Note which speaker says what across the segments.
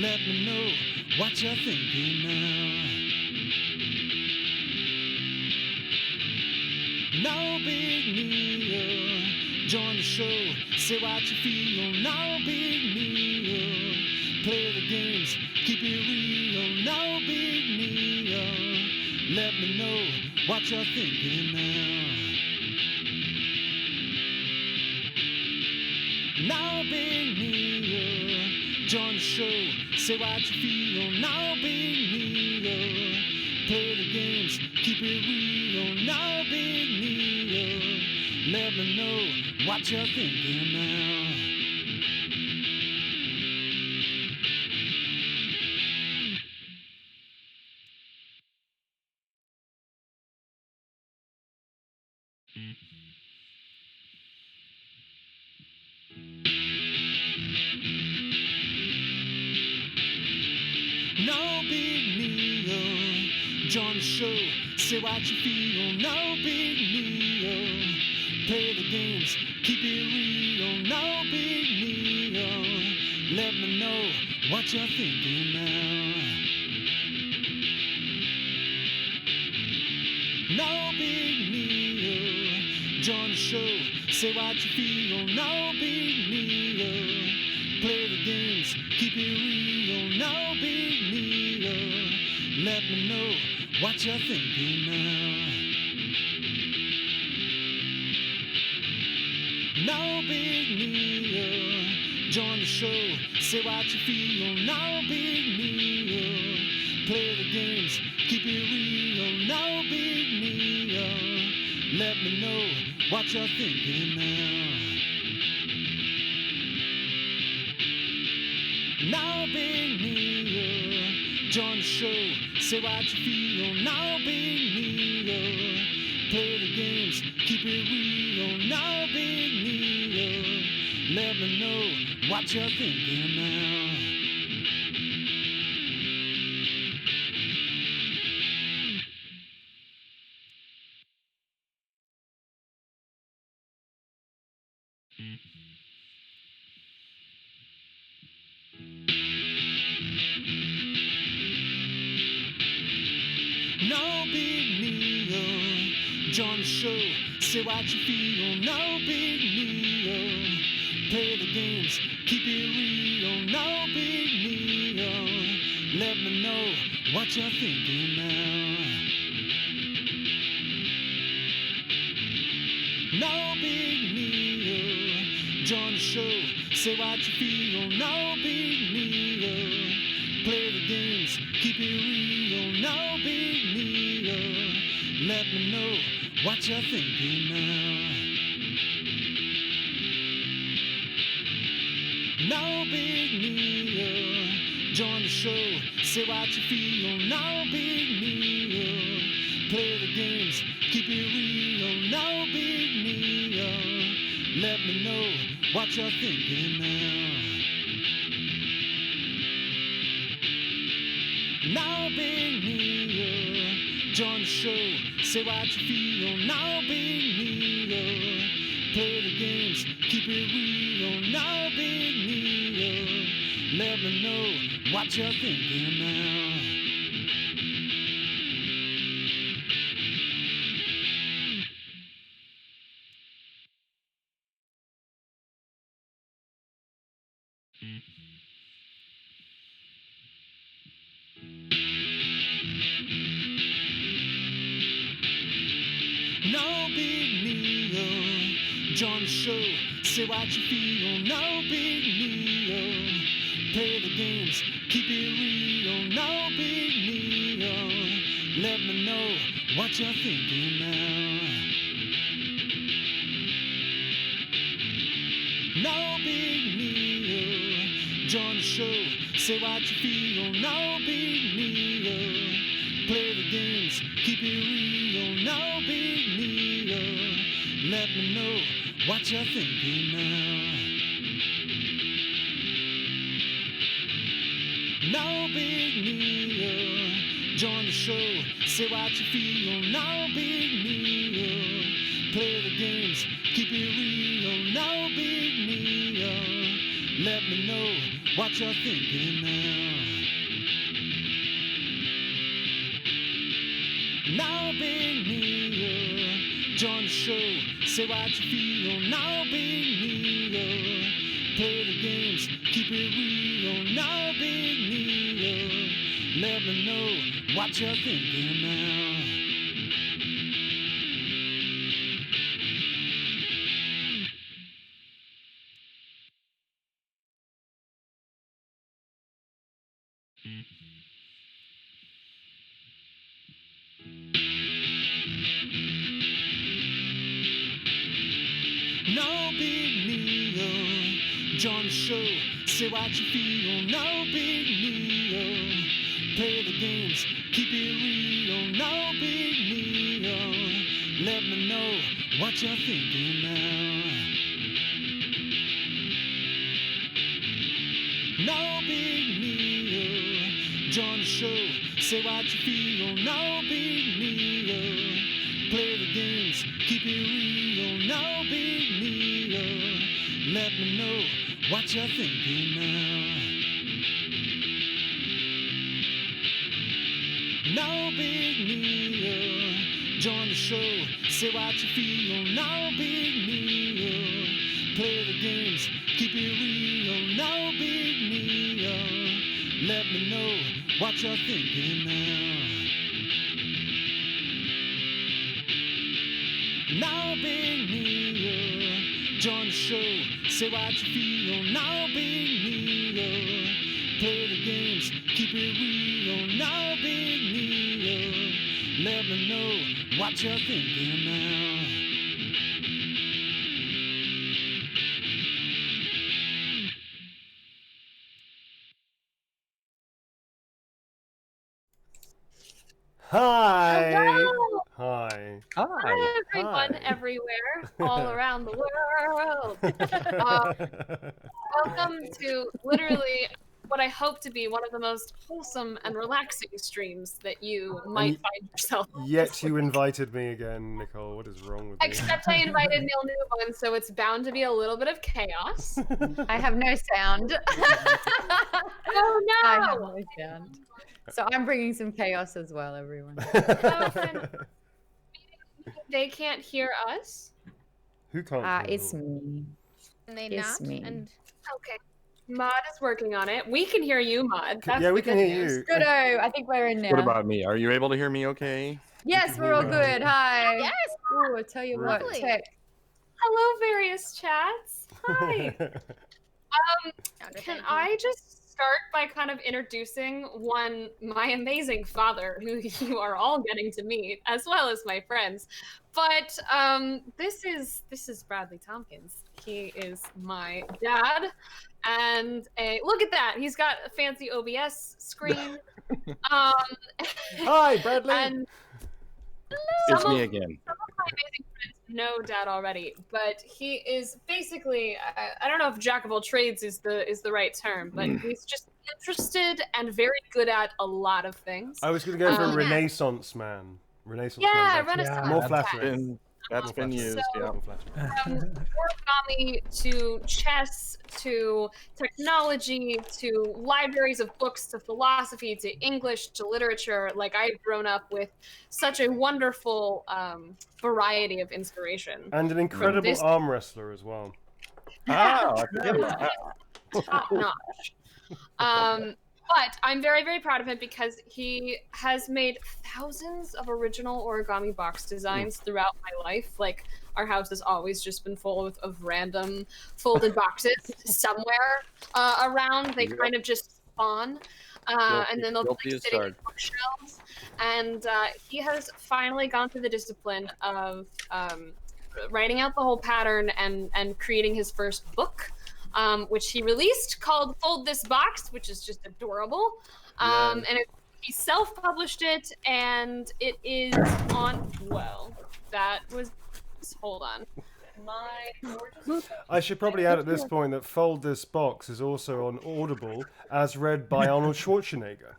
Speaker 1: Let me know what you're thinking now. No big deal. Join the show, say what you feel. No big deal. Play the games, keep it real. No big deal. Let me know what you're thinking now. No big deal. Join the show, say what you feel. No big deal. Play the games, keep it real. No big deal. Let me know what you're thinking now. No big deal. Join the show, say what you feel. No big deal. Play the games, keep it real. No big deal. Let me know what you're thinking now. No big deal. Join the show, say what you feel. No big deal. Play the games, keep it real. No big deal. Let me know what you're thinking now. No big deal. Join the show, say what you feel. No big deal. Play the games, keep it real. No big deal. Let me know what you're thinking now. No big deal. Join the show, say what you feel. No big deal. Play the games, keep it real. No big deal. Let me know what you're thinking now. No big deal. Join the show, say what you feel. No big deal. Play the games, keep it real. No big deal. Let me know what you're thinking now. No big deal. Join the show, say what you feel. No big deal. Play the games, keep it real. No big deal. Let me know what you're thinking now. No big deal. Join the show, say what you feel. No big deal. Play the games, keep it real. No big deal. Let me know what you're thinking now. No big deal. Join the show, say what you feel. No big deal. Play the games, keep it real. No big deal. Let me know what you're thinking now. No big deal. Join the show, say what you feel. No big deal. Play the games, keep it real. No big deal. Let me know what you're thinking now. No big deal. Join the show, say what you feel. No big deal. Play the games, keep it real. No big deal. Let me know what you're thinking now. No big deal. Join the show, say what you feel. No big deal. Play the games, keep it real. No big deal. Let me know what you're thinking now. Now, Big Neo, join the show, say what you feel. Now, Big Neo, play the games, keep it real. Now, Big Neo, let me know what you're thinking now. No, Big Neo, join the show, say what you feel. No, Big Neo, play the games, keep it real. No, Big Neo, let me know what you're thinking now. No, Big Neo, join the show, say what you feel. No, Big Neo, play the games, keep it real. No, Big Neo, let me know what you're thinking now. No, Big Neo, join the show, say what you feel. No, Big Neo, play the games, keep it real. No, Big Neo, let me know what you're thinking now. Now, Big Neo, join the show, say what you feel. Now, Big Neo, play the games, keep it real. Now, Big Neo, let me know what you're thinking now.
Speaker 2: Hi.
Speaker 3: Hello.
Speaker 2: Hi.
Speaker 3: Hi, everyone,
Speaker 2: Hi.
Speaker 3: everywhere, all around the world. Welcome to literally what I hope to be one of the most wholesome and relaxing streams that you might find yourself.
Speaker 2: Yet you invited me again, Nicole. What is wrong with you?
Speaker 3: Except I invited Neil Newbon, so it's bound to be a little bit of chaos.
Speaker 4: I have no sound.
Speaker 3: Oh no!
Speaker 4: I have no sound. So I'm bringing some chaos as well, everyone.
Speaker 3: They can't hear us?
Speaker 2: Who can't?
Speaker 4: It's me.
Speaker 5: And they
Speaker 4: It's
Speaker 5: not.
Speaker 4: me.
Speaker 5: And
Speaker 3: Okay. Maud is working on it. We can hear you, Maud. That's
Speaker 2: yeah, we
Speaker 3: the
Speaker 2: can
Speaker 3: good
Speaker 2: hear
Speaker 3: news.
Speaker 2: you.
Speaker 4: Goodo, I think we're in now.
Speaker 6: What about me? Are you able to hear me okay?
Speaker 4: Yes, we're all good. Hi.
Speaker 5: yes,
Speaker 4: Ooh, I tell you what,
Speaker 5: lovely.
Speaker 4: tech.
Speaker 3: Hello, various chats. Hi. Can I just start by kind of introducing my amazing father, who you are all getting to meet, as well as my friends. But this is Bradley Tompkins. He is my dad, and look at that. He's got a fancy OBS screen.
Speaker 2: Hi, Bradley.
Speaker 3: And
Speaker 6: It's me again.
Speaker 3: Some of my amazing friends know Dad already, but he is basically, I don't know if jack of all trades is the right term, but he's just interested and very good at a lot a things.
Speaker 2: I was going to go for Renaissance man. Renaissance
Speaker 3: Yeah,
Speaker 2: man.
Speaker 3: Renaissance.
Speaker 2: More
Speaker 3: Yeah.
Speaker 2: flattering.
Speaker 6: That's been used,
Speaker 3: So-
Speaker 6: yeah.
Speaker 2: More flattering.
Speaker 3: From origami to chess to technology to libraries of books to philosophy to English to literature, like I've grown up with such a wonderful variety of inspiration.
Speaker 2: And an incredible
Speaker 3: this-
Speaker 2: arm wrestler as well.
Speaker 6: Ah, I forget about that.
Speaker 3: Top notch. But I'm very, very proud of him because he has made thousands of original origami box designs throughout my life. Like, our house has always just been full of random folded boxes somewhere around. They kind of just spawn. And then they'll be like, sitting in bookshelves. And he has finally gone through the discipline of writing out the whole pattern and creating his first book. Which he released called Fold This Box, which is just adorable. And he self-published it, and it is on, well, that was, hold on. My gorgeous...
Speaker 2: I should probably add at this point that Fold This Box is also on Audible, as read by Arnold Schwarzenegger.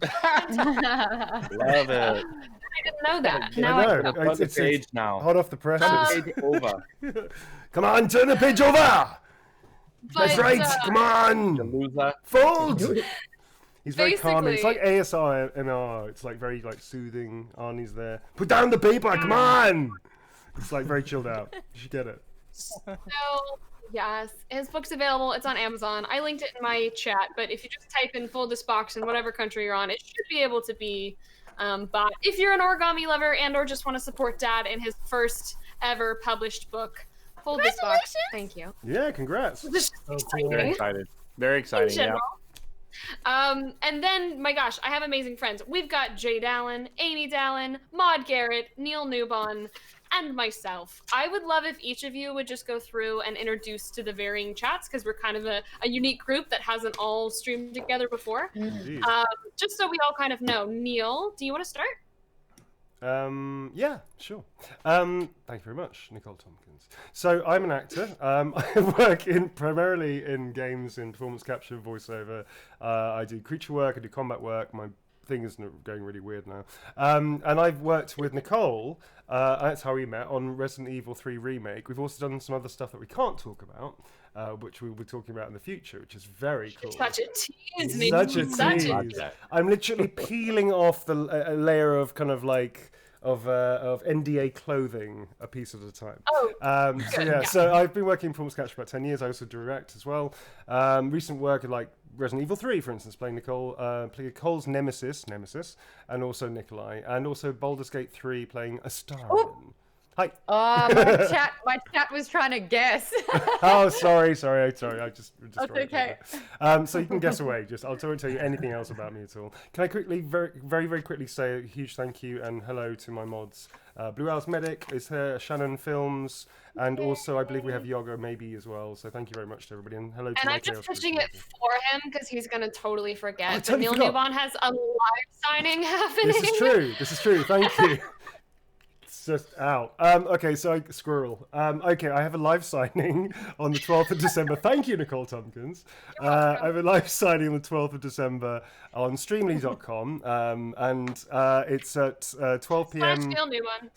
Speaker 6: Love it.
Speaker 3: I didn't know that.
Speaker 2: Yeah,
Speaker 3: Now
Speaker 2: I
Speaker 3: I
Speaker 2: know.
Speaker 3: know.
Speaker 6: It's the page now.
Speaker 2: Hot off the presses.
Speaker 6: Turn the page over.
Speaker 2: Come on, turn the page over! That's
Speaker 3: But,
Speaker 2: right. Come on.
Speaker 6: Loser.
Speaker 2: Fold. He's very calming. It's like
Speaker 3: Basically-
Speaker 2: ASMR. It's like very like soothing. Arnie's there. Put down the paper. Come on. It's like very chilled out. You should get it.
Speaker 3: So, yes, his book's available. It's on Amazon. I linked it in my chat, but if you just type in Fold This Box in whatever country you're on, it should be able to be bought. If you're an origami lover and or just want to support Dad in his first ever published book, Fold This Box. Thank you.
Speaker 2: Yeah, congrats.
Speaker 3: This is exciting.
Speaker 6: Very excited. Very exciting.
Speaker 3: In
Speaker 6: Yeah.
Speaker 3: general. And then, my gosh, I have amazing friends. We've got Jay Dallin, Amy Dallin, Maud Garrett, Neil Newbon, and myself. I would love if each of you would just go through and introduce to the varying chats, because we're kind of a unique group that hasn't all streamed together before.
Speaker 2: Indeed.
Speaker 3: Just so we all kind of know. Neil, do you want to start?
Speaker 2: Yeah, sure. Thank you very much, Nicole Tompkins. So I'm an actor. I work primarily in games in performance capture, voiceover. I do creature work, I do combat work. My thing is going really weird now. And I've worked with Nicole, that's how we met, on Resident Evil 3 Remake. We've also done some other stuff that we can't talk about, which we'll be talking about in the future, which is very cool.
Speaker 3: Such a tease, Neil.
Speaker 2: Such a
Speaker 3: Such
Speaker 2: tease. I'm literally peeling off the a layer of kind of like of NDA clothing a piece at a time.
Speaker 3: Oh,
Speaker 2: so
Speaker 3: good,
Speaker 2: yeah,
Speaker 3: yeah.
Speaker 2: so I've been working in performance capture for about 10 years. I also direct as well. Recent work like Resident Evil 3, for instance, playing Nicole's nemesis, and also Nikolai, and also Baldur's Gate 3 playing Astarion. Hi.
Speaker 4: Oh, my chat was trying to guess.
Speaker 2: Oh, sorry. I just
Speaker 4: That's
Speaker 2: wrote it
Speaker 4: okay.
Speaker 2: down. So you can guess away. I won't tell you anything else about me at all. Can I quickly, very quickly say a huge thank you and hello to my mods. Blue Owl's Medic is here, Shannon Films, and also I believe we have Yoga maybe as well. So thank you very much to everybody, and hello to
Speaker 3: And
Speaker 2: my
Speaker 3: I'm just
Speaker 2: Chaos
Speaker 3: pitching
Speaker 2: Cruise
Speaker 3: it for him because he's gonna totally forget.
Speaker 2: I
Speaker 3: But
Speaker 2: totally
Speaker 3: Neil
Speaker 2: forgot.
Speaker 3: Newbon has a live signing happening.
Speaker 2: This is true. Thank you. It's just out. Okay, so squirrel. Okay, I have a live signing on the 12th of December. Thank you, Nicole Tompkins. I have a live signing on the 12th of December on Streamly.com, and it's at 12 p.m.
Speaker 3: / Neil Newbon.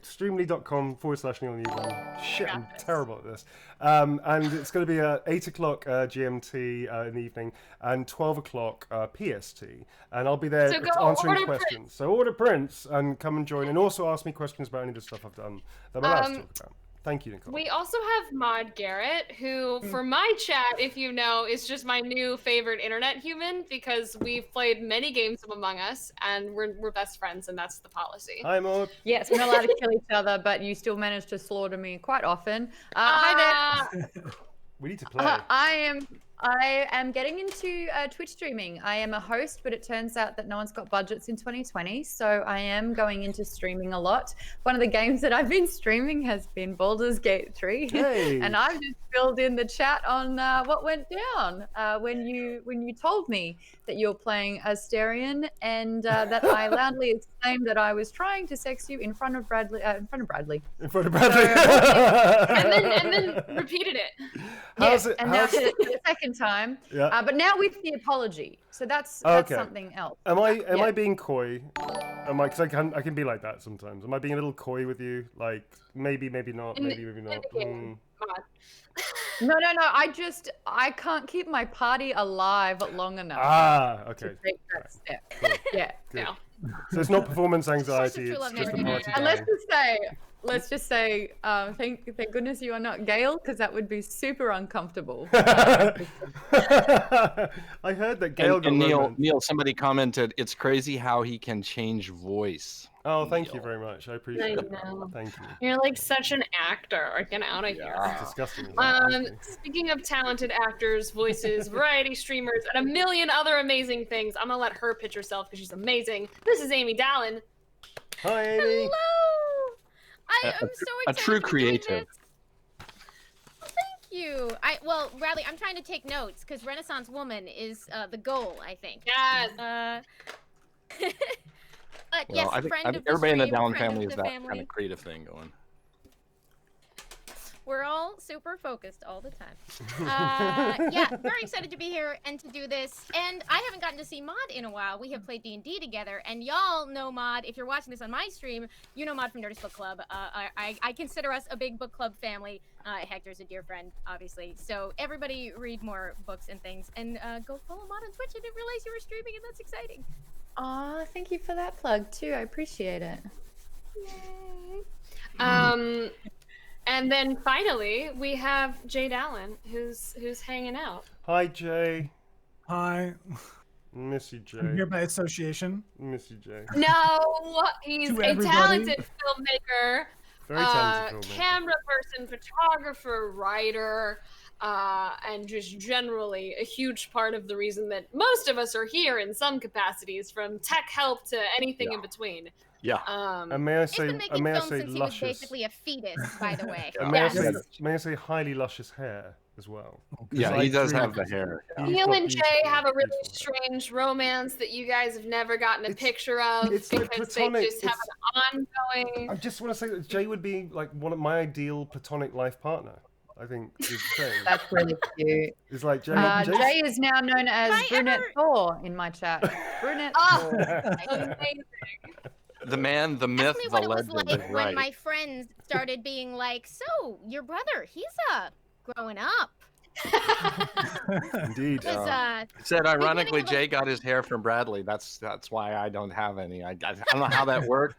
Speaker 2: Streamly.com/Neil Newbon. Shit, I'm terrible at this. And it's going to be at 8 o'clock GMT in the evening and 12 o'clock PST. And I'll be there
Speaker 3: So go
Speaker 2: answering
Speaker 3: order
Speaker 2: questions.
Speaker 3: prints.
Speaker 2: So order prints and come and join. And also ask me questions about any of the stuff I've done that I'm allowed to talk about. Thank you, Nicole.
Speaker 3: We also have Maud Garrett, who, for my chat, if you know, is just my new favorite internet human because we've played many games of Among Us and we're best friends, and that's the policy.
Speaker 2: Hi, Maud.
Speaker 4: Yes, we're not allowed to kill each other, but you still manage to slaughter me quite often. Hi there.
Speaker 2: We need to play.
Speaker 4: I am getting into Twitch streaming. I am a host, but it turns out that no one's got budgets in 2020, so I am going into streaming a lot. One of the games that I've been streaming has been Baldur's Gate 3,
Speaker 2: Hey.
Speaker 4: and I've just filled in the chat on what went down when you told me that you're playing Astarion, and that I loudly exclaimed that I was trying to sex you in front of Bradley.
Speaker 2: In front of Bradley.
Speaker 3: and then repeated it.
Speaker 2: How's it?
Speaker 4: And now for the second time.
Speaker 2: Yeah.
Speaker 4: But now with the apology. So that's
Speaker 2: Okay.
Speaker 4: something else.
Speaker 2: Am
Speaker 4: Yeah.
Speaker 2: I being coy? Because I can be like that sometimes. Am I being a little coy with you? Like maybe not. Maybe not.
Speaker 3: Maud.
Speaker 4: No. I can't keep my party alive long enough
Speaker 2: Okay.
Speaker 4: to take that step.
Speaker 2: Cool.
Speaker 4: Yeah.
Speaker 2: Good.
Speaker 3: No.
Speaker 2: So it's not performance anxiety.
Speaker 5: true
Speaker 2: It's
Speaker 5: love
Speaker 2: just the
Speaker 5: marriage.
Speaker 2: party.
Speaker 4: And
Speaker 2: time.
Speaker 4: let's just say, thank goodness you are not Gail, because that would be super uncomfortable.
Speaker 2: I heard that Gail got
Speaker 6: And
Speaker 2: romance.
Speaker 6: Neil, somebody commented, it's crazy how he can change voice.
Speaker 2: Oh, thank you very much. I appreciate it.
Speaker 3: know.
Speaker 2: Thank you.
Speaker 3: You're like such an actor. Get out of here.
Speaker 2: It's disgusting. isn't it? Thank you.
Speaker 3: Speaking of talented actors, voices, variety streamers, and a million other amazing things, I'm gonna let her pitch herself because she's amazing. This is Amy Dallin.
Speaker 2: Hi, Amy.
Speaker 5: Hello. I'm so
Speaker 6: A
Speaker 5: excited
Speaker 6: true
Speaker 5: to be doing
Speaker 6: creative.
Speaker 5: this. Thank you. Well, Bradley, I'm trying to take notes because Renaissance Woman is the goal, I think.
Speaker 3: Yes.
Speaker 5: But
Speaker 6: Well,
Speaker 5: yes,
Speaker 6: I think
Speaker 5: friend of the
Speaker 6: everybody in the
Speaker 5: stream,
Speaker 6: Dallin
Speaker 5: friend
Speaker 6: family
Speaker 5: of
Speaker 6: is
Speaker 5: the
Speaker 6: that
Speaker 5: family.
Speaker 6: kind of creative thing going.
Speaker 5: We're all super focused all the time. Yeah, very excited to be here and to do this. And I haven't gotten to see Mod in a while. We have played D&D together, and y'all know Mod. If you're watching this on my stream, you know Mod from Nerdist Book Club. I consider us a big book club family. Hector's a dear friend, obviously. So everybody read more books and things, and go follow Mod on Twitch. I didn't realize you were streaming, and that's exciting.
Speaker 4: Oh, thank you for that plug too. I appreciate it.
Speaker 3: Yay. And then finally we have Jade Allen, who's hanging out.
Speaker 2: Hi, Jay.
Speaker 1: Hi.
Speaker 2: Miss you, Jay.
Speaker 1: I'm here by association.
Speaker 2: Miss you, Jay.
Speaker 3: No, he's
Speaker 1: To
Speaker 3: a
Speaker 1: everybody.
Speaker 3: talented filmmaker,
Speaker 2: Very talented filmmaker.
Speaker 3: camera person, photographer, writer, and just generally a huge part of the reason that most of us are here in some capacities, from tech help to anything in between.
Speaker 6: Yeah.
Speaker 2: And may I
Speaker 5: He's
Speaker 2: say,
Speaker 5: been making
Speaker 2: may I
Speaker 5: films
Speaker 2: say
Speaker 5: since he was
Speaker 2: luscious?
Speaker 5: basically a fetus, by the way.
Speaker 2: And
Speaker 3: Yes.
Speaker 2: may I say highly luscious hair as well?
Speaker 6: Yeah,
Speaker 2: Like
Speaker 6: he does
Speaker 2: really-
Speaker 6: have the hair.
Speaker 2: He's
Speaker 3: Neil
Speaker 2: got
Speaker 3: and Jay
Speaker 2: beautiful-
Speaker 3: have a really
Speaker 2: beautiful hair.
Speaker 3: strange romance that you guys have never gotten a picture of
Speaker 2: it's like
Speaker 3: because
Speaker 2: platonic,
Speaker 3: they just have an ongoing.
Speaker 2: I just want to say that Jay would be like one of my ideal platonic life partner. I think is the thing.
Speaker 4: That's really cute.
Speaker 2: It's like Jay.
Speaker 4: Jay is now known as
Speaker 5: I
Speaker 4: Brunette
Speaker 5: ever-
Speaker 4: Thor in my chat. Brunette
Speaker 3: Oh,
Speaker 4: Thor.
Speaker 3: amazing.
Speaker 6: The man, the myth,
Speaker 5: Ask me
Speaker 6: the
Speaker 5: what it was
Speaker 6: legend.
Speaker 5: like
Speaker 6: is
Speaker 5: when
Speaker 6: right.
Speaker 5: my friends started being like, "So, your brother, he's growing up."
Speaker 2: Indeed.
Speaker 5: Was
Speaker 6: Said ironically,
Speaker 5: beginning of
Speaker 6: Jay got his hair from Bradley. That's why I don't have any. I don't know how that worked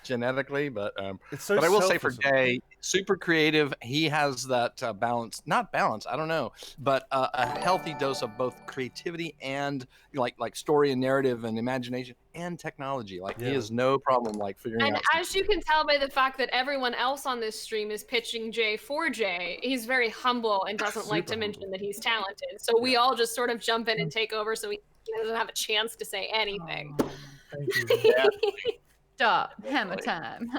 Speaker 6: genetically, but
Speaker 2: It's so
Speaker 6: but I will say for
Speaker 2: selfless of him.
Speaker 6: Jay, super creative. He has that balance, not balance, I don't know, but a healthy dose of both creativity and like story and narrative and imagination and technology. Like he
Speaker 2: Yeah.
Speaker 6: has no problem like figuring
Speaker 3: And
Speaker 6: out.
Speaker 3: as you can tell by the fact that everyone else on this stream is pitching Jay for Jay, he's very humble and doesn't like to
Speaker 2: Super
Speaker 3: mention
Speaker 2: humble.
Speaker 3: that he's talented. So we all just sort of jump in and take over so he doesn't have a chance to say anything.
Speaker 1: Thank you.
Speaker 4: Stop. Hammer time.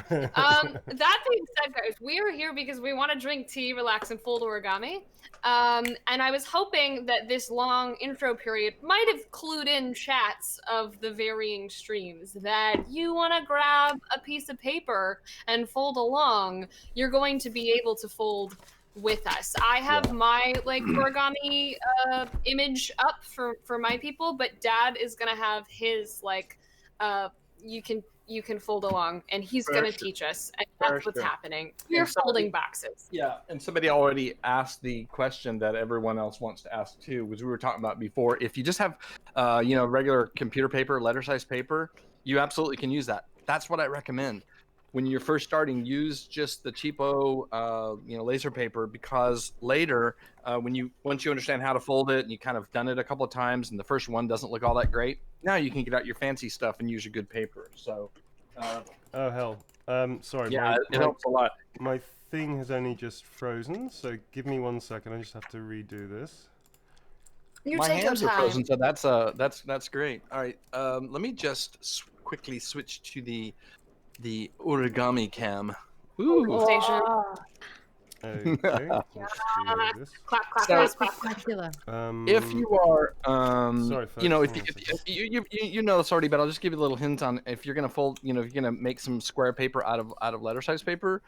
Speaker 3: That being said, guys, we are here because we want to drink tea, relax, and fold origami. And I was hoping that this long intro period might have clued in chats of the varying streams that you want to grab a piece of paper and fold along. You're going to be able to fold with us. I have my like origami image up for my people, but Dad is gonna have his like you can fold along, and he's
Speaker 6: For
Speaker 3: gonna
Speaker 6: sure.
Speaker 3: teach us, and
Speaker 6: For
Speaker 3: that's what's
Speaker 6: sure.
Speaker 3: happening. We're
Speaker 6: And somebody-
Speaker 3: folding boxes.
Speaker 6: Yeah, and somebody already asked the question that everyone else wants to ask too, which we were talking about before. If you just have, regular computer paper, letter-sized paper, you absolutely can use that. That's what I recommend. When you're first starting, use just the cheapo, laser paper, because later, once you understand how to fold it and you kind of done it a couple of times, and the first one doesn't look all that great, now you can get out your fancy stuff and use your good paper. So,
Speaker 2: Oh hell. Sorry.
Speaker 6: yeah, it helps a lot.
Speaker 2: My thing has only just frozen, so give me 1 second. I just have to redo this.
Speaker 3: You
Speaker 6: My
Speaker 3: take your
Speaker 6: hands are
Speaker 3: time.
Speaker 6: frozen, so that's great. All right, let me just quickly switch to the origami cam. Ooh.
Speaker 3: Station.
Speaker 2: Okay. let's do this.
Speaker 3: Clap, clap,
Speaker 6: So-
Speaker 3: clap, clap.
Speaker 4: Spectacular.
Speaker 6: If you are,
Speaker 2: Sorry, folks,
Speaker 6: if
Speaker 2: hang on a
Speaker 6: you know this already, but I'll just give you a little hint on if you're gonna fold, if you're gonna make some square paper out of letter size paper,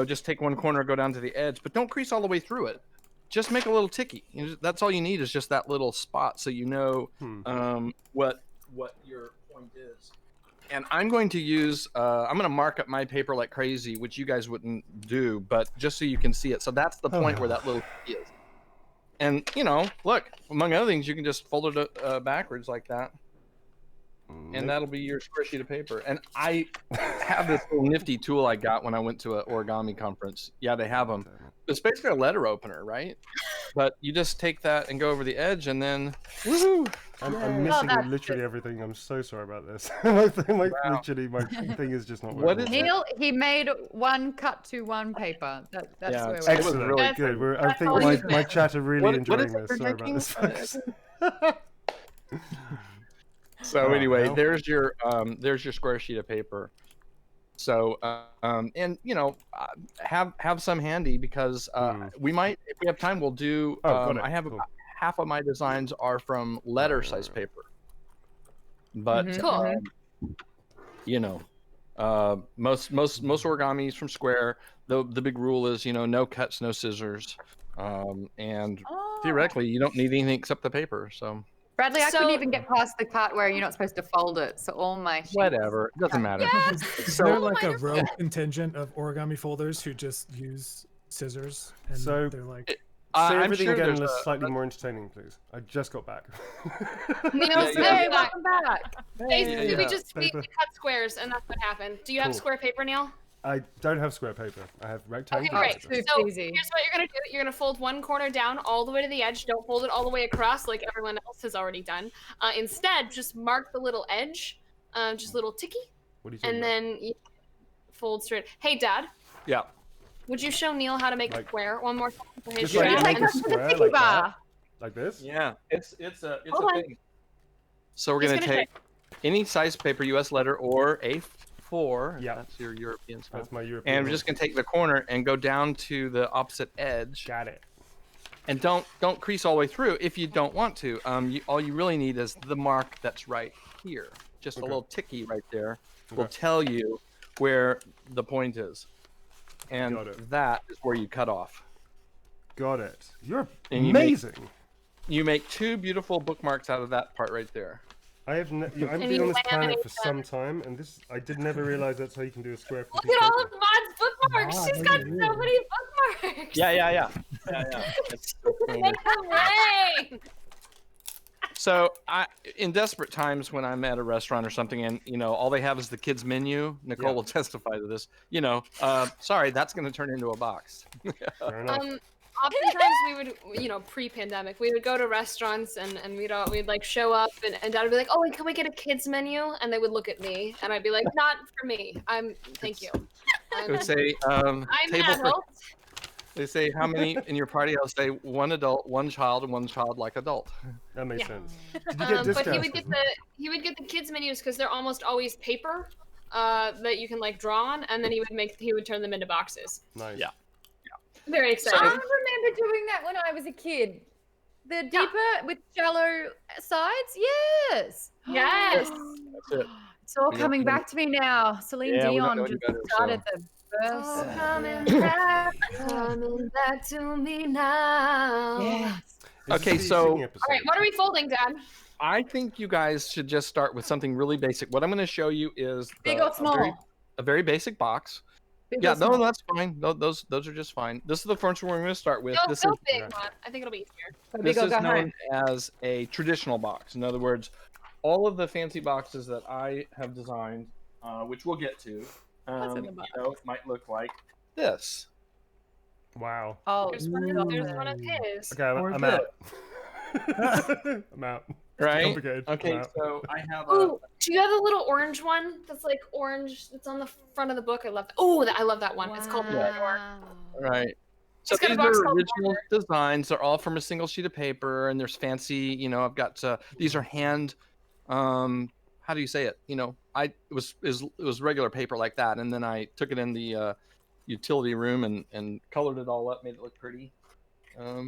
Speaker 6: just take one corner, go down to the edge, but don't crease all the way through it. Just make a little ticky. That's all you need is just that little spot, so you know what your point is. And I'm going to use, I'm going to mark up my paper like crazy, which you guys wouldn't do, but just so you can see it. So that's the point where that little is. And, look, among other things, you can just fold it backwards like that. And that'll be your square sheet of paper. And I have this little nifty tool I got when I went to an origami conference. Yeah, they have them. It's basically a letter opener, right? But you just take that and go over the edge, and then, woohoo!
Speaker 2: I'm missing
Speaker 4: that's
Speaker 2: literally everything. I'm so sorry about this. Literally, my thing is just not
Speaker 6: What
Speaker 2: working.
Speaker 6: is it?
Speaker 4: Neil, he made one cut to one paper. That's
Speaker 6: Yeah,
Speaker 4: where
Speaker 6: it's
Speaker 4: we're
Speaker 6: excellent.
Speaker 2: Excellent,
Speaker 6: really
Speaker 3: That's-
Speaker 2: good. I think
Speaker 3: all
Speaker 2: my,
Speaker 3: you
Speaker 2: my chat are really
Speaker 6: What
Speaker 2: enjoying
Speaker 6: is it
Speaker 2: this.
Speaker 6: you're
Speaker 2: Sorry about
Speaker 6: making?
Speaker 2: this, folks.
Speaker 6: So
Speaker 2: Oh,
Speaker 6: anyway,
Speaker 2: well.
Speaker 6: there's your square sheet of paper. So have some handy, because we might, if we have time, we'll do.
Speaker 2: Got it.
Speaker 6: I have
Speaker 2: Cool.
Speaker 6: about half of my designs are from letter size paper, but
Speaker 4: Mhm.
Speaker 3: Cool.
Speaker 6: most origami is from square. the big rule is, no cuts, no scissors, and
Speaker 4: Oh.
Speaker 6: theoretically, you don't need anything except the paper. So
Speaker 4: Bradley, I couldn't
Speaker 3: So-
Speaker 4: even get past the part where you're not supposed to fold it. So all my sheets.
Speaker 6: whatever, it doesn't matter.
Speaker 7: Is
Speaker 6: So-
Speaker 7: there like a
Speaker 5: minor
Speaker 7: rogue contingent of origami folders who just use scissors? And
Speaker 2: So-
Speaker 7: they're like,
Speaker 2: Say
Speaker 6: I'm
Speaker 2: everything
Speaker 6: sure
Speaker 2: again
Speaker 6: there's
Speaker 2: slightly more entertaining, please. I just got back.
Speaker 3: Neil's
Speaker 6: Yeah,
Speaker 4: Hey,
Speaker 3: back.
Speaker 4: welcome back.
Speaker 3: Basically,
Speaker 6: Yeah.
Speaker 3: we cut squares, and that's what happened. Do you have
Speaker 2: Cool.
Speaker 3: square paper, Neil?
Speaker 2: I don't have square paper. I have rectangular
Speaker 3: great.
Speaker 2: paper.
Speaker 4: Super
Speaker 3: So
Speaker 4: easy.
Speaker 3: here's what you're gonna do. You're gonna fold one corner down all the way to the edge. Don't fold it all the way across like everyone else has already done. Instead, just mark the little edge, just a little ticky,
Speaker 2: What are you talking
Speaker 3: and
Speaker 2: about?
Speaker 3: then you fold straight. Hey, Dad,
Speaker 6: Yeah.
Speaker 3: would you show Neil how to make
Speaker 2: Like-
Speaker 3: a square one more time for his
Speaker 2: Just
Speaker 4: Should
Speaker 2: like
Speaker 4: we
Speaker 3: strap?
Speaker 2: make
Speaker 4: take
Speaker 2: a
Speaker 4: us to the
Speaker 2: square
Speaker 4: picky
Speaker 2: like
Speaker 4: bar?
Speaker 2: that? Like this?
Speaker 6: Yeah, it's a
Speaker 3: Hold on.
Speaker 6: thing. So we're
Speaker 3: He's
Speaker 6: gonna
Speaker 3: gonna
Speaker 6: take any size paper, U.S. letter or A4.
Speaker 2: Yeah.
Speaker 6: That's your European style.
Speaker 2: That's my European.
Speaker 6: And we're just gonna take the corner and go down to the opposite edge,
Speaker 2: Got it.
Speaker 6: and don't crease all the way through if you don't want to. All you really need is the mark that's right here. Just a
Speaker 2: Okay.
Speaker 6: little ticky right there will
Speaker 2: Okay.
Speaker 6: tell you where the point is, and
Speaker 2: Got it.
Speaker 6: that is where you cut off.
Speaker 2: Got it. You're
Speaker 6: And you make-
Speaker 2: amazing.
Speaker 6: You make two beautiful bookmarks out of that part right there.
Speaker 2: I've I've
Speaker 3: And
Speaker 2: been
Speaker 3: you
Speaker 2: on this planet
Speaker 3: laminate
Speaker 2: for some time, and I did never realize that's how you can do a square.
Speaker 3: Look at all of Maud's bookmarks.
Speaker 7: Wow,
Speaker 3: She's
Speaker 7: look
Speaker 3: got
Speaker 7: at
Speaker 3: so
Speaker 7: you.
Speaker 3: many bookmarks.
Speaker 6: Yeah. It's so cool.
Speaker 3: Make them rain.
Speaker 6: So in desperate times when I'm at a restaurant or something, and all they have is the kids menu, Nicole
Speaker 2: Yeah.
Speaker 6: will testify to this. Sorry, that's going to turn into a box.
Speaker 2: Fair enough.
Speaker 3: Oftentimes we would, pre-pandemic, we would go to restaurants and we'd like show up and Dad would be like, "Oh, can we get a kids menu?" And they would look at me and I'd be like, "Not for me. Thank you.
Speaker 6: It would say
Speaker 3: I'm an
Speaker 6: table for.
Speaker 3: adult."
Speaker 6: They say how many in your party? I'll say one adult, one child, and one childlike adult.
Speaker 2: That makes
Speaker 3: yeah.
Speaker 2: sense. Did you get discounts?
Speaker 3: But he would get the kids menus because they're almost always paper that you can like draw on, and then he would turn them into boxes.
Speaker 2: Nice.
Speaker 6: Yeah.
Speaker 3: Very
Speaker 4: I
Speaker 3: exciting.
Speaker 4: remember doing that when I was a kid. The deeper with shallow sides, yes.
Speaker 3: Yes.
Speaker 6: That's it.
Speaker 4: It's all
Speaker 6: We don't
Speaker 4: coming
Speaker 6: know-
Speaker 4: back to me now. Celine
Speaker 6: Yeah, we don't
Speaker 4: Dion
Speaker 6: know any
Speaker 4: just
Speaker 6: better,
Speaker 4: started
Speaker 6: so.
Speaker 4: the verse.
Speaker 3: Coming back to me now.
Speaker 4: Yes.
Speaker 2: Is this
Speaker 6: Okay,
Speaker 2: the
Speaker 6: so-
Speaker 2: singing episode?
Speaker 3: All right, what are we folding, Dad?
Speaker 6: I think you guys should just start with something really basic. What I'm going to show you is
Speaker 4: Big or small?
Speaker 6: a very basic box.
Speaker 4: Big
Speaker 6: Yeah,
Speaker 4: or small?
Speaker 6: no, that's fine. Those are just fine. This is the furniture we're going to start with.
Speaker 3: Go
Speaker 6: This
Speaker 3: go
Speaker 6: is
Speaker 3: big one. I think it'll be easier.
Speaker 4: Go
Speaker 6: this
Speaker 4: big or
Speaker 6: is
Speaker 4: go
Speaker 6: known
Speaker 4: home.
Speaker 6: as a traditional box. In other words, all of the fancy boxes that I have designed, which we'll get to,
Speaker 4: What's in the box?
Speaker 6: might look like this.
Speaker 2: Wow.
Speaker 4: Oh,
Speaker 3: There's one of his.
Speaker 2: Okay, I'm
Speaker 6: Or
Speaker 2: out. I'm out.
Speaker 6: Right?
Speaker 2: Complicated. I'm
Speaker 6: Okay,
Speaker 2: out.
Speaker 6: so I have
Speaker 3: Ooh, do you have the little orange one that's like orange? That's on the front of the book. I love that. Oh, I love that one. It's called
Speaker 6: Yeah.
Speaker 3: Door.
Speaker 6: Right. So
Speaker 3: It's got a
Speaker 6: these
Speaker 3: box
Speaker 6: are
Speaker 3: called
Speaker 6: original designs. They're all from a single sheet of paper, and there's fancy. I've got these are hand. How do you say it? It was regular paper like that, and then I took it in the utility room and colored it all up, made it look pretty.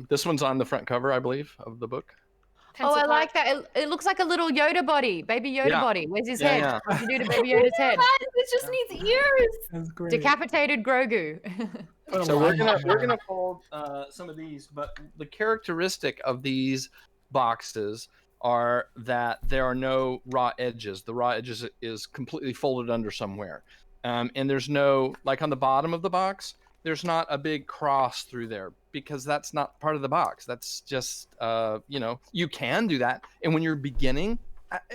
Speaker 6: This one's on the front cover, I believe, of the book.
Speaker 4: Oh, I
Speaker 3: Pencil
Speaker 4: like that. It looks like a little Yoda body, baby Yoda
Speaker 6: Yeah.
Speaker 4: body. Where's his
Speaker 6: Yeah,
Speaker 4: head?
Speaker 6: yeah.
Speaker 4: What'd you do to baby Yoda's head?
Speaker 3: It just needs ears.
Speaker 7: That's great.
Speaker 4: Decapitated Grogu.
Speaker 7: Put a
Speaker 6: So we're
Speaker 7: line
Speaker 6: gonna
Speaker 7: on there.
Speaker 6: fold some of these, but the characteristic of these boxes are that there are no raw edges. The raw edges is completely folded under somewhere, and there's no, like on the bottom of the box, there's not a big cross through there because that's not part of the box. That's just you can do that, and when you're beginning,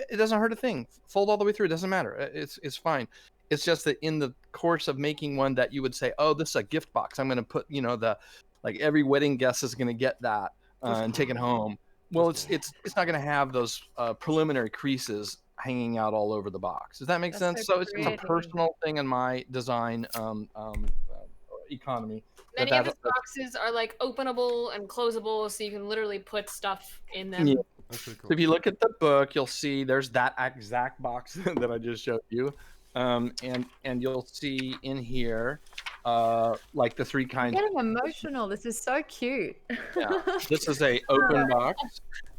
Speaker 6: it doesn't hurt a thing. Fold all the way through. It doesn't matter. It's fine. It's just that in the course of making one that you would say, oh, this is a gift box. I'm going to put, every wedding guest is going to get that and take it home. Well, it's not going to have those preliminary creases hanging out all over the box. Does that make
Speaker 4: That's
Speaker 6: sense?
Speaker 4: so
Speaker 6: So it's just a
Speaker 4: creative.
Speaker 6: personal thing in my design economy.
Speaker 3: Many
Speaker 6: that-
Speaker 3: of his boxes are like openable and closable, so you can literally put stuff in them.
Speaker 6: Yeah.
Speaker 2: That's pretty cool.
Speaker 6: So if you look at the book, you'll see there's that exact box that I just showed you, and you'll see in here like the three
Speaker 4: I'm
Speaker 6: kinds.
Speaker 4: getting emotional. This is so cute.
Speaker 6: Yeah. This is a open box,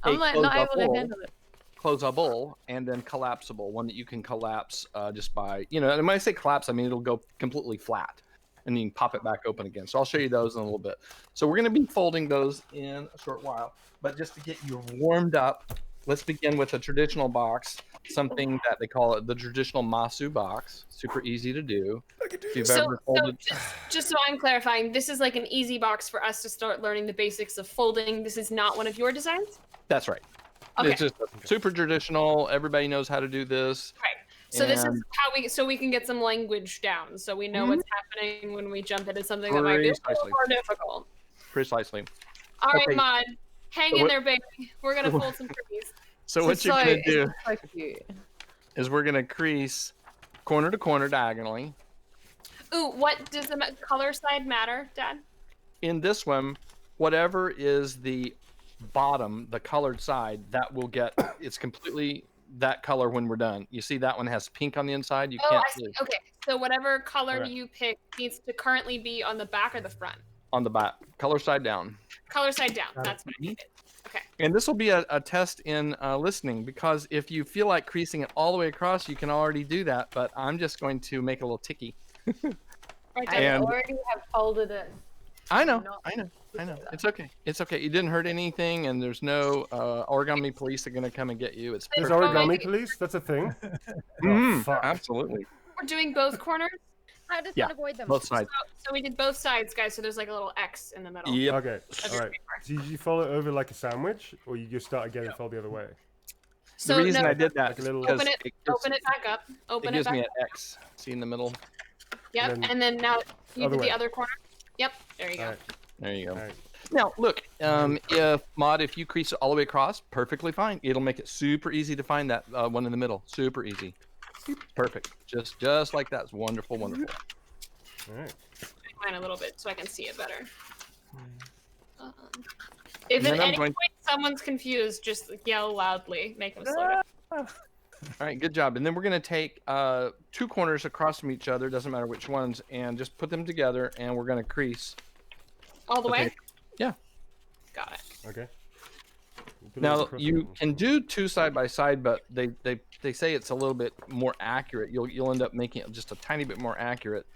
Speaker 4: I'm
Speaker 6: a
Speaker 4: like not able to
Speaker 6: closable,
Speaker 4: handle it.
Speaker 6: closable, and then collapsible. One that you can collapse just by and when I say collapse, I mean it'll go completely flat. and you can pop it back open again. So I'll show you those in a little bit. So we're going to be folding those in a short while, but just to get you warmed up, let's begin with a traditional box, something that they call it the traditional Masu box. Super easy to do. If you've ever folded...
Speaker 3: just so I'm clarifying, this is like an easy box for us to start learning the basics of folding. This is not one of your designs?
Speaker 6: That's right.
Speaker 3: Okay.
Speaker 6: It's just super traditional. Everybody knows how to do this.
Speaker 3: Right. So this is how we can get some language down, so we know what's happening when we jump into something that might be a little more difficult.
Speaker 6: Precisely.
Speaker 3: All right,
Speaker 6: Okay.
Speaker 3: Mod, hang in there, baby. We're gonna fold some trees.
Speaker 6: So what you're gonna do
Speaker 4: So cute.
Speaker 6: is we're gonna crease corner to corner diagonally.
Speaker 3: Ooh, what does the color side matter, Dad?
Speaker 6: In this one, whatever is the bottom, the colored side, that will get, it's completely that color when we're done. You see that one has pink on the inside. You can't
Speaker 3: I see.
Speaker 6: see
Speaker 3: Okay, so whatever color
Speaker 2: Alright.
Speaker 3: you pick needs to currently be on the back or the front.
Speaker 6: on the back. Color side down.
Speaker 3: Color side down. That's what I needed. Okay.
Speaker 6: And this will be a test in listening, because if you feel like creasing it all the way across, you can already do that, but I'm just going to make it a little ticky.
Speaker 3: Right
Speaker 4: I
Speaker 3: there.
Speaker 6: And-
Speaker 4: already have folded it.
Speaker 6: I know.
Speaker 4: Not-
Speaker 6: It's okay. It's okay. You didn't hurt anything, and there's no origami police are going to come and get you. It's
Speaker 2: There's
Speaker 3: Perfect.
Speaker 2: origami police? That's a thing?
Speaker 6: Mm,
Speaker 2: fuck.
Speaker 6: absolutely.
Speaker 3: We're doing both corners.
Speaker 5: How does
Speaker 6: Yeah,
Speaker 5: one avoid them?
Speaker 6: Both sides.
Speaker 3: So we did both sides, guys. So there's like a little X in the middle.
Speaker 6: Yep.
Speaker 2: Okay,
Speaker 3: Of
Speaker 2: all
Speaker 3: your
Speaker 2: right.
Speaker 3: paper.
Speaker 2: So you fold it over like a sandwich, or you just start again and fold the other way?
Speaker 3: So
Speaker 6: The reason
Speaker 3: no,
Speaker 6: I did that
Speaker 2: Like a
Speaker 6: is
Speaker 2: little-
Speaker 6: because
Speaker 3: open it back up.
Speaker 6: it
Speaker 3: Open it
Speaker 6: gives
Speaker 3: back
Speaker 6: me
Speaker 3: up.
Speaker 6: an X. See in the middle?
Speaker 3: Yep.
Speaker 2: and then
Speaker 3: And then now you
Speaker 2: other
Speaker 3: did
Speaker 2: way.
Speaker 3: the other corner. Yep. There you go.
Speaker 2: All right,
Speaker 6: There you go.
Speaker 2: all right.
Speaker 6: Now, look, if you crease it all the way across, perfectly fine. It'll make it super easy to find that one in the middle. Super easy. Perfect. Just like that. It's wonderful, wonderful.
Speaker 2: All right.
Speaker 3: Mine a little bit so I can see it better. If
Speaker 6: And
Speaker 3: at
Speaker 6: then I'm
Speaker 3: any
Speaker 6: going-
Speaker 3: point someone's confused, just yell loudly. Make them slow down.
Speaker 6: All right, good job. And then we're going to take two corners across from each other, doesn't matter which ones, and just put them together, and we're going to crease.
Speaker 3: All the
Speaker 6: Okay.
Speaker 3: way?
Speaker 6: Yeah.
Speaker 3: Got it.
Speaker 2: Okay. Put it
Speaker 6: Now,
Speaker 2: across
Speaker 6: you
Speaker 2: the-
Speaker 6: can do two side by side, but they say it's a little bit more accurate. You'll end up making it just a tiny bit more accurate,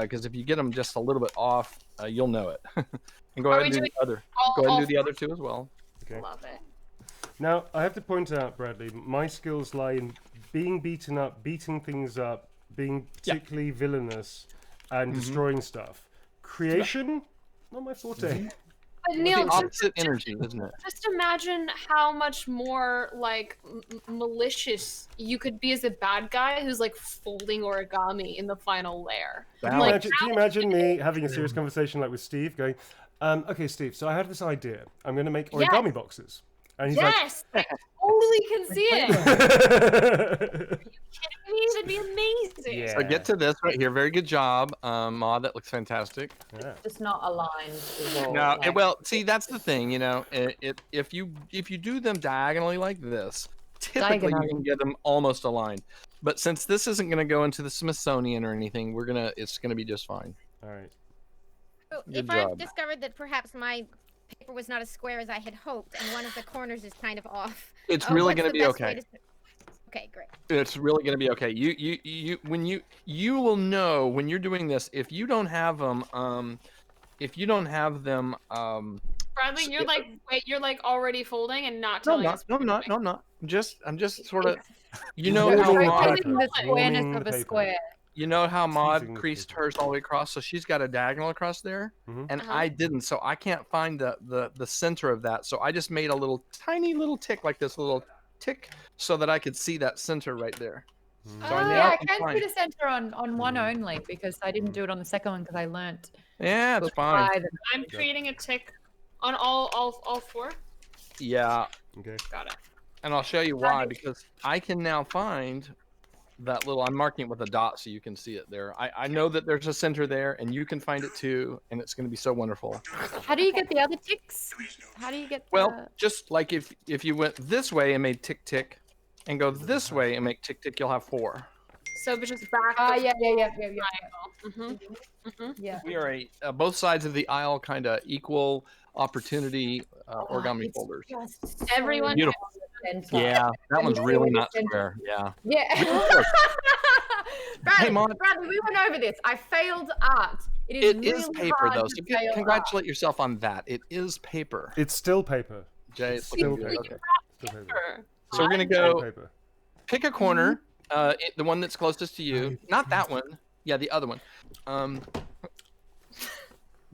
Speaker 6: because if you get them just a little bit off, you'll know it. And go
Speaker 3: Are
Speaker 6: ahead and
Speaker 3: we
Speaker 6: do the
Speaker 3: doing
Speaker 6: other.
Speaker 3: All,
Speaker 6: Go ahead
Speaker 3: all
Speaker 6: and do the other two as well.
Speaker 2: Okay.
Speaker 3: Love it.
Speaker 2: Now, I have to point out, Bradley, my skills lie in being beaten up, beating things up, being
Speaker 6: Yeah.
Speaker 2: particularly villainous, and destroying stuff. Creation, not my forte.
Speaker 3: But Neil,
Speaker 6: The opposite energy, isn't it?
Speaker 3: just imagine how much more like malicious you could be as a bad guy who's like folding origami in the final layer.
Speaker 2: Can you,
Speaker 3: Like,
Speaker 2: imagine, can you imagine me having a serious conversation like with Steve, going, okay, Steve, so I have this idea. I'm going to make origami boxes. And he's
Speaker 3: Yes, I totally can see it.
Speaker 2: like,
Speaker 3: Kidding me? That'd be amazing.
Speaker 2: Yeah.
Speaker 6: So get to this right here. Very good job, Maud. That looks fantastic.
Speaker 2: yeah.
Speaker 4: Just not aligned. is all,
Speaker 6: No,
Speaker 4: like-
Speaker 6: well, see, that's the thing. You know, if you do them diagonally like this, typically
Speaker 4: Diagonally.
Speaker 6: you can get them almost aligned. But since this isn't going to go into the Smithsonian or anything, it's gonna be just fine.
Speaker 2: All right.
Speaker 5: So
Speaker 6: Good
Speaker 5: if I've
Speaker 6: job.
Speaker 5: discovered that perhaps my paper was not as square as I had hoped, and one of the corners is kind of off,
Speaker 6: It's really
Speaker 5: what's
Speaker 6: going to
Speaker 5: the
Speaker 6: be
Speaker 5: best way
Speaker 6: okay.
Speaker 5: to- Okay, great.
Speaker 6: It's really going to be okay. You will know when you're doing this if you don't have them.
Speaker 3: Bradley, you're like, wait, you're like already folding and not
Speaker 6: No,
Speaker 3: telling
Speaker 6: I'm
Speaker 3: us.
Speaker 6: not. No, I'm not.
Speaker 3: what
Speaker 6: No,
Speaker 3: you're
Speaker 6: I'm not. I'm just sort of. You
Speaker 2: He's
Speaker 6: know
Speaker 2: warming
Speaker 6: how
Speaker 2: the
Speaker 6: Maud,
Speaker 2: paper.
Speaker 4: Finding the
Speaker 2: He's
Speaker 4: squareness
Speaker 2: warming
Speaker 4: of
Speaker 2: the
Speaker 4: a
Speaker 2: paper.
Speaker 4: square.
Speaker 6: you know how
Speaker 2: Teasing
Speaker 6: Maud
Speaker 2: the
Speaker 6: creased
Speaker 2: paper.
Speaker 6: hers all the way across, so she's got a diagonal across there,
Speaker 2: Mhm.
Speaker 6: and
Speaker 3: Uh-huh.
Speaker 6: I didn't, so I can't find the center of that. So I just made a little tiny little tick like this, little tick, so that I could see that center right there. So I
Speaker 3: Oh,
Speaker 6: now
Speaker 4: Yeah, I
Speaker 6: can
Speaker 4: can
Speaker 6: find
Speaker 4: see
Speaker 6: it.
Speaker 4: the center on one only because I didn't do it on the second one because I learnt.
Speaker 6: Yeah, that's fine.
Speaker 4: by the-
Speaker 3: I'm creating a tick on all four.
Speaker 6: Yeah,
Speaker 2: Okay.
Speaker 3: Got it.
Speaker 6: and I'll show you why, because I can now find that little, I'm marking it with a dot so you can see it there. I know that there's a center there, and you can find it too, and it's going to be so wonderful.
Speaker 4: How do you get the other ticks? How do you get
Speaker 6: Well,
Speaker 4: the...
Speaker 6: just like if you went this way and made tick tick, and go this way and make tick tick, you'll have 4.
Speaker 3: So, but just back.
Speaker 4: Ah,
Speaker 3: the
Speaker 4: yeah.
Speaker 3: triangle.
Speaker 4: Yeah.
Speaker 6: We are both sides of the aisle, kind of equal opportunity origami
Speaker 4: it's
Speaker 6: folders.
Speaker 4: just so
Speaker 3: Everyone-
Speaker 6: Beautiful.
Speaker 4: center.
Speaker 6: Yeah, that one's really not
Speaker 4: Center.
Speaker 6: square. Yeah.
Speaker 4: Yeah. Bradley,
Speaker 6: Mom.
Speaker 4: Bradley, we went over this. I failed art is
Speaker 6: It is
Speaker 4: really
Speaker 6: paper
Speaker 4: hard
Speaker 6: though,
Speaker 4: to
Speaker 6: so
Speaker 4: fail up.
Speaker 6: congratulate yourself on that. It is paper.
Speaker 2: It's still paper.
Speaker 6: Jay, it's
Speaker 2: Still
Speaker 6: looking good.
Speaker 2: paper.
Speaker 6: Okay.
Speaker 2: Still paper.
Speaker 3: Sure.
Speaker 6: So we're gonna
Speaker 2: Still
Speaker 6: go
Speaker 2: paper.
Speaker 6: pick a corner, the one that's closest to you.
Speaker 7: Right.
Speaker 6: Not that one. Yeah, the other one.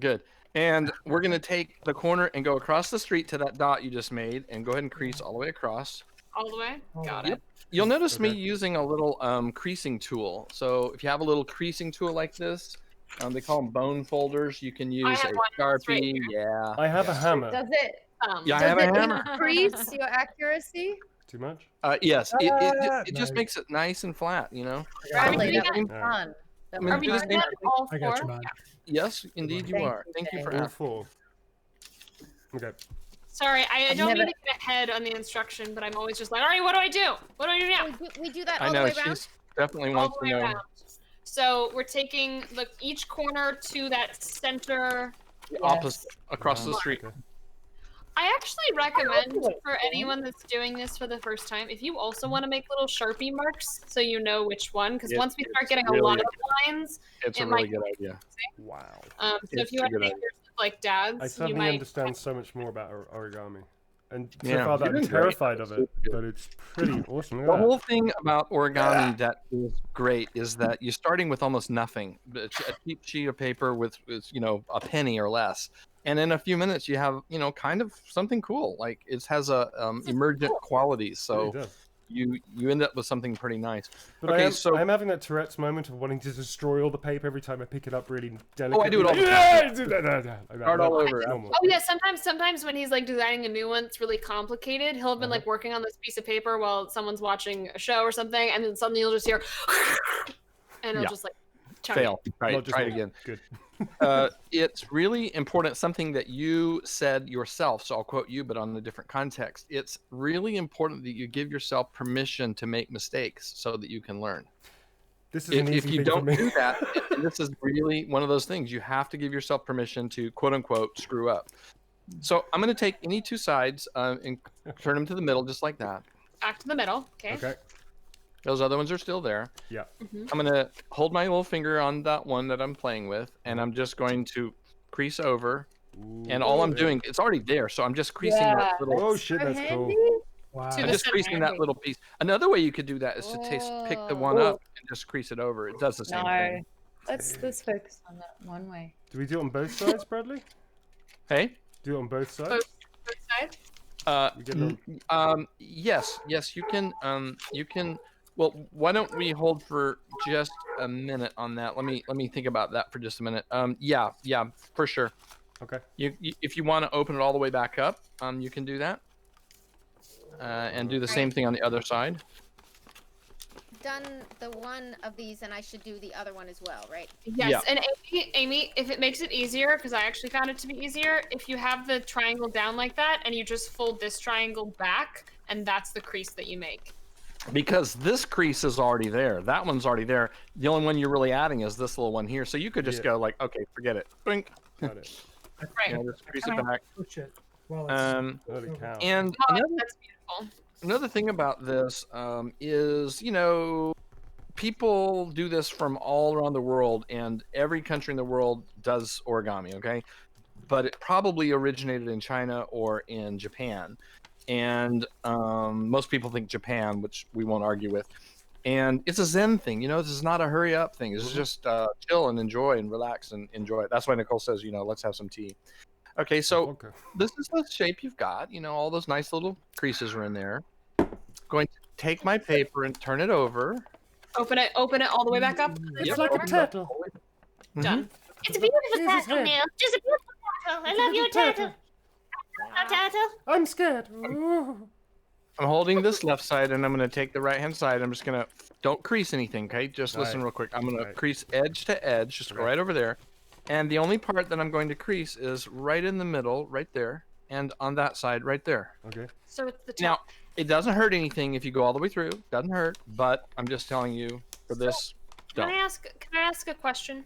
Speaker 6: Good. And we're gonna take the corner and go across the street to that dot you just made, and go ahead and crease all the way across.
Speaker 3: All the way. Got
Speaker 6: Yep.
Speaker 3: it.
Speaker 6: You'll notice me
Speaker 2: Okay.
Speaker 6: using a little creasing tool. So if you have a little creasing tool like this, they call them bone folders. You can use
Speaker 3: have
Speaker 6: a
Speaker 3: one. It's right
Speaker 6: Sharpie. Yeah.
Speaker 2: I have a hammer.
Speaker 4: Does it,
Speaker 6: Yeah, I
Speaker 4: does
Speaker 6: have a
Speaker 4: it
Speaker 6: hammer.
Speaker 4: increase your accuracy?
Speaker 2: Too much?
Speaker 6: Yes. It just
Speaker 7: Nice.
Speaker 6: makes it nice and flat. You know.
Speaker 4: Bradley,
Speaker 3: doing
Speaker 4: that was
Speaker 2: it?
Speaker 4: fun. That
Speaker 6: I mean,
Speaker 3: Are
Speaker 4: was
Speaker 3: we
Speaker 6: do the
Speaker 3: doing
Speaker 6: same-
Speaker 3: that all
Speaker 7: I got
Speaker 3: four?
Speaker 7: you, man.
Speaker 6: Yes, indeed you
Speaker 4: Thank
Speaker 6: are.
Speaker 4: you,
Speaker 6: Thank you for
Speaker 4: Jay.
Speaker 2: All
Speaker 6: asking.
Speaker 2: 4. Okay.
Speaker 3: Sorry, I
Speaker 4: I've
Speaker 3: don't
Speaker 4: never-
Speaker 3: mean to get ahead on the instruction, but I'm always just like, all right, what do I do? What do I do now?
Speaker 5: We do that
Speaker 6: I
Speaker 5: all
Speaker 6: know
Speaker 5: the way around.
Speaker 6: she's definitely
Speaker 3: All
Speaker 6: wants
Speaker 3: the
Speaker 6: to
Speaker 3: way
Speaker 6: know.
Speaker 3: around. So we're taking each corner to that center.
Speaker 6: The opposite across the
Speaker 2: Wow,
Speaker 6: street.
Speaker 2: okay.
Speaker 3: I actually recommend for anyone that's doing this for the first time, if you also want to make little Sharpie marks so you know which one, because
Speaker 6: Yes,
Speaker 3: once we start
Speaker 6: it's
Speaker 3: getting a
Speaker 6: really-
Speaker 3: lot of lines,
Speaker 6: It's
Speaker 3: it
Speaker 6: a really
Speaker 3: might-
Speaker 6: good idea.
Speaker 2: Wow.
Speaker 3: so
Speaker 6: It's
Speaker 3: if you
Speaker 6: a
Speaker 3: want to
Speaker 6: good
Speaker 3: make
Speaker 6: idea.
Speaker 3: yours look like dad's,
Speaker 2: I
Speaker 3: you
Speaker 2: suddenly
Speaker 3: might.
Speaker 2: understand so much more about origami. And so
Speaker 6: Yeah,
Speaker 2: far
Speaker 6: you're
Speaker 2: that I'm
Speaker 6: doing great.
Speaker 2: terrified of it,
Speaker 6: Super good.
Speaker 2: but it's pretty awesome. Look
Speaker 6: The
Speaker 2: at that.
Speaker 6: whole thing about origami that is great is that you're starting with almost nothing. It's a cheap sheet of paper with a penny or less, and in a few minutes you have kind of something cool. Like it has a emergent qualities,
Speaker 2: It really
Speaker 6: so
Speaker 2: does.
Speaker 6: you end up with something pretty nice.
Speaker 2: But
Speaker 6: Okay,
Speaker 2: I am having that Tourette's moment of wanting to destroy all the paper every time I pick it up really delicately.
Speaker 6: Oh, I do it all the time.
Speaker 2: Yeah, do that, like that.
Speaker 6: Start all over.
Speaker 2: Normal.
Speaker 3: Oh yeah, sometimes when he's like designing a new one, it's really complicated. He'll have been like working on this piece of paper while someone's watching a show or something, and then suddenly you'll just hear, and it'll
Speaker 6: Yeah.
Speaker 3: just like chunk it.
Speaker 6: Fail. Right.
Speaker 2: Not just
Speaker 6: Try it
Speaker 2: me.
Speaker 6: again.
Speaker 2: Good.
Speaker 6: It's really important, something that you said yourself, so I'll quote you, but on a different context. It's really important that you give yourself permission to make mistakes so that you can learn.
Speaker 2: This is an
Speaker 6: If
Speaker 2: easy
Speaker 6: you
Speaker 2: thing for
Speaker 6: don't
Speaker 2: me.
Speaker 6: do that, and this is really one of those things, you have to give yourself permission to quote unquote screw up. So I'm going to take any two sides and turn them to the middle just like that.
Speaker 3: Back to the middle. Okay.
Speaker 2: Okay.
Speaker 6: Those other ones are still there.
Speaker 2: Yeah.
Speaker 6: I'm going to hold my little finger on that one that I'm playing with, and I'm just going to crease over. And all I'm doing, it's already there, so I'm just creasing that little.
Speaker 2: Oh shit,
Speaker 4: So
Speaker 2: that's
Speaker 4: handy.
Speaker 2: cool.
Speaker 7: Wow.
Speaker 3: To
Speaker 6: I'm
Speaker 3: the
Speaker 6: just
Speaker 3: center.
Speaker 6: creasing that little piece. Another way you could do that is to pick the one
Speaker 4: Oh.
Speaker 6: up and just crease it over. It does the same
Speaker 4: No,
Speaker 6: thing.
Speaker 4: let's focus on that one way.
Speaker 2: Do we do it on both sides, Bradley?
Speaker 6: Hey.
Speaker 2: Do it on both sides?
Speaker 3: Both sides.
Speaker 2: You get a little...
Speaker 6: Yes, you can. You can. Well, why don't we hold for just a minute on that? Let me think about that for just a minute. Yeah, for sure.
Speaker 2: Okay.
Speaker 6: You if you want to open it all the way back up, you can do that. And do the same thing on the other side.
Speaker 5: Done the one of these, and I should do the other one as well, right?
Speaker 3: Yes,
Speaker 6: Yeah.
Speaker 3: and Amy, if it makes it easier, because I actually found it to be easier, if you have the triangle down like that, and you just fold this triangle back, and that's the crease that you make.
Speaker 6: Because this crease is already there. That one's already there. The only one you're really adding is this little one here. So you could just
Speaker 2: Yeah.
Speaker 6: go like, okay, forget it. Blink.
Speaker 2: Got it.
Speaker 3: Right.
Speaker 6: Yeah, just crease it back.
Speaker 7: Push it. Well, it's,
Speaker 2: Holy cow.
Speaker 6: And
Speaker 3: Oh,
Speaker 6: another
Speaker 3: that's beautiful.
Speaker 6: Another thing about this is, people do this from all around the world, and every country in the world does origami, okay? But it probably originated in China or in Japan. And most people think Japan, which we won't argue with. And it's a Zen thing, this is not a hurry up thing. This is just chill and enjoy and relax and enjoy it. That's why Nicole says, let's have some tea. Okay, so
Speaker 2: Okay.
Speaker 6: this is the shape you've got. All those nice little creases are in there. Going to take my paper and turn it over.
Speaker 3: Open it all the way back up.
Speaker 2: It's
Speaker 6: Yep.
Speaker 2: like a turtle.
Speaker 3: Done.
Speaker 5: It's a beautiful
Speaker 2: Here's his
Speaker 5: turtle,
Speaker 2: head.
Speaker 5: Neil. Just a beautiful turtle. I love you, turtle. Turtle.
Speaker 2: I'm scared. Ooh.
Speaker 6: I'm holding this left side, and I'm going to take the right hand side. I'm just going to don't crease anything, okay? Just listen
Speaker 2: Right.
Speaker 6: real quick. I'm going to
Speaker 2: Right.
Speaker 6: crease edge to edge. Just go
Speaker 2: Okay.
Speaker 6: right over there. And the only part that I'm going to crease is right in the middle, right there, and on that side, right there.
Speaker 2: Okay.
Speaker 3: So it's the top.
Speaker 6: Now, it doesn't hurt anything if you go all the way through. Doesn't hurt, but I'm just telling you for this.
Speaker 3: Can
Speaker 6: Don't.
Speaker 3: I ask a question?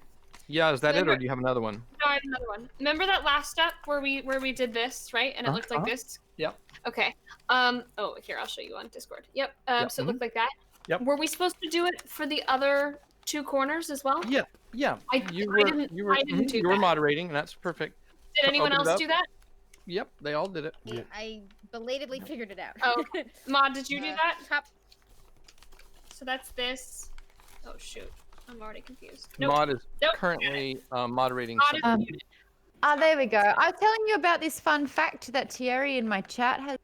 Speaker 6: Yeah, is that it, or
Speaker 3: Remember-
Speaker 6: do you have another one?
Speaker 3: No, I have another one. Remember that last step where we did this, right? And it looked like
Speaker 6: Uh-huh.
Speaker 3: this.
Speaker 6: Yep.
Speaker 3: Okay. Oh, here I'll show you on Discord. Yep.
Speaker 6: Yep,
Speaker 3: So it looked like that.
Speaker 6: Yep.
Speaker 3: Were we supposed to do it for the other 2 corners as well?
Speaker 6: Yeah, yeah.
Speaker 3: I didn't do
Speaker 6: you were
Speaker 3: that.
Speaker 6: moderating, and that's perfect.
Speaker 3: Did anyone
Speaker 6: Open it
Speaker 3: else
Speaker 6: up.
Speaker 3: do that?
Speaker 6: Yep, they all did it.
Speaker 2: Yeah.
Speaker 5: I belatedly figured it out.
Speaker 3: Oh, Mod, did you do that?
Speaker 5: Top.
Speaker 3: So that's this. Oh shoot, I'm already confused. Nope.
Speaker 6: Mod is
Speaker 3: Nope.
Speaker 6: currently moderating.
Speaker 3: Mod
Speaker 6: some-
Speaker 3: is muted.
Speaker 4: There we go. I was telling you about this fun fact that Thierry in my chat has.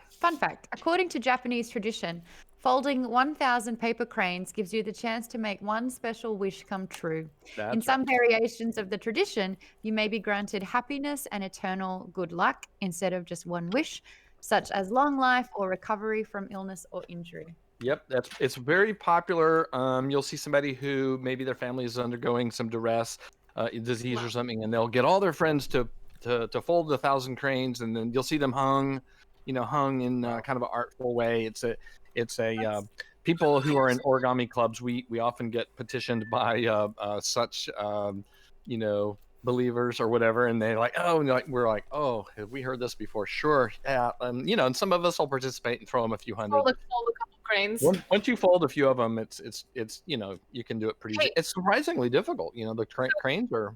Speaker 4: Fun fact: according to Japanese tradition, folding 1,000 paper cranes gives you the chance to make one special wish come true.
Speaker 6: That's
Speaker 4: In some variations of the tradition, you may be granted happiness and eternal good luck instead of just one wish, such as long life or recovery from illness or injury.
Speaker 6: Yep, it's very popular. You'll see somebody who maybe their family is undergoing some duress, disease or something, and they'll get all their friends to fold 1,000 cranes, and then you'll see them hung in kind of an artful way. It's a people who are in origami clubs. We often get petitioned by such believers or whatever, and they're like, oh, we're like, oh, have we heard this before? Sure, yeah, and some of us will participate and throw them a few hundred.
Speaker 3: Fold a couple cranes.
Speaker 6: Once you fold a few of them, it's you can do it pretty easy.
Speaker 3: Hey.
Speaker 6: It's surprisingly difficult. The cranes are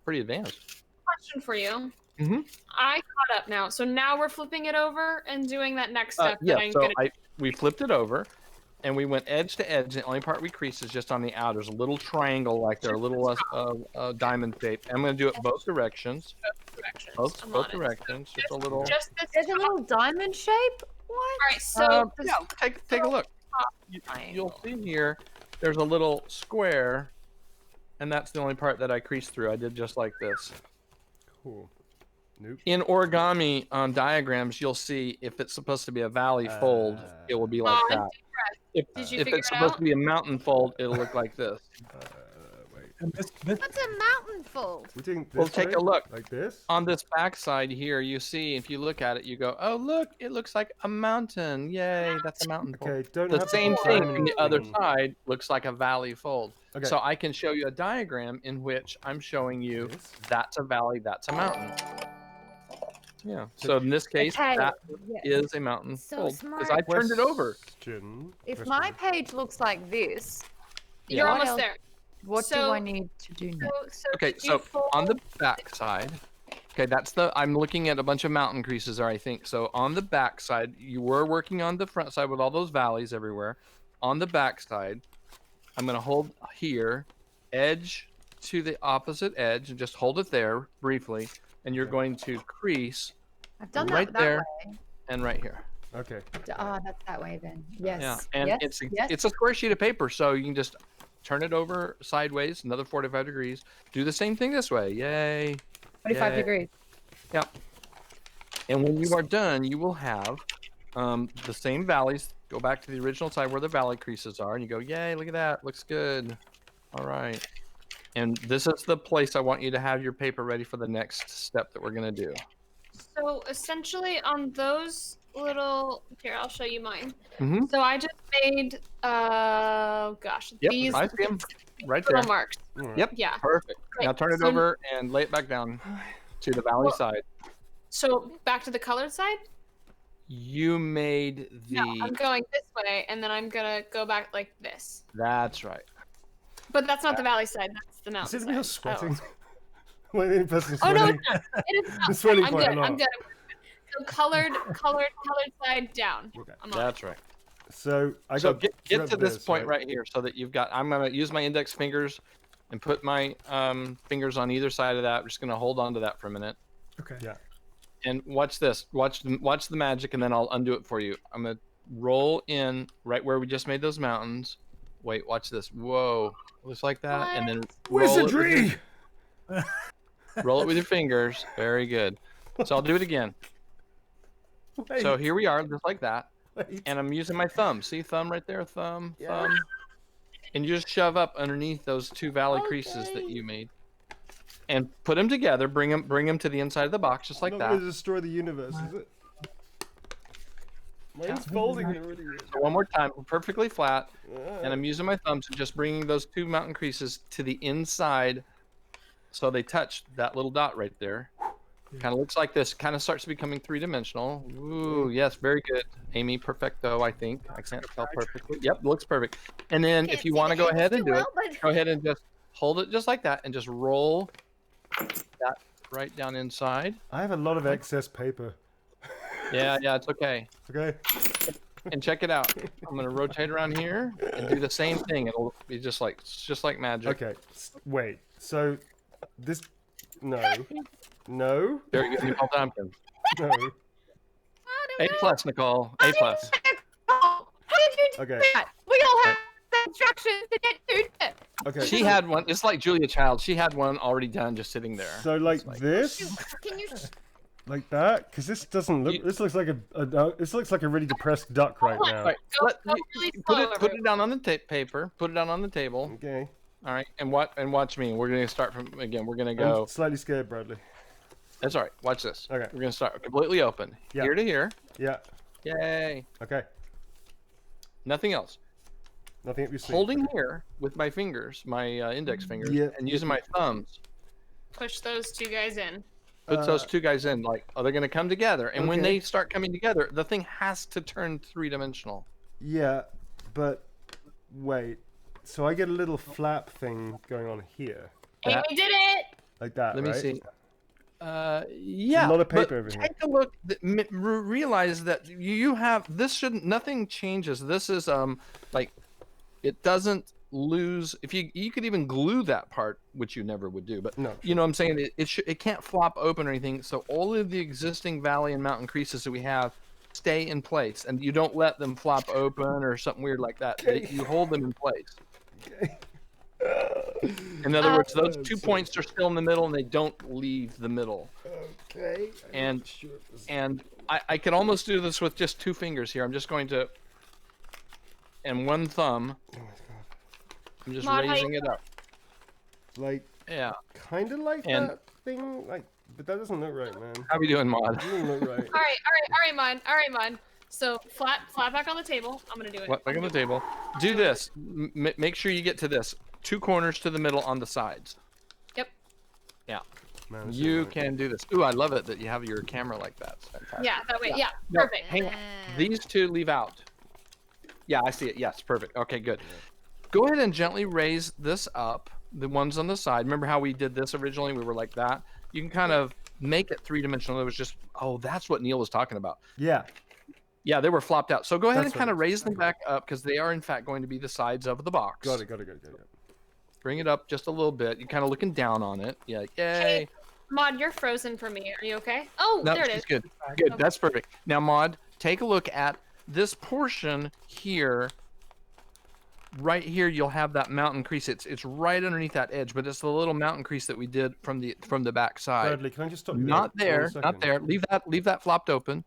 Speaker 6: pretty advanced.
Speaker 3: Question for you.
Speaker 6: Mhm.
Speaker 3: I caught up now, so now we're flipping it over and doing that next step.
Speaker 6: Yeah,
Speaker 3: that I'm
Speaker 6: so
Speaker 3: gonna.
Speaker 6: we flipped it over, and we went edge to edge. The only part we creased is just on the outer. There's a little triangle like there, a little diamond shape. I'm going to do it both directions.
Speaker 3: Directions.
Speaker 6: Both
Speaker 3: I'm on it.
Speaker 6: directions. Just a little.
Speaker 3: Just this
Speaker 4: There's a
Speaker 3: top.
Speaker 4: little diamond shape. What?
Speaker 3: All right, so this
Speaker 6: yeah, take a look.
Speaker 3: top
Speaker 6: You'll
Speaker 3: triangle.
Speaker 6: see here. There's a little square, and that's the only part that I creased through. I did just like this.
Speaker 2: Cool. Nope.
Speaker 6: In origami on diagrams, you'll see if it's supposed to be a valley fold, it will be like
Speaker 3: Mod,
Speaker 6: that. If,
Speaker 3: Did you
Speaker 6: if
Speaker 3: figure
Speaker 6: it's
Speaker 3: it
Speaker 6: supposed
Speaker 3: out?
Speaker 6: to be a mountain fold, it'll look like this.
Speaker 2: Wait.
Speaker 7: And this
Speaker 5: What's a mountain fold?
Speaker 2: We're doing this
Speaker 6: Well, take
Speaker 2: way?
Speaker 6: a look.
Speaker 2: Like this?
Speaker 6: On this back side here, you see, if you look at it, you go, oh, look, it looks like a mountain. Yay, that's a mountain fold.
Speaker 2: Okay, don't
Speaker 6: The
Speaker 2: have
Speaker 6: same thing
Speaker 2: diamond
Speaker 6: from the other
Speaker 2: thing.
Speaker 6: side looks like a valley fold.
Speaker 2: Okay.
Speaker 6: So I can show you a diagram in which I'm showing you
Speaker 2: This?
Speaker 6: that's a valley, that's a mountain. Yeah. So in this case,
Speaker 4: Okay,
Speaker 6: that
Speaker 4: yes.
Speaker 6: is a mountain
Speaker 5: So
Speaker 6: fold
Speaker 5: smart.
Speaker 6: because I turned it over.
Speaker 2: Question.
Speaker 4: If
Speaker 2: Question.
Speaker 4: my page looks like this,
Speaker 3: You're
Speaker 6: Yeah.
Speaker 3: almost there.
Speaker 4: what do
Speaker 3: So-
Speaker 4: I need to do next?
Speaker 3: So
Speaker 6: Okay,
Speaker 3: did you
Speaker 6: so
Speaker 3: fold-
Speaker 6: on the back side, okay, I'm looking at a bunch of mountain creases there, I think. So on the back side, you were working on the front side with all those valleys everywhere. On the back side, I'm going to hold here, edge to the opposite edge, and just hold it there briefly. And you're going to crease
Speaker 4: I've done
Speaker 6: right
Speaker 4: that
Speaker 6: there.
Speaker 4: way.
Speaker 6: and right here.
Speaker 2: Okay.
Speaker 4: That's that way then. Yes.
Speaker 6: Yeah, and
Speaker 4: yes.
Speaker 6: it's a square sheet of paper, so you can just turn it over sideways, another 45 degrees. Do the same thing this way. Yay.
Speaker 4: 45
Speaker 6: Yay.
Speaker 4: degrees.
Speaker 6: Yep. And when you are done, you will have the same valleys. Go back to the original side where the valley creases are, and you go, yay, look at that. Looks good. All right. And this is the place I want you to have your paper ready for the next step that we're going to do.
Speaker 3: So essentially, on those little here, I'll show you mine.
Speaker 6: Mm-hmm.
Speaker 3: So I just made
Speaker 6: Yep,
Speaker 3: these
Speaker 6: I see 'em right
Speaker 3: little
Speaker 6: there.
Speaker 3: marks.
Speaker 2: All right.
Speaker 6: Yep.
Speaker 3: Yeah.
Speaker 6: Perfect.
Speaker 3: Great.
Speaker 6: Now turn it
Speaker 3: So-
Speaker 6: over and lay it back down to the valley
Speaker 3: Well-
Speaker 6: side.
Speaker 3: So back to the colored side.
Speaker 6: You made the.
Speaker 3: No, I'm going this way, and then I'm gonna go back like this.
Speaker 6: That's right.
Speaker 3: But that's not the valley side. That's the
Speaker 2: Is
Speaker 3: mountain
Speaker 2: it me
Speaker 3: side.
Speaker 2: who's sweating? Wait, the person's
Speaker 3: Oh no,
Speaker 2: sweating.
Speaker 3: it's not. It is not.
Speaker 2: It's sweating
Speaker 3: I'm
Speaker 2: quite
Speaker 3: good.
Speaker 2: a lot.
Speaker 3: I'm good. So colored side down.
Speaker 2: Okay.
Speaker 3: I'm on.
Speaker 6: That's right.
Speaker 2: So I
Speaker 6: So
Speaker 2: got
Speaker 6: get to this point
Speaker 2: right?
Speaker 6: right here so that you've got. I'm gonna use my index fingers and put my fingers on either side of that. We're just gonna hold on to that for a minute.
Speaker 7: Okay.
Speaker 2: Yeah.
Speaker 6: And watch this. Watch the magic, and then I'll undo it for you. I'm gonna roll in right where we just made those mountains. Wait, watch this. Whoa, looks like that, and then roll it with
Speaker 2: Wizardry!
Speaker 6: roll it with your fingers. Very good. So I'll do it again.
Speaker 2: Wait,
Speaker 6: So here we are, just like that.
Speaker 2: wait.
Speaker 6: And I'm using my thumb. See thumb right there? Thumb. And you just shove up underneath those two valley creases that you made. And put them together. Bring them to the inside of the box, just like
Speaker 2: Not
Speaker 6: that.
Speaker 2: going to destroy the universe, is it? Mine's folding already.
Speaker 6: So one more time, perfectly flat. And
Speaker 2: Ah.
Speaker 6: I'm using my thumbs and just bringing those two mountain creases to the inside so they touch that little dot right there. Kind of looks like this. Kind of starts becoming three-dimensional. Ooh, yes, very good, Amy. Perfecto, I think. I can't tell perfectly. Yep, looks perfect. And then
Speaker 5: Can't
Speaker 6: if you
Speaker 5: see
Speaker 6: want to
Speaker 5: the
Speaker 6: go
Speaker 5: edges
Speaker 6: ahead and
Speaker 5: too
Speaker 6: do
Speaker 5: well,
Speaker 6: it,
Speaker 5: but-
Speaker 6: go ahead and just hold it just like that, and just roll that right down inside.
Speaker 2: I have a lot of excess paper.
Speaker 6: Yeah, it's okay.
Speaker 2: Okay.
Speaker 6: And check it out. I'm gonna rotate around here and do the same thing. It'll be just like magic.
Speaker 2: Okay. Wait. So this. No.
Speaker 6: Very good, Nicole Tompkins.
Speaker 2: No.
Speaker 6: A plus, Nicole. A plus.
Speaker 4: How did you do
Speaker 2: Okay.
Speaker 4: that? We all have instructions to get through it.
Speaker 2: Okay.
Speaker 6: She had one. It's like Julia Child. She had one already done, just sitting there.
Speaker 2: So like this,
Speaker 5: Can you?
Speaker 2: like that, because this doesn't look. This looks like this looks like a really depressed duck right now.
Speaker 6: All right,
Speaker 3: Go-
Speaker 6: let-
Speaker 3: go really slow,
Speaker 6: put it down on the paper. Put it down on the table.
Speaker 2: Okay.
Speaker 6: All right, and watch me. We're gonna start from again. We're gonna
Speaker 2: I'm
Speaker 6: go.
Speaker 2: slightly scared, Bradley.
Speaker 6: That's all right. Watch this.
Speaker 2: Okay.
Speaker 6: We're gonna start completely open.
Speaker 2: Yeah.
Speaker 6: Here to here.
Speaker 2: Yeah.
Speaker 6: Yay.
Speaker 2: Okay.
Speaker 6: Nothing else.
Speaker 2: Nothing up your sleeve.
Speaker 6: Holding here with my fingers, my index fingers,
Speaker 2: Yeah.
Speaker 6: and using my thumbs.
Speaker 3: Push those two guys in.
Speaker 6: Put those two guys in. Like, they're gonna come together, and when
Speaker 2: Okay.
Speaker 6: they start coming together, the thing has to turn three-dimensional.
Speaker 2: Yeah, but wait. So I get a little flap thing going on here,
Speaker 6: That-
Speaker 3: Amy did it.
Speaker 2: like that.
Speaker 6: Let me
Speaker 2: right?
Speaker 6: see. Yeah.
Speaker 2: lot of
Speaker 6: but
Speaker 2: paper over here.
Speaker 6: Take a look. Realize that you have this. Shouldn't nothing changes. This is like it doesn't lose. If you could even glue that part, which you never would do, but
Speaker 2: No.
Speaker 6: you know what I'm saying. It can't flop open or anything. So all of the existing valley and mountain creases that we have stay in place, and you don't let them flop open or something weird like that. You hold them in place.
Speaker 2: Okay.
Speaker 6: In other words, those 2 points are still in the middle, and they don't leave the middle.
Speaker 2: Okay.
Speaker 6: And I could almost do this with just 2 fingers here. I'm just going to, and 1 thumb.
Speaker 2: Oh my god.
Speaker 6: I'm just
Speaker 3: Mod, how
Speaker 6: raising it up.
Speaker 2: Like,
Speaker 6: Yeah.
Speaker 2: kind of like
Speaker 6: And-
Speaker 2: that thing. Like, but that doesn't look right, man.
Speaker 6: How we doing, Mod?
Speaker 2: That doesn't look right.
Speaker 3: All right, Mon. So flat back on the table. I'm gonna do it.
Speaker 6: What? Back on the table. Do this. Make sure you get to this. 2 corners to the middle on the sides.
Speaker 3: Yep.
Speaker 6: Yeah.
Speaker 2: Man, this
Speaker 6: You
Speaker 2: isn't right.
Speaker 6: can do this. Ooh, I love it that you have your camera like that. It's fantastic.
Speaker 3: Yeah, that way. Yeah,
Speaker 6: No,
Speaker 3: perfect.
Speaker 6: hang on. These 2 leave out. Yeah, I see it. Yes, perfect. Okay, good. Go ahead and gently raise this up. The ones on the side. Remember how we did this originally? We were like that. You can kind of make it three-dimensional. It was just, oh, that's what Neil was talking about.
Speaker 2: Yeah.
Speaker 6: Yeah, they were flopped out. So go ahead
Speaker 2: That's
Speaker 6: and kind
Speaker 2: what
Speaker 6: of raise them back up because they are in fact going to be the sides of the box.
Speaker 2: Got it.
Speaker 6: Bring it up just a little bit. You're kind of looking down on it. Yeah, yay.
Speaker 3: Mon, you're frozen for me. Are you okay? Oh,
Speaker 6: No,
Speaker 3: there it
Speaker 6: she's
Speaker 3: is.
Speaker 6: good. Good. That's perfect. Now, Maud, take a look at this portion here. Right here, you'll have that mountain crease. It's right underneath that edge, but it's the little mountain crease that we did from the back side.
Speaker 2: Bradley, can I just stop you
Speaker 6: Not
Speaker 2: there?
Speaker 6: there.
Speaker 2: One
Speaker 6: Not
Speaker 2: second?
Speaker 6: there. Leave that flopped open.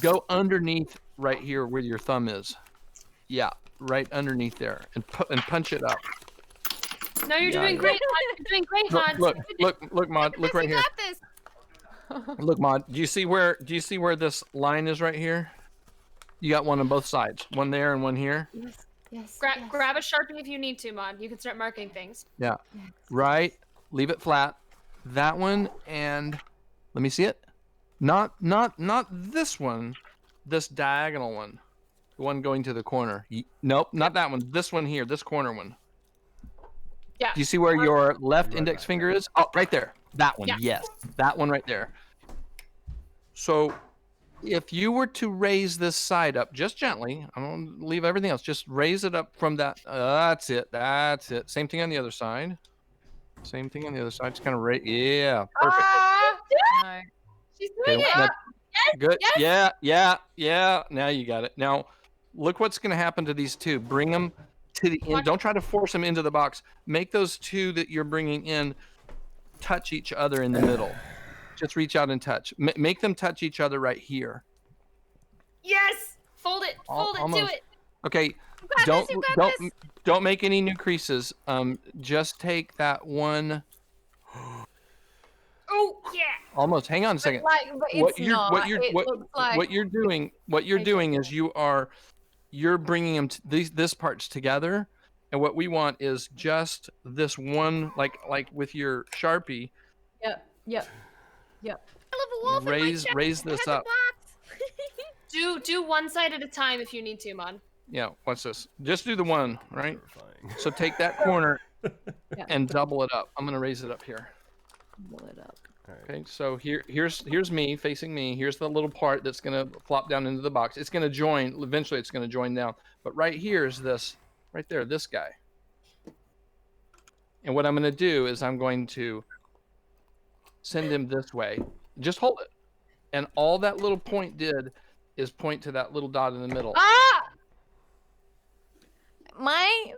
Speaker 6: Go underneath right here where your thumb is. Yeah, right underneath there, and punch it up.
Speaker 3: No, you're
Speaker 6: Yeah,
Speaker 3: doing
Speaker 6: yeah.
Speaker 3: great, Mon. You're doing great, Mon.
Speaker 6: Look, Maud. Look right
Speaker 5: You
Speaker 6: here.
Speaker 5: got this.
Speaker 6: Look, Maud. Do you see where this line is right here? You got one on both sides. One there and one here.
Speaker 4: Yes.
Speaker 3: Grab a Sharpie if you need to, Mon. You can start marking things.
Speaker 6: Yeah. Right. Leave it flat. That one and let me see it. Not this one. This diagonal one. The one going to the corner. Nope, not that one. This one here. This corner one.
Speaker 3: Yeah.
Speaker 6: Do you see where your left
Speaker 2: Right
Speaker 6: index
Speaker 2: back.
Speaker 6: finger is? Oh, right there. That one.
Speaker 3: Yeah.
Speaker 6: Yes. That one right there. So if you were to raise this side up just gently, I don't leave everything else. Just raise it up from that. That's it. That's it. Same thing on the other side. Same thing on the other side. Just kind of right. Yeah. Perfect.
Speaker 4: No.
Speaker 3: She's doing
Speaker 6: Okay,
Speaker 3: it.
Speaker 6: that- good.
Speaker 3: yes.
Speaker 6: Yeah. Now you got it. Now, look what's going to happen to these 2. Bring them to the end. Don't try to force them into the box. Make those 2 that you're bringing in touch each other in the middle. Just reach out and touch. Make them touch each other right here.
Speaker 3: Yes. Fold it. Fold it. Do
Speaker 6: Almost.
Speaker 3: it.
Speaker 6: Okay.
Speaker 5: got
Speaker 6: Don't
Speaker 5: this, you got this.
Speaker 6: don't make any new creases. Just take that one.
Speaker 3: Oh yeah.
Speaker 6: Almost. Hang on a second.
Speaker 4: But it's not. It looks like
Speaker 6: what you're doing is you're bringing them this parts together, and what we want is just this one, like with your Sharpie.
Speaker 4: Yep. Yep.
Speaker 5: I love a wolf in my chest.
Speaker 6: Raise
Speaker 5: It
Speaker 6: this
Speaker 5: has a
Speaker 6: up.
Speaker 5: box.
Speaker 3: Do one side at a time if you need to, Mon.
Speaker 6: Yeah, watch this. Just do the one, right?
Speaker 2: Terrifying.
Speaker 6: So take that corner
Speaker 4: Yeah.
Speaker 6: and double it up. I'm gonna raise it up here.
Speaker 4: Pull it up.
Speaker 6: Okay, so here's me facing me. Here's the little part that's gonna flop down into the box. It's gonna join. Eventually, it's gonna join down. But right here is this, right there, this guy. And what I'm gonna do is I'm going to send him this way. Just hold it. And all that little point did is point to that little dot in the middle.
Speaker 5: Ah! My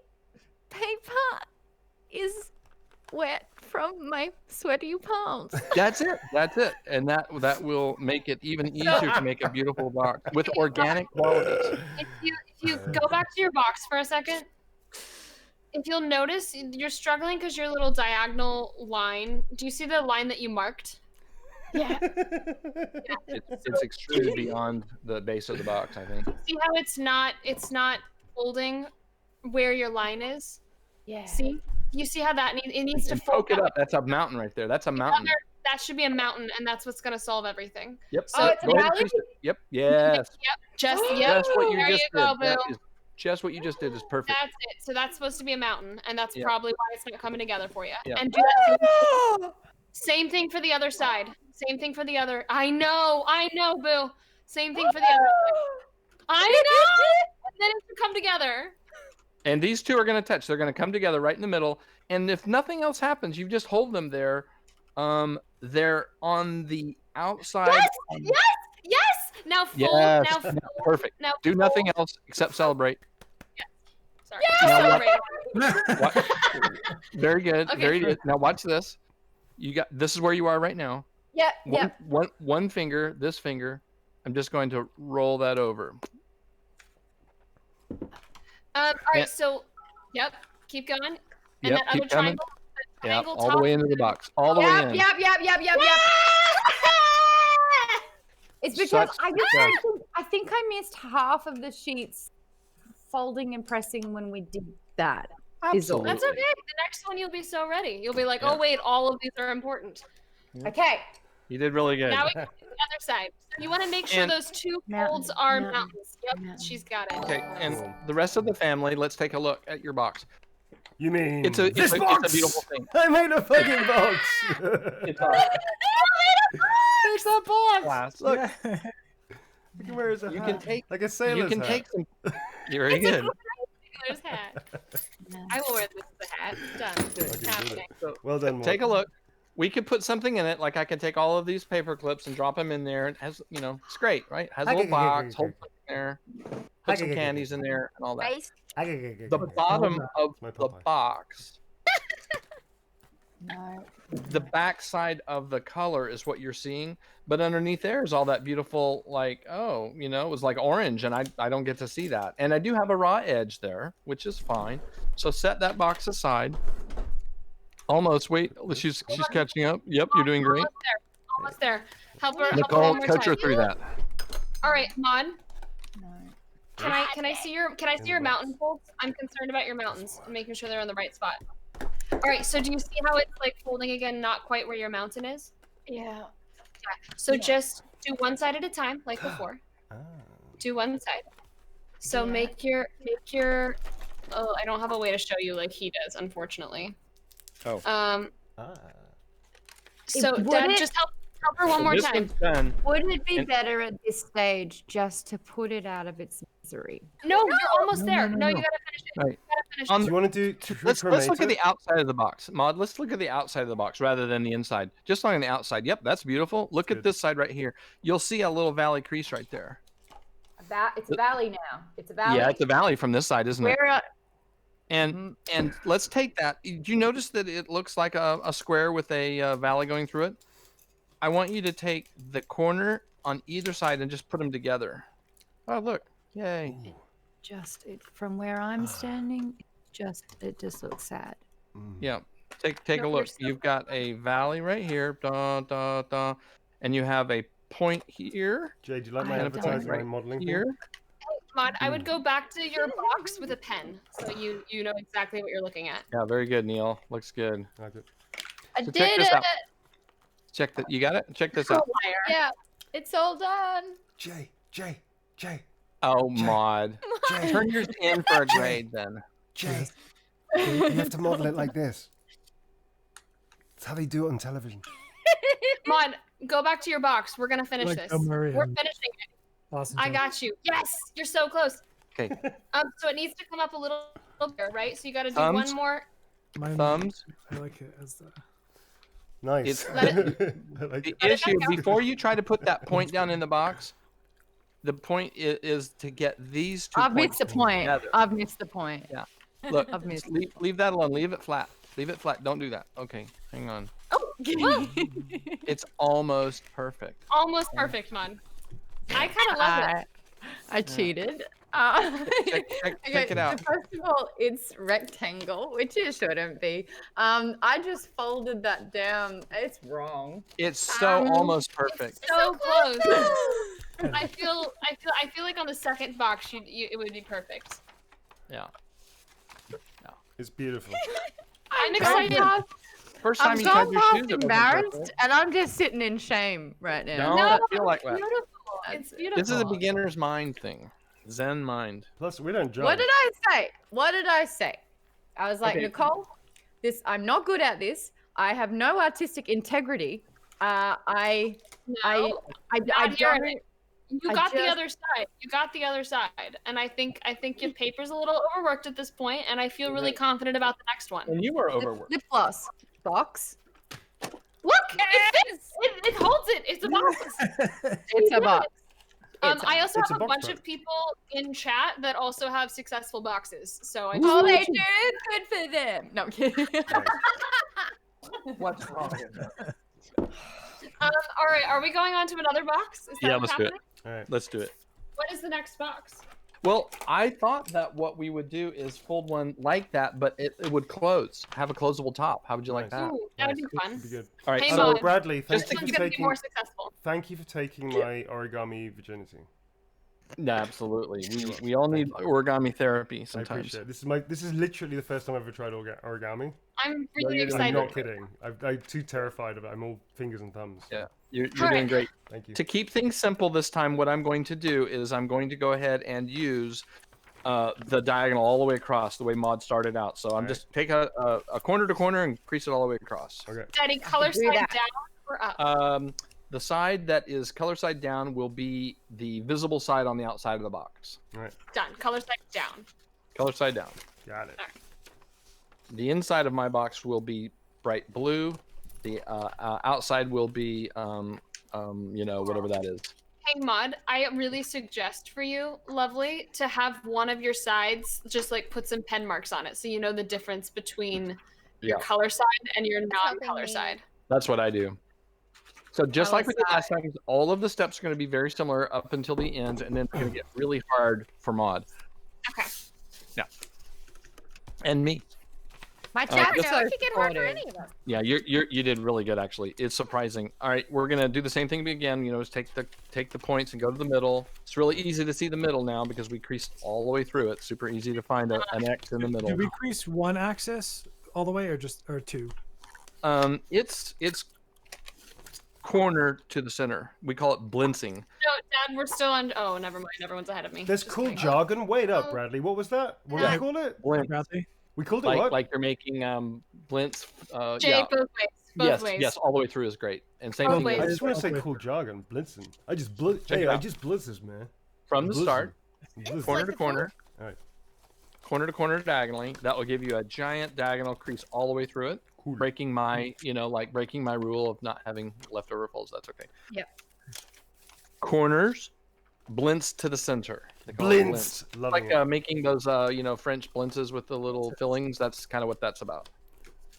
Speaker 5: paper is wet from my sweaty palms.
Speaker 6: That's it. That's it. And that will make it even easier to make a beautiful box with organic qualities.
Speaker 3: If you go back to your box for a second, if you'll notice, you're struggling because your little diagonal line. Do you see the line that you marked?
Speaker 5: Yeah.
Speaker 6: It's extruded beyond the base of the box, I think.
Speaker 3: See how it's not holding where your line is?
Speaker 5: Yeah.
Speaker 3: See? You see how that it needs to
Speaker 6: And
Speaker 3: fold
Speaker 6: poke it
Speaker 3: out.
Speaker 6: up. That's a mountain right there. That's a mountain.
Speaker 3: That should be a mountain, and that's what's gonna solve everything.
Speaker 6: Yep.
Speaker 3: So
Speaker 4: it's a
Speaker 6: Go ahead and
Speaker 4: valley?
Speaker 6: crease it. Yep. Yes.
Speaker 3: Just
Speaker 6: That's what you
Speaker 3: there
Speaker 6: just
Speaker 3: you go,
Speaker 6: did. That
Speaker 3: Boo.
Speaker 6: is just what you just did is perfect.
Speaker 3: That's it. So that's supposed to be a mountain, and that's
Speaker 6: Yeah.
Speaker 3: probably why it's not coming together for you.
Speaker 6: Yeah.
Speaker 3: And do that same thing for the other side. Same thing for the other. I know, Boo. Same thing for the other side. I know. And then it should come together.
Speaker 6: And these two are going to touch. They're going to come together right in the middle. And if nothing else happens, you just hold them there. They're on the outside.
Speaker 3: Yes. Now fold.
Speaker 6: Yes.
Speaker 3: Now fold.
Speaker 6: Perfect.
Speaker 3: Now
Speaker 6: Do
Speaker 3: fold.
Speaker 6: nothing else except celebrate.
Speaker 3: Sorry.
Speaker 6: Now
Speaker 3: Celebrate.
Speaker 6: What? Very good.
Speaker 3: Okay.
Speaker 6: Very good. Now watch this. This is where you are right now.
Speaker 4: Yep. Yep.
Speaker 6: One finger, this finger. I'm just going to roll that over.
Speaker 3: All right.
Speaker 6: Yeah.
Speaker 3: So, yep. Keep going. And
Speaker 6: Yep,
Speaker 3: that other
Speaker 6: keep coming.
Speaker 3: triangle.
Speaker 6: Yeah,
Speaker 3: triangle
Speaker 6: all the
Speaker 3: top.
Speaker 6: way into the box. All the way
Speaker 4: Yep.
Speaker 6: in.
Speaker 4: Yep. It's because
Speaker 6: Such
Speaker 4: I think I missed half of the sheets folding and pressing when we did that. Is all.
Speaker 3: That's okay. The next one you'll be so ready. You'll be like, oh wait, all of these are important.
Speaker 4: Okay.
Speaker 6: You did really good.
Speaker 3: Now we can do the other side. So you want to make sure
Speaker 6: And-
Speaker 3: those two
Speaker 4: Mountain,
Speaker 3: folds are
Speaker 4: mountain,
Speaker 3: mountains. Yep,
Speaker 4: mountain.
Speaker 3: she's got it.
Speaker 6: Okay, and the rest of the family, let's take a look at your box.
Speaker 2: You mean
Speaker 6: It's a
Speaker 2: this box?
Speaker 6: it's a beautiful thing.
Speaker 2: I made a fucking box.
Speaker 6: It's a
Speaker 2: There's that box.
Speaker 6: glass.
Speaker 2: Look, you can wear it as a
Speaker 6: You
Speaker 2: hat.
Speaker 6: can take
Speaker 2: like a sailor's
Speaker 6: you can
Speaker 2: hat.
Speaker 6: take some. You're very good.
Speaker 3: There's hat. I will wear this as a hat. Done.
Speaker 2: Okay,
Speaker 3: It's
Speaker 2: good.
Speaker 3: happening.
Speaker 2: Well done.
Speaker 6: Take a
Speaker 2: Morgan.
Speaker 6: look. We could put something in it, like I could take all of these paper clips and drop them in there. It has, it's great, right? Has a little box, hold something there, put some candies in there, and all that.
Speaker 5: Rice.
Speaker 6: The bottom of
Speaker 2: my
Speaker 6: the
Speaker 2: Popeye.
Speaker 6: box,
Speaker 4: No.
Speaker 6: the back side of the color is what you're seeing, but underneath there is all that beautiful, it was like orange, and I don't get to see that. And I do have a raw edge there, which is fine. So set that box aside. Almost. Wait, she's catching up. Yep, you're doing great.
Speaker 3: Almost there. Help her. Help her
Speaker 6: Nicole,
Speaker 3: one more
Speaker 6: coach her
Speaker 3: time.
Speaker 6: through that.
Speaker 3: All right, Mon.
Speaker 4: No.
Speaker 3: Can I see your mountain folds? I'm concerned about your mountains and making sure they're in the right spot. All right. So do you see how it's like folding again, not quite where your mountain is?
Speaker 5: Yeah.
Speaker 3: So just do one side at a time, like before.
Speaker 2: Ah.
Speaker 3: Do one side. So make your. Oh, I don't have a way to show you like he does, unfortunately.
Speaker 6: Oh.
Speaker 2: Ah.
Speaker 3: So
Speaker 4: Would
Speaker 3: Dad,
Speaker 4: it-
Speaker 3: just help her one more
Speaker 6: This
Speaker 3: time.
Speaker 6: one's done.
Speaker 4: Wouldn't it be
Speaker 6: And-
Speaker 4: better at this stage just to put it out of its misery?
Speaker 3: No, you're almost
Speaker 6: No,
Speaker 3: there.
Speaker 6: no,
Speaker 3: No,
Speaker 6: no.
Speaker 3: you gotta finish it.
Speaker 6: Right.
Speaker 3: You gotta finish
Speaker 6: On
Speaker 2: Do you want to do true
Speaker 6: Let's look at
Speaker 2: chromator?
Speaker 6: the outside of the box. Maud, let's look at the outside of the box rather than the inside. Just on the outside. Yep, that's beautiful. Look at
Speaker 2: Good.
Speaker 6: this side right here. You'll see a little valley crease right there.
Speaker 4: It's a valley now. It's a valley.
Speaker 6: Yeah, it's a valley from this side, isn't it?
Speaker 4: Where?
Speaker 6: And let's take that. Do you notice that it looks like a square with a valley going through it? I want you to take the corner on either side and just put them together. Oh, look. Yay.
Speaker 4: From where I'm standing, it just looks sad.
Speaker 6: Yeah. Take a look. You've got a valley right here. Da, da, da. And you have a point here.
Speaker 2: Jay, do you like my
Speaker 4: I don't
Speaker 2: advertising
Speaker 6: right
Speaker 2: and modeling
Speaker 6: here.
Speaker 3: Mod, I would go back to your box with a pen, so you know exactly what you're looking at.
Speaker 6: Yeah, very good, Neil. Looks good.
Speaker 2: Okay.
Speaker 3: I
Speaker 6: So check this out. Check that. You got it? Check this out.
Speaker 3: Liar.
Speaker 4: Yeah, it's all done.
Speaker 2: Jay.
Speaker 6: Oh, Mod.
Speaker 2: Jay.
Speaker 6: Turn yours in for a grade then.
Speaker 2: Jay. You have to model it like this. That's how they do it on television.
Speaker 3: Mod, go back to your box. We're gonna finish
Speaker 7: Like
Speaker 3: this.
Speaker 7: Bill Murray
Speaker 3: We're
Speaker 7: and
Speaker 3: finishing it.
Speaker 7: Austin
Speaker 3: I
Speaker 7: Jones.
Speaker 3: got you. Yes, you're so close.
Speaker 6: Okay.
Speaker 3: So it needs to come up a little bit, right? So you got to do
Speaker 6: Thumbs?
Speaker 3: one more.
Speaker 7: Mine-
Speaker 6: Thumbs.
Speaker 7: I like it as the.
Speaker 2: Nice.
Speaker 6: It's-
Speaker 2: I like
Speaker 6: The
Speaker 2: it.
Speaker 6: issue, before you try to put that point down in the box, the point is to get these 2
Speaker 4: I've
Speaker 6: points
Speaker 4: missed the point.
Speaker 6: together.
Speaker 4: I've missed the point.
Speaker 6: Yeah. Look,
Speaker 4: I've missed.
Speaker 6: leave that alone. Leave it flat. Leave it flat. Don't do that. Okay, hang on.
Speaker 3: Oh, whoa.
Speaker 6: It's almost perfect.
Speaker 3: Almost perfect, Mod. I kind of love it.
Speaker 4: I cheated.
Speaker 6: Check it out.
Speaker 4: So first of all, it's rectangle, which it shouldn't be. I just folded that down. It's wrong.
Speaker 6: It's so almost perfect.
Speaker 3: So close. I feel like on the second box, it would be perfect.
Speaker 6: Yeah.
Speaker 2: It's beautiful.
Speaker 3: I'm excited.
Speaker 6: First time
Speaker 4: I'm
Speaker 6: you
Speaker 4: so
Speaker 6: tried your
Speaker 4: half
Speaker 6: shoes, it wasn't
Speaker 4: embarrassed,
Speaker 6: perfect.
Speaker 4: and I'm just sitting in shame right now.
Speaker 6: No,
Speaker 3: No,
Speaker 6: feel like that.
Speaker 3: beautiful. It's beautiful.
Speaker 6: This is a beginner's mind thing. Zen mind.
Speaker 2: Plus, we don't judge.
Speaker 4: What did I say? What did I say? I was like,
Speaker 6: Okay.
Speaker 4: Nicole, I'm not good at this. I have no artistic integrity. I
Speaker 3: Not hearing
Speaker 4: don't.
Speaker 3: it. You
Speaker 4: I
Speaker 3: got the
Speaker 4: just-
Speaker 3: other side. You got the other side, and I think your paper's a little overworked at this point, and I feel really confident about the next one.
Speaker 6: And you were overworked.
Speaker 4: Lip gloss box.
Speaker 3: Look, it fits. It holds it. It's a box.
Speaker 4: It's a box.
Speaker 3: I also
Speaker 2: it's
Speaker 3: have
Speaker 2: a
Speaker 3: a
Speaker 2: box
Speaker 3: bunch
Speaker 2: box.
Speaker 3: of people in chat that also have successful boxes. So I
Speaker 4: Oh,
Speaker 3: just
Speaker 4: they do. Good for them. No, I'm kidding.
Speaker 6: What's wrong with that?
Speaker 3: all right, are we going on to another box? Is that
Speaker 6: Yeah,
Speaker 3: what's
Speaker 6: let's do it.
Speaker 3: happening?
Speaker 2: All right.
Speaker 6: Let's do it.
Speaker 3: What is the next box?
Speaker 6: Well, I thought that what we would do is fold one like that, but it would close, have a closable top. How would you like
Speaker 2: Nice.
Speaker 6: that?
Speaker 3: Ooh, that would be
Speaker 2: Nice.
Speaker 3: fun.
Speaker 2: Be good.
Speaker 6: All right,
Speaker 3: Hey,
Speaker 6: so
Speaker 3: Mom.
Speaker 2: So, Bradley, thank
Speaker 6: Just
Speaker 2: you
Speaker 3: This
Speaker 2: for
Speaker 3: one's gonna be
Speaker 2: taking.
Speaker 3: more successful.
Speaker 2: Thank you for taking my origami virginity.
Speaker 6: yeah, absolutely. We all need origami therapy
Speaker 2: I
Speaker 6: sometimes.
Speaker 2: appreciate it. This is literally the first time I've ever tried origami.
Speaker 3: I'm really
Speaker 6: you're
Speaker 2: I'm
Speaker 3: excited.
Speaker 2: not kidding. I'm too terrified of it. I'm all fingers and thumbs.
Speaker 6: Yeah, you're
Speaker 3: All
Speaker 6: doing
Speaker 3: right.
Speaker 6: great.
Speaker 2: Thank you.
Speaker 6: To keep things simple this time, what I'm going to do is I'm going to go ahead and use the diagonal all the way across the way Mod started out. So I'm
Speaker 2: Alright.
Speaker 6: just take a corner to corner and crease it all the way across.
Speaker 2: Okay.
Speaker 3: Daddy, color
Speaker 4: do
Speaker 3: side
Speaker 4: that.
Speaker 3: down or up?
Speaker 6: The side that is color side down will be the visible side on the outside of the box.
Speaker 3: Done. Color side down.
Speaker 6: Color side down.
Speaker 2: Got it.
Speaker 6: The inside of my box will be bright blue. The outside will be, whatever that is.
Speaker 3: Hey, Mud, I really suggest for you, lovely, to have one of your sides just like put some pen marks on it so you know the difference between your
Speaker 6: Yeah.
Speaker 3: color side and your
Speaker 5: helping
Speaker 3: non-color
Speaker 5: me.
Speaker 3: side.
Speaker 6: That's what I do. So just
Speaker 4: Color
Speaker 6: like we did last time, all of the steps are going to be very similar up until the end, and then it's going to get really hard for Mod.
Speaker 3: Okay.
Speaker 6: And me.
Speaker 4: My
Speaker 5: I
Speaker 4: chat's
Speaker 5: don't know.
Speaker 4: so
Speaker 5: It could get hard for
Speaker 4: supportive.
Speaker 5: any of us.
Speaker 6: Yeah, you did really good actually. It's surprising. All right, we're gonna do the same thing again. Just take the points and go to the middle. It's really easy to see the middle now because we creased all the way through it. Super easy to find an X in the middle.
Speaker 7: Do we crease one axis all the way, or two?
Speaker 6: It's corner to the center. We call it blincing.
Speaker 3: No, Dad, we're still on. Oh, never mind. Everyone's ahead of me.
Speaker 2: There's
Speaker 3: Just
Speaker 2: cool
Speaker 3: kidding.
Speaker 2: jargon. Wait up, Bradley. What was that? What did
Speaker 6: Yeah.
Speaker 2: you call it?
Speaker 6: Blintz.
Speaker 7: Bradley?
Speaker 2: We called it what?
Speaker 6: Like you're making blintz.
Speaker 3: Jay,
Speaker 6: Yeah.
Speaker 3: both ways. Both ways.
Speaker 6: Yes, all the way through is great. And same
Speaker 3: Both
Speaker 6: thing
Speaker 3: ways.
Speaker 2: I
Speaker 6: with-
Speaker 2: just want to say
Speaker 7: Okay.
Speaker 2: cool jargon. Blitzen. I just
Speaker 6: Check it
Speaker 2: I
Speaker 6: out.
Speaker 2: just blitzes, man.
Speaker 6: from the
Speaker 2: Blitzen.
Speaker 6: start,
Speaker 2: Blitzen.
Speaker 6: corner
Speaker 5: like
Speaker 6: to
Speaker 5: the
Speaker 6: corner.
Speaker 2: Alright.
Speaker 6: Corner to corner diagonally. That will give you a giant diagonal crease all the way through it.
Speaker 2: Cool.
Speaker 6: Breaking my, breaking my rule of not having leftover folds. That's okay.
Speaker 4: Yep.
Speaker 6: Corners, blintz to the center. They call it
Speaker 2: Blintz. Loving
Speaker 6: Like
Speaker 2: it.
Speaker 6: making those, French blintzes with the little fillings. That's kind of what that's about.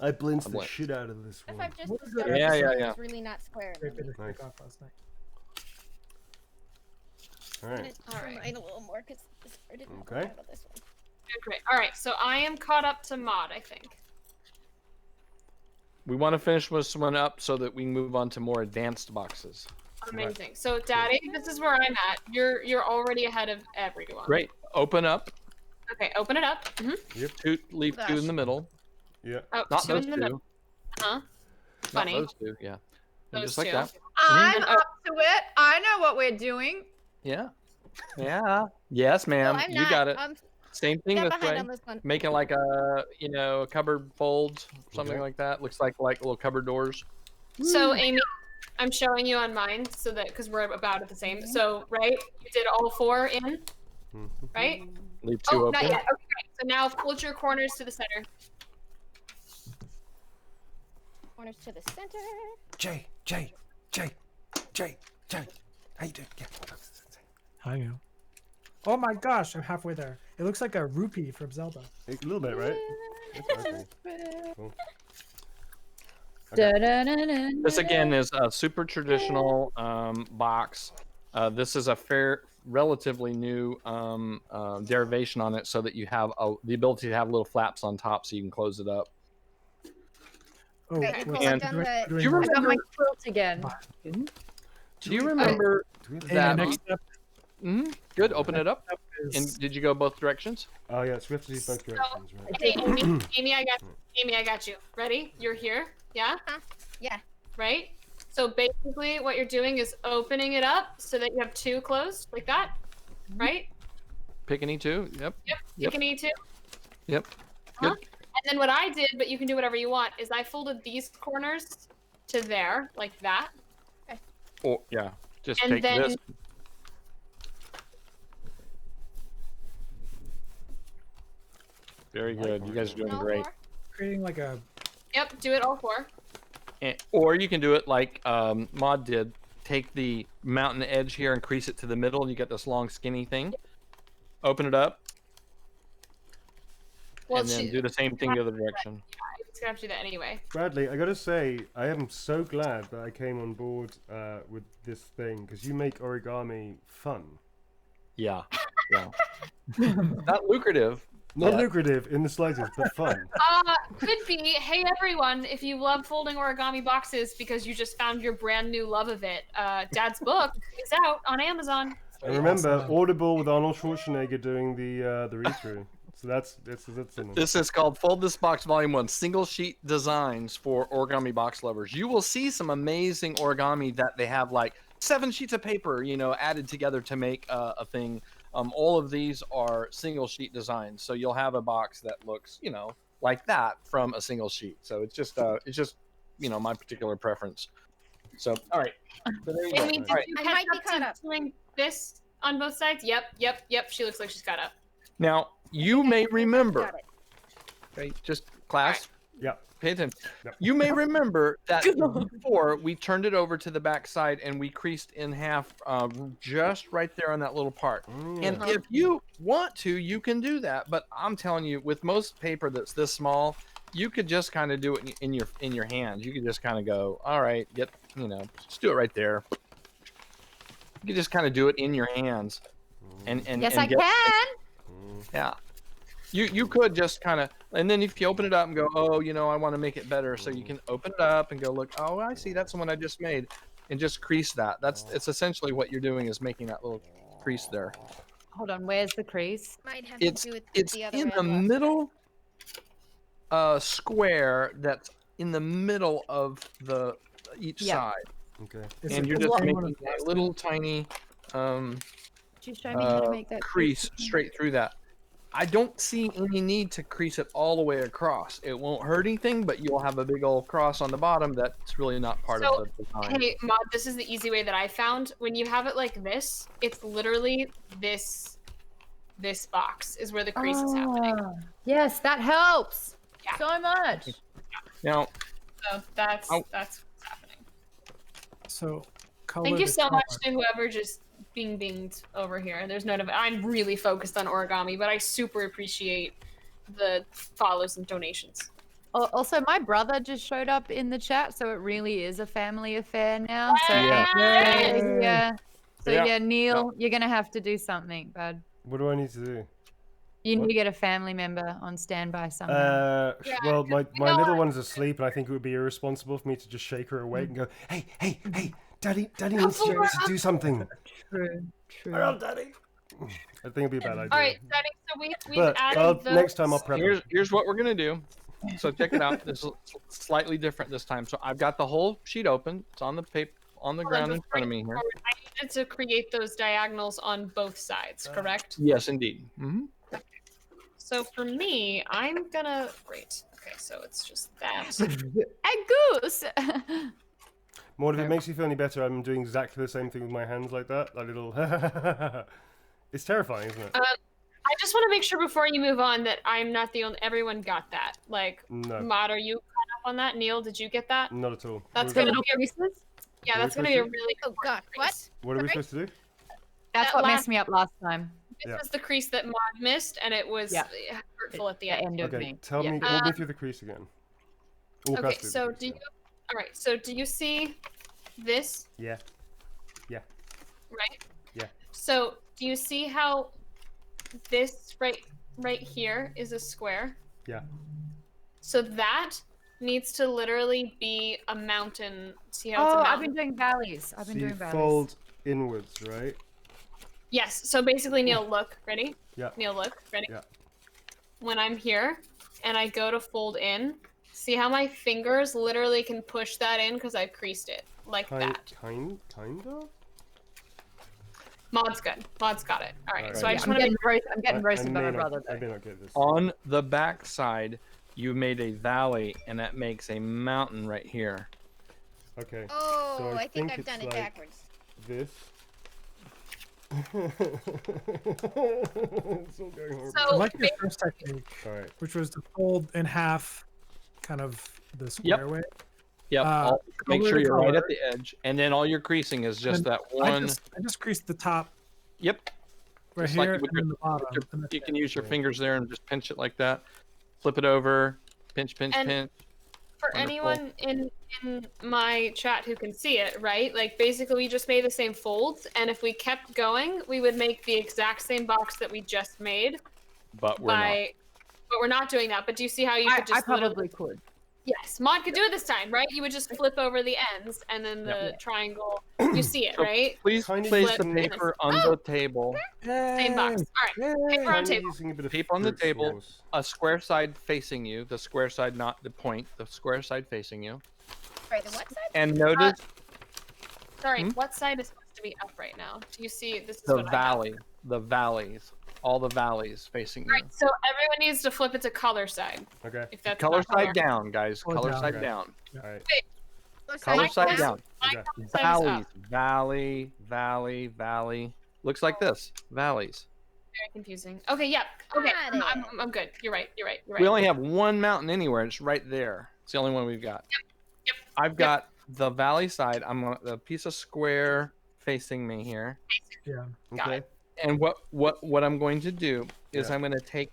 Speaker 2: I blinced the
Speaker 6: blintz.
Speaker 2: shit out of this
Speaker 5: If
Speaker 2: one.
Speaker 5: I've just
Speaker 7: What is it?
Speaker 5: discovered
Speaker 6: Yeah,
Speaker 5: this
Speaker 6: yeah,
Speaker 5: one
Speaker 6: yeah.
Speaker 5: is really not square.
Speaker 7: Great bit of
Speaker 2: Nice.
Speaker 7: take off last night.
Speaker 2: All
Speaker 5: I'm
Speaker 2: right.
Speaker 5: gonna
Speaker 3: All right.
Speaker 5: mine a little more because I didn't
Speaker 2: Okay.
Speaker 5: out of this one.
Speaker 3: Great. All right. So I am caught up to Mod, I think.
Speaker 6: We want to finish this one up so that we can move on to more advanced boxes.
Speaker 3: Amazing. So, Daddy, this is where I'm at. You're already ahead of everyone.
Speaker 6: Great. Open up.
Speaker 3: Okay. Open it up.
Speaker 6: Leave two in the middle.
Speaker 2: Yeah.
Speaker 3: Oh,
Speaker 6: Not
Speaker 3: two
Speaker 6: those
Speaker 3: in the
Speaker 6: two.
Speaker 3: middle. Huh?
Speaker 6: Not
Speaker 3: Funny.
Speaker 6: those two. Yeah.
Speaker 3: those
Speaker 6: just like
Speaker 3: two.
Speaker 6: that.
Speaker 4: I'm up to it. I know what we're doing.
Speaker 6: Yeah. Yeah. Yes, ma'am.
Speaker 5: I'm
Speaker 6: You
Speaker 5: not.
Speaker 6: got it.
Speaker 5: I'm
Speaker 6: Same thing
Speaker 5: got
Speaker 6: this
Speaker 5: behind
Speaker 6: way.
Speaker 5: on this one.
Speaker 6: Making like a a cupboard folds, something
Speaker 2: Okay.
Speaker 6: like that. Looks like little cupboard doors.
Speaker 3: So Amy, I'm showing you on mine so that because we're about at the same. So right, you did all 4 in, right?
Speaker 6: Leave 2
Speaker 3: Oh,
Speaker 6: open.
Speaker 3: not yet. Okay, great. So now fold your corners to the center.
Speaker 5: Corners to the center.
Speaker 2: Jay. How you doing? Yeah.
Speaker 7: I know. Oh my gosh, I'm halfway there. It looks like a rupee from Zelda.
Speaker 2: A little bit, right? Okay. Cool.
Speaker 6: This again is a super traditional box. This is a relatively new derivation on it, so that you have the ability to have little flaps on top, so you can close it up.
Speaker 7: Oh,
Speaker 5: Okay,
Speaker 7: wait,
Speaker 6: and-
Speaker 5: done
Speaker 7: doing-
Speaker 5: the-
Speaker 7: doing
Speaker 6: Do you
Speaker 7: my-
Speaker 4: I got my
Speaker 6: remember?
Speaker 4: quilt again.
Speaker 6: Do you remember
Speaker 2: Do we have
Speaker 7: And the
Speaker 6: that?
Speaker 7: next step
Speaker 6: Good. Open it up.
Speaker 7: is
Speaker 6: And did you go both directions?
Speaker 2: Oh yeah, so we have to do both directions, right?
Speaker 3: Okay, Amy, I got you. Ready? You're here. Yeah.
Speaker 5: Yeah.
Speaker 3: Right. So basically, what you're doing is opening it up so that you have 2 closed, like that. Right.
Speaker 6: Pick any 2. Yep.
Speaker 3: Yep. You
Speaker 6: Yep.
Speaker 3: can eat 2.
Speaker 6: Yep.
Speaker 3: Huh?
Speaker 6: Good.
Speaker 3: And then what I did, but you can do whatever you want, is I folded these corners to there, like that.
Speaker 6: Oh yeah. Just
Speaker 3: And
Speaker 6: take
Speaker 3: then-
Speaker 6: this. Very good. You guys are doing
Speaker 5: No
Speaker 6: great.
Speaker 5: more?
Speaker 7: creating like a
Speaker 3: Yep. Do it all 4.
Speaker 6: Or you can do it like Maud did. Take the mountain edge here and crease it to the middle, and you get this long, skinny thing. Open it up,
Speaker 3: Well,
Speaker 6: and then do the same thing the other direction.
Speaker 3: It's gonna have to do that anyway.
Speaker 2: Bradley, I gotta say, I am so glad that I came on board with this thing because you make origami fun.
Speaker 6: Yeah. Yeah. Not lucrative.
Speaker 2: Not
Speaker 6: Yeah.
Speaker 2: lucrative in the slightest, but fun.
Speaker 3: Could be. Hey everyone, if you love folding origami boxes because you just found your brand new love of it, Dad's book is out on Amazon.
Speaker 2: I remember
Speaker 7: Awesome.
Speaker 2: Audible with Arnold Schwarzenegger doing the read-through. So that's in
Speaker 6: This is called Fold This Box Volume 1, Single Sheet Designs for Origami Box Lovers. You will see some amazing origami that they have like 7 sheets of paper, added together to make a thing. All of these are single sheet designs. So you'll have a box that looks, like that from a single sheet. So it's just my particular preference. So, all right. So there you go.
Speaker 3: Amy, did
Speaker 6: All right.
Speaker 3: you
Speaker 5: I
Speaker 3: catch
Speaker 5: might be
Speaker 3: up
Speaker 5: caught
Speaker 3: to
Speaker 5: up.
Speaker 3: doing this on both sides? Yep. She looks like she's caught up.
Speaker 6: Now, you may remember,
Speaker 5: Got it.
Speaker 6: okay, just class,
Speaker 2: Yeah.
Speaker 6: pay attention.
Speaker 2: Yep.
Speaker 6: You may remember that before we turned it over to the back side and we creased in half just right there on that little part. And if you want to, you can do that. But I'm telling you, with most paper that's this small, you could just kind of do it in your hands. You could just kind of go, all right, just do it right there. You could just kind of do it in your hands. And
Speaker 4: Yes,
Speaker 6: and
Speaker 4: I
Speaker 6: get-
Speaker 4: can.
Speaker 6: Yeah. You could just kind of, and then if you open it up and go, oh, I want to make it better. So you can open it up and go, look, oh, I see, that's the one I just made. And just crease that. It's essentially what you're doing is making that little crease there.
Speaker 4: Hold on, where's the crease?
Speaker 5: Might have
Speaker 6: It's
Speaker 5: to do with
Speaker 6: it's
Speaker 5: the other
Speaker 6: in
Speaker 5: way
Speaker 6: the
Speaker 5: I lost.
Speaker 6: middle square that's in the middle of each
Speaker 4: Yeah.
Speaker 6: side.
Speaker 2: Okay.
Speaker 7: is
Speaker 6: And
Speaker 7: it
Speaker 6: you're
Speaker 7: the
Speaker 6: just
Speaker 7: same one
Speaker 6: making
Speaker 7: as
Speaker 6: a little tiny
Speaker 4: Could you show me how to make that
Speaker 6: crease straight through that. I don't see any need to crease it all the way across. It won't hurt anything, but you'll have a big old cross on the bottom that's really not part
Speaker 3: So,
Speaker 6: of the design.
Speaker 3: Hey, Maud, this is the easy way that I found. When you have it like this, it's literally this box is where the crease is happening.
Speaker 4: Ah, yes, that helps
Speaker 3: Yeah.
Speaker 4: so much.
Speaker 6: Now,
Speaker 3: So that's
Speaker 6: Oh.
Speaker 3: what's happening.
Speaker 7: so color
Speaker 3: Thank you
Speaker 7: to
Speaker 3: so
Speaker 7: color.
Speaker 3: much to whoever just binged over here. There's none of it. I'm really focused on origami, but I super appreciate the follows and donations.
Speaker 4: Also, my brother just showed up in the chat, so it really is a family affair now. So
Speaker 6: Yeah.
Speaker 4: yeah. So
Speaker 6: Yeah.
Speaker 4: yeah, Neil, you're gonna have to do something, bud.
Speaker 2: What do I need to do?
Speaker 4: You need
Speaker 2: What?
Speaker 4: to get a family member on standby somehow.
Speaker 3: Yeah,
Speaker 2: Well, my
Speaker 3: know
Speaker 2: little
Speaker 3: what?
Speaker 2: one's asleep, and I think it would be irresponsible for me to just shake her awake and go, hey, Daddy needs to do something.
Speaker 4: True.
Speaker 2: Daddy. I think it'd be a bad idea.
Speaker 3: All right, Daddy. So we've
Speaker 2: But
Speaker 3: added those.
Speaker 2: next time I'll prep.
Speaker 6: here's what we're gonna do. So check it out. This is slightly different this time. So I've got the whole sheet open. It's on the paper on the ground in front of me here.
Speaker 3: I needed to create those diagonals on both sides, correct?
Speaker 6: Yes, indeed.
Speaker 3: So for me, I'm gonna great. Okay, so it's just that.
Speaker 4: A goose.
Speaker 2: Maud, if it makes you feel any better, I'm doing exactly the same thing with my hands like that. That little. It's terrifying, isn't it?
Speaker 3: I just want to make sure before you move on that I'm not the only. Everyone got that. Like,
Speaker 2: No.
Speaker 3: Mod, are you caught up on that? Neil, did you get that?
Speaker 2: Not at all.
Speaker 3: That's
Speaker 2: What
Speaker 3: gonna
Speaker 2: was
Speaker 3: be a, yeah, that's gonna be a really.
Speaker 5: Oh God, what?
Speaker 2: What are we
Speaker 5: Sorry?
Speaker 2: supposed to do?
Speaker 4: That's
Speaker 3: That
Speaker 4: what
Speaker 3: last-
Speaker 4: messed me up last time.
Speaker 3: This
Speaker 2: Yeah.
Speaker 3: was the crease that Mod missed, and it was
Speaker 4: Yeah.
Speaker 3: hurtful at the
Speaker 4: The
Speaker 3: end.
Speaker 4: end of
Speaker 2: Okay,
Speaker 4: me.
Speaker 2: tell
Speaker 4: Yeah.
Speaker 2: me, walk me through the crease again. Walk
Speaker 3: Okay,
Speaker 2: us through the
Speaker 3: so
Speaker 2: crease,
Speaker 3: do you?
Speaker 2: yeah.
Speaker 3: All right. So do you see this?
Speaker 2: Yeah.
Speaker 3: Right.
Speaker 2: Yeah.
Speaker 3: So do you see how this right here is a square?
Speaker 2: Yeah.
Speaker 3: So that needs to literally be a mountain. See how it's a
Speaker 4: Oh,
Speaker 3: mountain?
Speaker 4: I've been doing valleys. I've
Speaker 2: So
Speaker 4: been
Speaker 2: you
Speaker 4: doing valleys.
Speaker 2: fold inwards, right?
Speaker 3: Yes. So basically, Neil, look. Ready?
Speaker 2: Yeah.
Speaker 3: Neil, look. Ready?
Speaker 2: Yeah.
Speaker 3: When I'm here and I go to fold in, see how my fingers literally can push that in because I've creased it like that.
Speaker 2: Kind of?
Speaker 3: Mod's good. Mod's got it. All right.
Speaker 2: Alright.
Speaker 3: So I
Speaker 2: Yeah,
Speaker 3: just
Speaker 4: I'm
Speaker 3: want to.
Speaker 4: getting roasted by
Speaker 2: may
Speaker 4: my
Speaker 2: not-
Speaker 4: brother.
Speaker 2: I
Speaker 4: Though.
Speaker 2: may not get this.
Speaker 6: On the back side, you made a valley, and that makes a mountain right here.
Speaker 2: Okay.
Speaker 5: Oh,
Speaker 2: So
Speaker 5: I think I've
Speaker 2: it's
Speaker 5: done it
Speaker 2: like
Speaker 5: backwards.
Speaker 2: This. It's all going horribly.
Speaker 3: So-
Speaker 7: I like your first technique,
Speaker 2: Alright.
Speaker 7: which was to fold in half, kind of the square way.
Speaker 6: Yep. Make
Speaker 7: color
Speaker 6: sure
Speaker 7: to
Speaker 6: you're right
Speaker 7: color.
Speaker 6: at the edge, and then all your creasing is just
Speaker 7: And
Speaker 6: that
Speaker 7: I
Speaker 6: one.
Speaker 7: just creased the top
Speaker 6: Yep.
Speaker 7: right
Speaker 6: Just like
Speaker 7: here
Speaker 6: you would
Speaker 7: and then the bottom.
Speaker 6: Your-
Speaker 7: and that's
Speaker 6: you
Speaker 7: it.
Speaker 6: can use your fingers there and just pinch it like that. Flip it over. Pinch, pinch,
Speaker 3: And-
Speaker 6: pinch.
Speaker 3: For
Speaker 6: Wonderful.
Speaker 3: anyone in my chat who can see it, right? Like basically we just made the same folds, and if we kept going, we would make the exact same box that we just made.
Speaker 6: But we're not.
Speaker 3: But we're not doing that. But do you see how you
Speaker 4: I
Speaker 3: could just literally?
Speaker 4: probably could.
Speaker 3: Yes, Mod could do it this time, right? You would just flip over the ends, and then the triangle. You see it,
Speaker 6: So
Speaker 3: right?
Speaker 6: Please
Speaker 2: Kind of
Speaker 6: place
Speaker 3: flip
Speaker 6: the
Speaker 3: this.
Speaker 6: paper on the table.
Speaker 3: Same box. All right. Paper on
Speaker 2: Kind of
Speaker 3: table.
Speaker 2: using a bit of
Speaker 6: Paper on the
Speaker 2: brute
Speaker 6: table.
Speaker 2: force.
Speaker 6: A square side facing you. The square side, not the point. The square side facing you.
Speaker 5: Right, the what side?
Speaker 6: And notice
Speaker 3: Sorry,
Speaker 6: Hmm?
Speaker 3: what side is supposed to be up right now? Do you see? This is
Speaker 6: the
Speaker 3: what I have.
Speaker 6: valley. The valleys. All the valleys facing you.
Speaker 3: Right. So everyone needs to flip it to color side.
Speaker 2: Okay.
Speaker 3: If that's
Speaker 6: Color
Speaker 3: not
Speaker 6: side down, guys.
Speaker 7: Or
Speaker 6: Color
Speaker 7: down.
Speaker 6: side
Speaker 2: Okay.
Speaker 6: down.
Speaker 2: Alright.
Speaker 5: Left
Speaker 6: Color side
Speaker 3: color-
Speaker 6: down.
Speaker 3: My
Speaker 2: Okay.
Speaker 3: color side is
Speaker 6: Valleys.
Speaker 3: up.
Speaker 6: Valley. Valley. Valley. Looks like this. Valleys.
Speaker 3: Very confusing. Okay. Yeah. Okay.
Speaker 5: Got
Speaker 3: I'm good. You're right. You're right. You're right.
Speaker 6: We only have one mountain anywhere. It's right there. It's the only one we've got.
Speaker 3: Yep.
Speaker 6: I've got the valley side. I'm on the piece of square facing me here.
Speaker 7: Yeah.
Speaker 3: Got
Speaker 2: Okay.
Speaker 3: it.
Speaker 6: And what I'm going to do is
Speaker 2: Yeah.
Speaker 6: I'm going to take.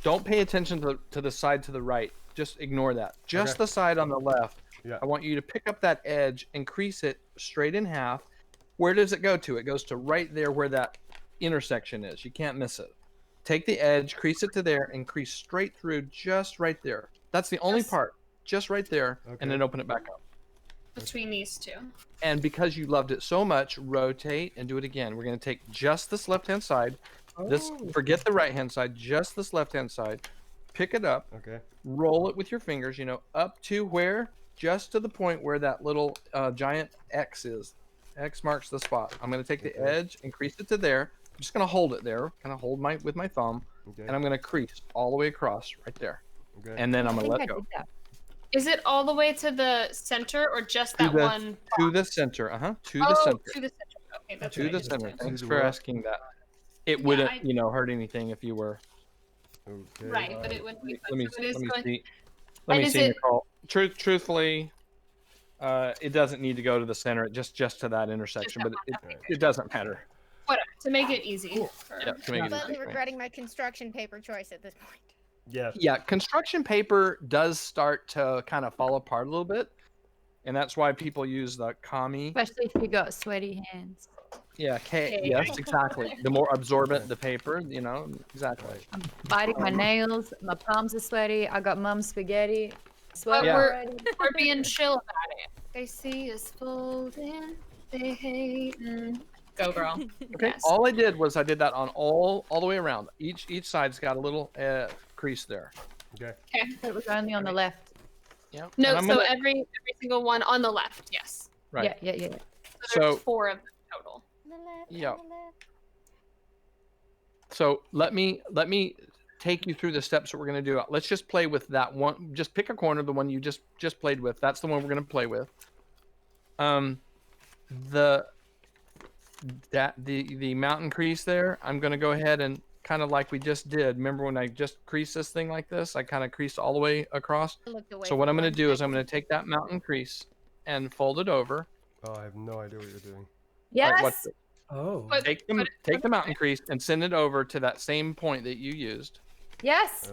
Speaker 6: Don't pay attention to the side to the right. Just ignore that. Just
Speaker 2: Okay.
Speaker 6: the side on the left.
Speaker 2: Yeah.
Speaker 6: I want you to pick up that edge and crease it straight in half. Where does it go to? It goes to right there where that intersection is. You can't miss it. Take the edge, crease it to there, and crease straight through just right there. That's the only
Speaker 3: Yes.
Speaker 6: part. Just right there,
Speaker 2: Okay.
Speaker 6: and then open it back up.
Speaker 3: Between these two.
Speaker 6: And because you loved it so much, rotate and do it again. We're going to take just this left-hand side. This
Speaker 7: Oh.
Speaker 6: forget the right-hand side, just this left-hand side. Pick it up,
Speaker 2: Okay.
Speaker 6: roll it with your fingers, up to where? Just to the point where that little giant X is. X marks the spot. I'm going to take the
Speaker 2: Okay.
Speaker 6: edge and crease it to there. I'm just going to hold it there, kind of hold with my thumb,
Speaker 2: Okay.
Speaker 6: and I'm going to crease all the way across right there.
Speaker 2: Okay.
Speaker 6: And then I'm
Speaker 4: I
Speaker 6: going to
Speaker 4: think
Speaker 6: let
Speaker 4: I
Speaker 6: go.
Speaker 4: did that.
Speaker 3: Is it all the way to the center or just that
Speaker 6: To the-
Speaker 3: one?
Speaker 6: To the center, to the
Speaker 3: Oh,
Speaker 6: center.
Speaker 3: to the center. Okay, that's
Speaker 6: To
Speaker 3: what I
Speaker 6: the
Speaker 3: just
Speaker 6: center.
Speaker 3: did.
Speaker 6: Thanks
Speaker 2: the
Speaker 6: for
Speaker 2: what?
Speaker 6: asking that. It
Speaker 3: Yeah,
Speaker 6: wouldn't,
Speaker 3: I-
Speaker 6: hurt anything if you were.
Speaker 2: Okay.
Speaker 3: Right, but it wouldn't be.
Speaker 6: Let me
Speaker 3: so it is
Speaker 6: let me
Speaker 3: going-
Speaker 6: see. Let
Speaker 3: And
Speaker 6: me
Speaker 3: is
Speaker 6: see,
Speaker 3: it-
Speaker 6: Nicole. Truthfully, it doesn't need to go to the center. Just to that intersection,
Speaker 3: that
Speaker 6: but
Speaker 3: one,
Speaker 6: it doesn't matter.
Speaker 3: Whatever, to make it easy. for-
Speaker 6: Yeah, to make it
Speaker 5: Slightly
Speaker 6: easy.
Speaker 5: regretting my construction paper choice at this point.
Speaker 2: Yeah.
Speaker 6: Yeah, construction paper does start to kind of fall apart a little bit, and that's why people use the kami.
Speaker 4: Especially if you got sweaty hands.
Speaker 6: Yeah,
Speaker 3: Okay.
Speaker 6: yes, exactly. The more absorbent the paper, exactly.
Speaker 4: I'm biting my nails. My palms are sweaty. I got mum's spaghetti. Sweaty
Speaker 6: Yeah.
Speaker 4: already.
Speaker 3: We're being chill about it. They see us folding, they hating. Go girl.
Speaker 6: Okay.
Speaker 3: Yes.
Speaker 6: All I did was I did that on all the way around. Each side's got a little crease there.
Speaker 2: Okay.
Speaker 3: Okay.
Speaker 4: It was only on the left.
Speaker 6: Yeah.
Speaker 3: No,
Speaker 6: And I'm
Speaker 3: so
Speaker 6: gonna-
Speaker 3: every single one on the left. Yes.
Speaker 6: Right.
Speaker 4: Yeah.
Speaker 3: So
Speaker 6: So-
Speaker 3: there's 4 of them total.
Speaker 5: On the left,
Speaker 6: Yeah.
Speaker 5: on the left.
Speaker 6: So let me take you through the steps that we're going to do. Let's just play with that one. Just pick a corner, the one you just played with. That's the one we're going to play with. The mountain crease there, I'm going to go ahead and kind of like we just did. Remember when I just creased this thing like this? I kind of creased all the way across.
Speaker 5: I looked away
Speaker 6: So what
Speaker 5: for
Speaker 6: I'm going to
Speaker 5: one
Speaker 6: do is I'm
Speaker 5: second.
Speaker 6: going to take that mountain crease and fold it over.
Speaker 2: Oh, I have no idea what you're doing.
Speaker 6: All right, watch
Speaker 4: Yes.
Speaker 6: it.
Speaker 7: Oh.
Speaker 3: But-
Speaker 6: Take the mountain crease and send it over to that same point that you used.
Speaker 4: Yes.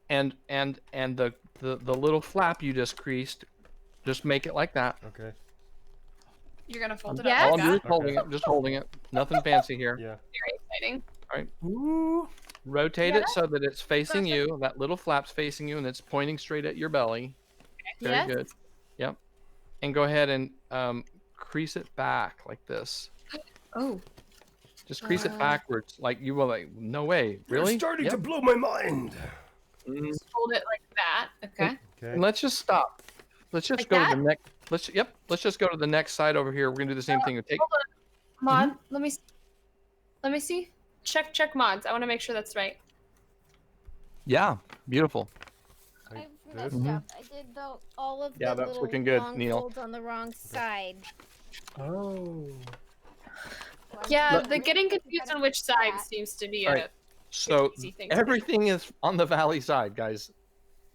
Speaker 6: And the little flap you just creased, just make it like that.
Speaker 2: Okay.
Speaker 3: You're gonna fold it
Speaker 4: Yes.
Speaker 3: up
Speaker 6: All
Speaker 3: like
Speaker 6: I'm doing
Speaker 3: that.
Speaker 6: is holding it, just holding it. Nothing fancy here.
Speaker 2: Yeah.
Speaker 3: Very exciting.
Speaker 7: Ooh.
Speaker 6: Rotate it so that it's facing you. That little flap's facing you, and it's pointing straight at your belly. Very
Speaker 4: Yes.
Speaker 6: good. Yep. And go ahead and crease it back like this.
Speaker 3: Oh.
Speaker 6: Just crease it backwards, like you will. Like, no way, really?
Speaker 2: You're starting
Speaker 6: Yep.
Speaker 2: to blow my mind.
Speaker 6: Mhm.
Speaker 3: Just hold it like that. Okay.
Speaker 2: Okay.
Speaker 6: And let's just stop. Let's just
Speaker 4: Like
Speaker 6: go
Speaker 4: that?
Speaker 6: to the next. Let's just go to the next side over here. We're gonna do the same thing. Take.
Speaker 3: Hold on. Mod, let me see. Check mods. I want to make sure that's right.
Speaker 6: Yeah, beautiful.
Speaker 5: I
Speaker 2: Like
Speaker 5: messed
Speaker 2: this.
Speaker 5: up. I did all of
Speaker 6: Yeah,
Speaker 5: the
Speaker 6: that's
Speaker 5: little
Speaker 6: looking good,
Speaker 5: long
Speaker 6: Neil.
Speaker 5: folds on the wrong side.
Speaker 7: Oh.
Speaker 3: Yeah,
Speaker 6: Let-
Speaker 3: the getting confused on which side seems to be
Speaker 6: Alright.
Speaker 3: a
Speaker 6: So
Speaker 3: easy thing. to do.
Speaker 6: everything is on the valley side, guys.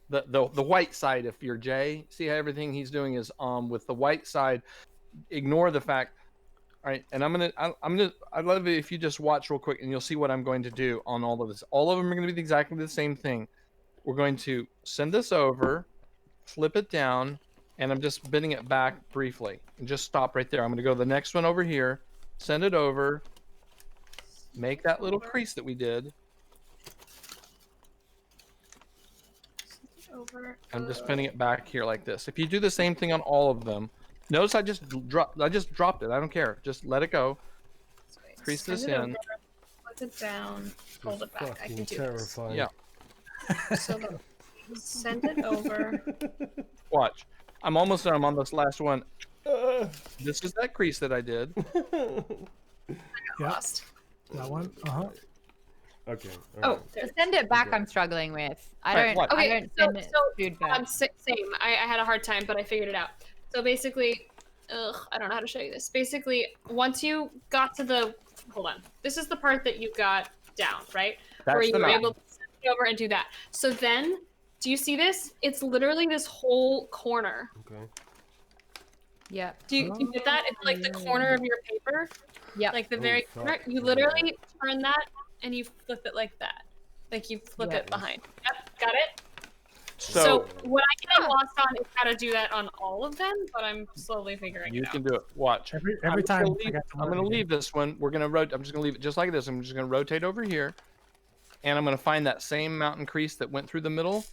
Speaker 6: The white side, if you're Jay, see how everything he's doing is with the white side. Ignore the fact. All right, and I'd love it if you just watch real quick, and you'll see what I'm going to do on all of this. All of them are going to be exactly the same thing. We're going to send this over, flip it down, and I'm just bending it back briefly. And just stop right there. I'm going to go to the next one over here, send it over, make that little crease that we did.
Speaker 3: Over.
Speaker 6: I'm just pinning it back here like this. If you do the same thing on all of them, notice I just dropped it. I don't care. Just let it go. Crease
Speaker 3: Send
Speaker 6: this
Speaker 3: it
Speaker 6: in.
Speaker 3: over, Put it down. Hold it back. I
Speaker 2: Fucking
Speaker 3: can do
Speaker 2: terrifying.
Speaker 6: Yeah.
Speaker 3: this. So send it over.
Speaker 6: Watch. I'm almost done. I'm on this last one.
Speaker 2: Uh,
Speaker 6: This is that crease that I did.
Speaker 7: Yeah.
Speaker 3: Lost.
Speaker 7: That one. Uh huh.
Speaker 2: okay.
Speaker 3: Oh,
Speaker 2: alright.
Speaker 3: there's
Speaker 4: Send it back. I'm struggling with. I
Speaker 6: Right,
Speaker 4: don't.
Speaker 6: what?
Speaker 4: I
Speaker 3: Okay,
Speaker 4: don't
Speaker 3: so-
Speaker 4: send it
Speaker 3: so,
Speaker 4: food back.
Speaker 3: same. I had a hard time, but I figured it out. So basically, I don't know how to show you this. Basically, once you got to the, hold on. This is the part that you got down, right? Where
Speaker 6: That's
Speaker 3: you
Speaker 6: the
Speaker 3: were
Speaker 6: knot.
Speaker 3: able to send it over and do that. So then, do you see this? It's literally this whole corner.
Speaker 2: Okay.
Speaker 4: Yeah.
Speaker 3: Do you get that? It's like the corner of your paper,
Speaker 4: Yeah.
Speaker 3: like the
Speaker 2: Oh,
Speaker 3: very
Speaker 2: fuck.
Speaker 3: corner. You
Speaker 2: Yeah.
Speaker 3: literally turn that and you flip it like that. Like you flip
Speaker 4: Yeah.
Speaker 3: it behind. Yep, got it?
Speaker 6: So
Speaker 3: So what I get lost on is how to do that on all of them, but I'm slowly figuring
Speaker 6: you
Speaker 3: it out.
Speaker 6: can do it. Watch.
Speaker 7: Every
Speaker 6: I'm
Speaker 7: time.
Speaker 6: gonna
Speaker 7: I
Speaker 6: leave,
Speaker 7: got to
Speaker 6: I'm
Speaker 7: learn
Speaker 6: gonna
Speaker 7: again.
Speaker 6: leave this one. We're gonna I'm just gonna leave it just like this. I'm just gonna rotate over here, and I'm gonna find that same mountain crease that went through the middle,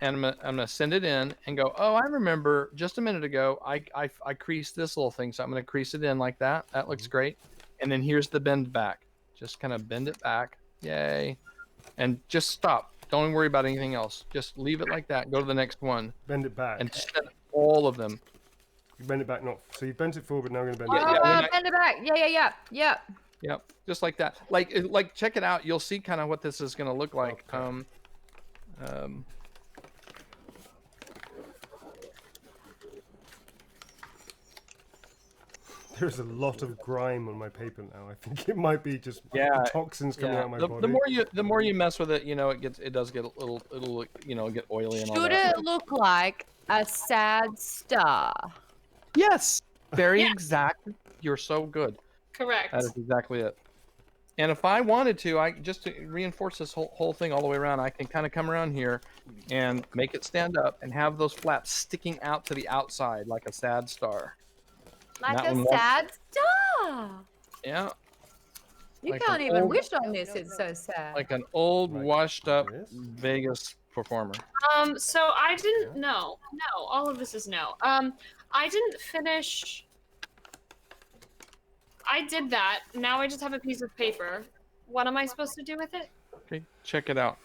Speaker 6: and I'm gonna send it in and go. Oh, I remember just a minute ago I creased this little thing, so I'm gonna crease it in like that. That looks great. And then here's the bend back. Just kind of bend it back. Yay. And just stop. Don't worry about anything else. Just leave it like that. Go to the next one
Speaker 2: Bend it back.
Speaker 6: and set all of them.
Speaker 2: You bend it back, not. So you bent it forward, but now we're gonna bend
Speaker 6: Yeah,
Speaker 2: it
Speaker 6: yeah.
Speaker 2: back.
Speaker 6: when I-
Speaker 4: Bend it back. Yeah.
Speaker 6: Yep, just like that. Like check it out. You'll see kind of what this is going to look like.
Speaker 2: Okay. There's a lot of grime on my paper now. I think it might be just
Speaker 6: Yeah,
Speaker 2: toxins coming out of my body.
Speaker 6: the more you mess with it, it does get a little get oily and all
Speaker 4: Should
Speaker 6: that.
Speaker 4: it look like a sad star?
Speaker 6: Yes, very
Speaker 3: Yeah.
Speaker 6: exact. You're so good.
Speaker 3: Correct.
Speaker 6: That is exactly it. And if I wanted to, I just to reinforce this whole thing all the way around, I can kind of come around here and make it stand up and have those flaps sticking out to the outside like a sad star.
Speaker 4: Like
Speaker 6: That
Speaker 4: a
Speaker 6: one won't-
Speaker 4: sad star.
Speaker 6: Yeah,
Speaker 4: You
Speaker 6: Like
Speaker 4: can't
Speaker 6: an
Speaker 4: even
Speaker 6: old-
Speaker 4: wish on this. It's so sad.
Speaker 6: like an old,
Speaker 2: Like
Speaker 6: washed up
Speaker 2: this?
Speaker 6: Vegas performer.
Speaker 3: So I didn't know. No, all of this is no. I didn't finish. I did that. Now I just have a piece of paper. What am I supposed to do with it?
Speaker 6: Okay, check it out.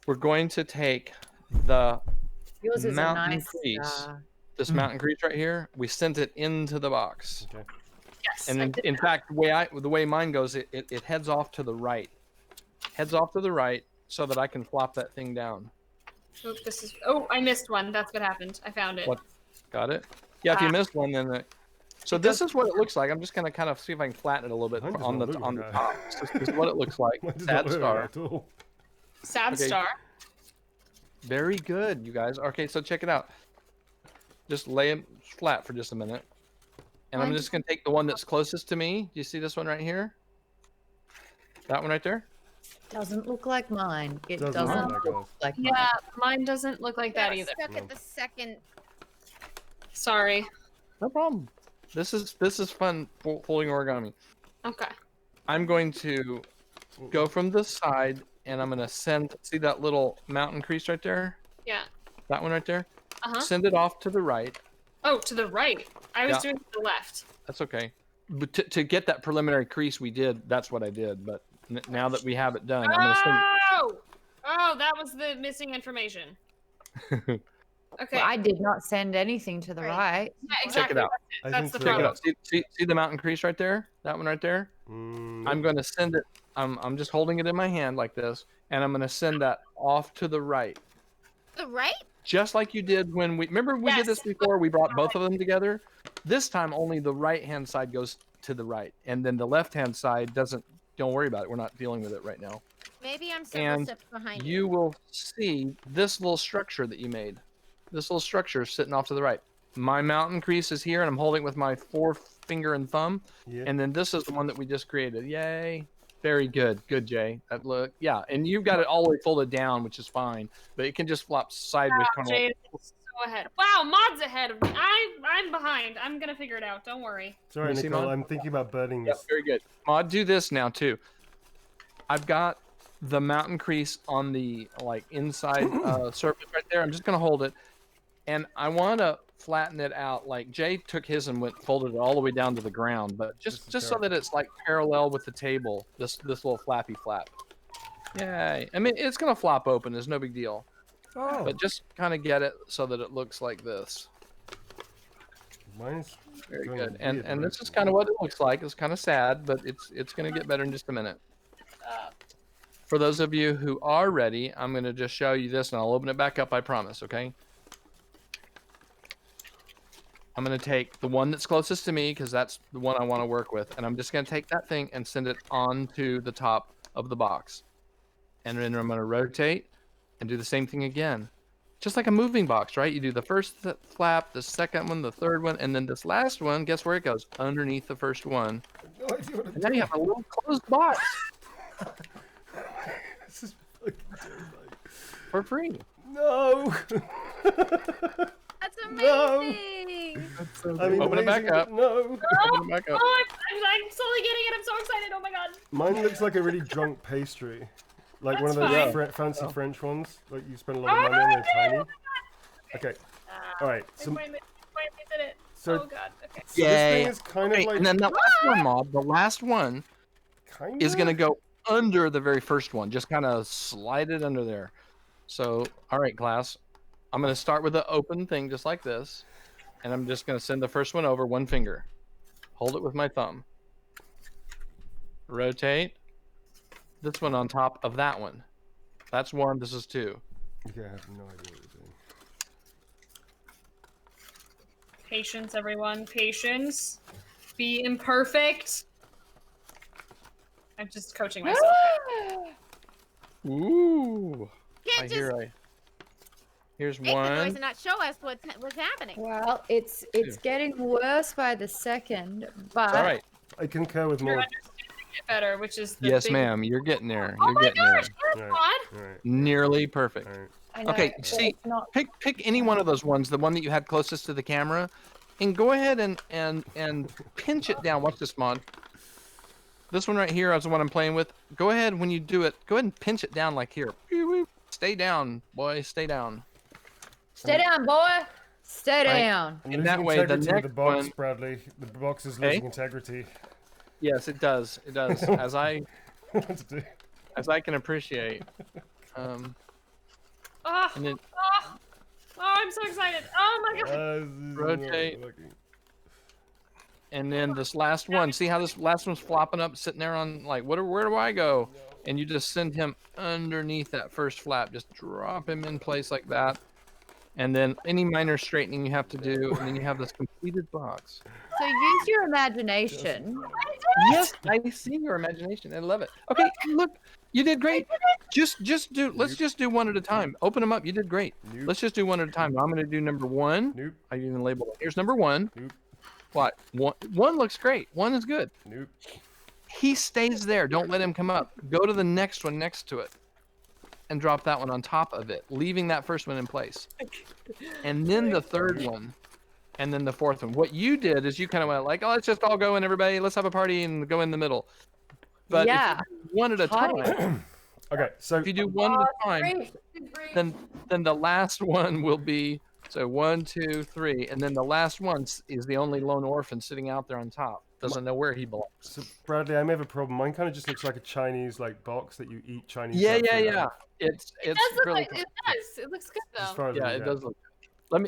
Speaker 6: we're going to take the
Speaker 4: Yours is a
Speaker 6: mountain
Speaker 4: nice.
Speaker 6: crease. This mountain crease right here, we sent it into the box.
Speaker 2: Okay.
Speaker 3: Yes.
Speaker 6: And
Speaker 3: I
Speaker 6: in,
Speaker 3: did
Speaker 6: in
Speaker 3: that.
Speaker 6: fact, the way mine goes, it heads off to the right. Heads off to the right so that I can flop that thing down.
Speaker 3: Oh, this is. Oh, I missed one. That's what happened. I found it.
Speaker 6: What? Got it? Yeah, if you
Speaker 3: Ah.
Speaker 6: missed one, then. So this is what it looks like. I'm just gonna kind of see if I can flatten it a little bit
Speaker 2: Mine does
Speaker 6: on
Speaker 2: not
Speaker 6: the
Speaker 2: look
Speaker 6: on
Speaker 2: like
Speaker 6: the
Speaker 2: that.
Speaker 6: top. This is what it looks like.
Speaker 2: Mine does
Speaker 6: Sad
Speaker 2: not look
Speaker 6: star.
Speaker 2: like that at all.
Speaker 3: Sad
Speaker 6: Okay.
Speaker 3: star.
Speaker 6: Very good, you guys. Okay, so check it out. Just lay it flat for just a minute. And I'm
Speaker 3: Mine
Speaker 6: just going to take the one that's closest to me. Do you see this one right here? That one right there?
Speaker 4: Doesn't look like mine. It
Speaker 2: Doesn't
Speaker 4: doesn't,
Speaker 2: look like
Speaker 4: look
Speaker 2: ours.
Speaker 4: like mine.
Speaker 3: Yeah, mine doesn't look like that
Speaker 5: Got
Speaker 3: either.
Speaker 5: Stuck
Speaker 2: No.
Speaker 5: at the second.
Speaker 3: Sorry.
Speaker 6: No problem. This is fun folding origami.
Speaker 3: Okay.
Speaker 6: I'm going to go from the side and I'm going to see that little mountain crease right there?
Speaker 3: Yeah.
Speaker 6: That one right there?
Speaker 3: Uh huh.
Speaker 6: Send it off to the right.
Speaker 3: Oh, to the right. I was
Speaker 6: Yeah.
Speaker 3: doing to the left.
Speaker 6: That's okay. But to get that preliminary crease we did, that's what I did. But now that we have it done, I'm going to send
Speaker 3: Oh! Oh, that was the missing information. Okay.
Speaker 4: Well, I did not send anything to the
Speaker 5: Right.
Speaker 4: right.
Speaker 3: Yeah, exactly.
Speaker 6: it out.
Speaker 2: I
Speaker 3: That's
Speaker 2: think
Speaker 3: the
Speaker 2: so.
Speaker 6: Check it
Speaker 3: problem.
Speaker 6: out. See the mountain crease right there? That one right there? I'm going to send it. I'm just holding it in my hand like this, and I'm going to send that off to the right,
Speaker 5: The right?
Speaker 6: just like you did when we remember we did this
Speaker 3: Yes.
Speaker 6: before. We brought both of them together. This time, only the right hand side goes to the right, and then the left hand side doesn't. Don't worry about it. We're not dealing with it right now.
Speaker 5: Maybe I'm several
Speaker 6: And
Speaker 5: steps behind
Speaker 6: You will see this little structure that you made. This little structure is sitting off to the right. My mountain crease is here, and I'm holding it with my forefinger and thumb.
Speaker 2: Yeah.
Speaker 6: And then this is the one that we just created. Yay. Very good. Good, Jay. That look. Yeah, and you've got it all the way folded down, which is fine. But it can just flop sideways.
Speaker 3: Wow,
Speaker 6: kind of
Speaker 3: Jay is so ahead. Wow, Mod's ahead of me. I'm behind. I'm gonna figure it out. Don't worry.
Speaker 2: Sorry,
Speaker 6: You see
Speaker 2: Nicole.
Speaker 6: mine?
Speaker 2: I'm thinking about burning
Speaker 6: Yeah,
Speaker 2: this.
Speaker 6: very good. Mod, do this now too. I've got the mountain crease on the inside surface right there. I'm just gonna hold it, and I want to flatten it out. Like Jay took his and folded it all the way down to the ground, but just so that it's like parallel with the table. This little flappy flap. Yay! I mean, it's gonna flop open. There's no big deal.
Speaker 7: Oh,
Speaker 6: But just kind of get it so that it looks like this.
Speaker 2: Mine's
Speaker 6: Very
Speaker 2: going
Speaker 6: good.
Speaker 2: a
Speaker 6: And
Speaker 2: weird
Speaker 6: this is
Speaker 2: direction.
Speaker 6: kind of what it looks like. It's kind of sad, but it's gonna get better in just a minute. For those of you who are ready, I'm going to just show you this, and I'll open it back up, I promise, okay? I'm going to take the one that's closest to me, because that's the one I want to work with, and I'm just going to take that thing and send it onto the top of the box. And then I'm going to rotate and do the same thing again. Just like a moving box, right? You do the first flap, the second one, the third one, and then this last one, guess where it goes? Underneath the first one.
Speaker 2: No idea what I'm
Speaker 6: And now you have a little closed box
Speaker 2: This is fucking terrifying.
Speaker 6: for free.
Speaker 2: No.
Speaker 5: That's amazing.
Speaker 7: that's so
Speaker 2: I mean,
Speaker 7: good.
Speaker 6: Open it back
Speaker 2: amazing,
Speaker 6: up.
Speaker 2: but No.
Speaker 6: Open it back up.
Speaker 3: Oh, I'm slowly getting it. I'm so excited. Oh my god.
Speaker 2: Mine looks like a really drunk pastry. Like one of
Speaker 3: That's
Speaker 2: those
Speaker 3: fine.
Speaker 2: fancy French ones. Like you spend a lot of money on, they're tiny. Okay. All right.
Speaker 3: I
Speaker 2: So,
Speaker 3: finally did it.
Speaker 2: so,
Speaker 3: Oh god. Okay.
Speaker 2: so this thing is kind
Speaker 6: Okay,
Speaker 2: of like
Speaker 6: and then the last one, Mob, the last one
Speaker 2: kind
Speaker 6: is going to go under the very first one. Just kind of slide it under there. So, all right, class. I'm going to start with the open thing just like this. And I'm just going to send the first one over one finger. Hold it with my thumb. Rotate. This one on top of that one. That's one. This is two.
Speaker 2: Okay, I have no idea what you're doing.
Speaker 3: Patience, everyone. Patience. Be imperfect. I'm just coaching myself.
Speaker 6: Ooh.
Speaker 5: Can't just
Speaker 6: Here's
Speaker 5: make the noise
Speaker 6: one.
Speaker 5: and not show us what's happening.
Speaker 4: Well, it's getting worse by the second, but
Speaker 6: All right.
Speaker 2: I concur with
Speaker 3: You're
Speaker 2: more.
Speaker 3: understanding it better, which is the
Speaker 6: Yes,
Speaker 3: big...
Speaker 6: ma'am. You're getting there.
Speaker 3: Oh
Speaker 6: You're
Speaker 3: my
Speaker 6: getting
Speaker 3: gosh,
Speaker 6: there.
Speaker 3: you're
Speaker 2: Right.
Speaker 3: fun.
Speaker 2: All right.
Speaker 6: Nearly perfect.
Speaker 2: All right.
Speaker 4: I know,
Speaker 6: Okay,
Speaker 4: but
Speaker 6: see,
Speaker 4: it's not.
Speaker 6: pick any one of those ones, the one that you had closest to the camera, and go ahead and pinch it down. Watch this, Mod. This one right here is the one I'm playing with. Go ahead when you do it. Go ahead and pinch it down like here. Stay down, boy. Stay down.
Speaker 4: Stay down, boy. Stay
Speaker 6: Right.
Speaker 4: down.
Speaker 2: I'm
Speaker 6: In
Speaker 2: losing
Speaker 6: that way, the
Speaker 2: integrity with
Speaker 6: next
Speaker 2: the box,
Speaker 6: one-
Speaker 2: Bradley. The box is
Speaker 6: Okay.
Speaker 2: losing integrity.
Speaker 6: Yes, it does. It does. As I
Speaker 2: What to do?
Speaker 6: as I can appreciate.
Speaker 3: Oh,
Speaker 6: And then
Speaker 3: oh, I'm so excited. Oh my god.
Speaker 2: This is not
Speaker 6: Rotate.
Speaker 2: working.
Speaker 6: and then this last one. See how this last one's flopping up, sitting there on like, where do I go? And you just send him underneath that first flap. Just drop him in place like that. And then any minor straightening you have to do, and then you have this completed box.
Speaker 4: So use your imagination.
Speaker 6: Yes, I see your imagination. I love it. Okay, look, you did great. Just do. Let's just do one at a time. Open them up. You did great.
Speaker 2: Nope.
Speaker 6: Let's just do one at a time. I'm going to do number one.
Speaker 2: Nope.
Speaker 6: I didn't label it. Here's number one.
Speaker 2: Nope.
Speaker 6: What? One looks great. One is good.
Speaker 2: Nope.
Speaker 6: He stays there. Don't let him come up. Go to the next one next to it and drop that one on top of it, leaving that first one in place. And then the third one, and then the fourth one. What you did is you kind of went like, oh, let's just all go in, everybody. Let's have a party and go in the middle. But
Speaker 4: Yeah.
Speaker 6: if you do one at a time,
Speaker 2: Okay, so
Speaker 6: if you do one at a time, then the last one will be, so 1, 2, 3, and then the last one is the only lone orphan sitting out there on top. Doesn't know where he belongs.
Speaker 2: So Bradley, I may have a problem. Mine kind of just looks like a Chinese box that you eat Chinese.
Speaker 6: Yeah,
Speaker 2: food
Speaker 6: yeah,
Speaker 2: out
Speaker 6: yeah.
Speaker 2: of.
Speaker 6: It's
Speaker 3: It does look
Speaker 6: really
Speaker 3: like it does. It looks good
Speaker 2: As
Speaker 3: though.
Speaker 2: far as
Speaker 6: yeah,
Speaker 2: I
Speaker 6: it
Speaker 2: can
Speaker 6: does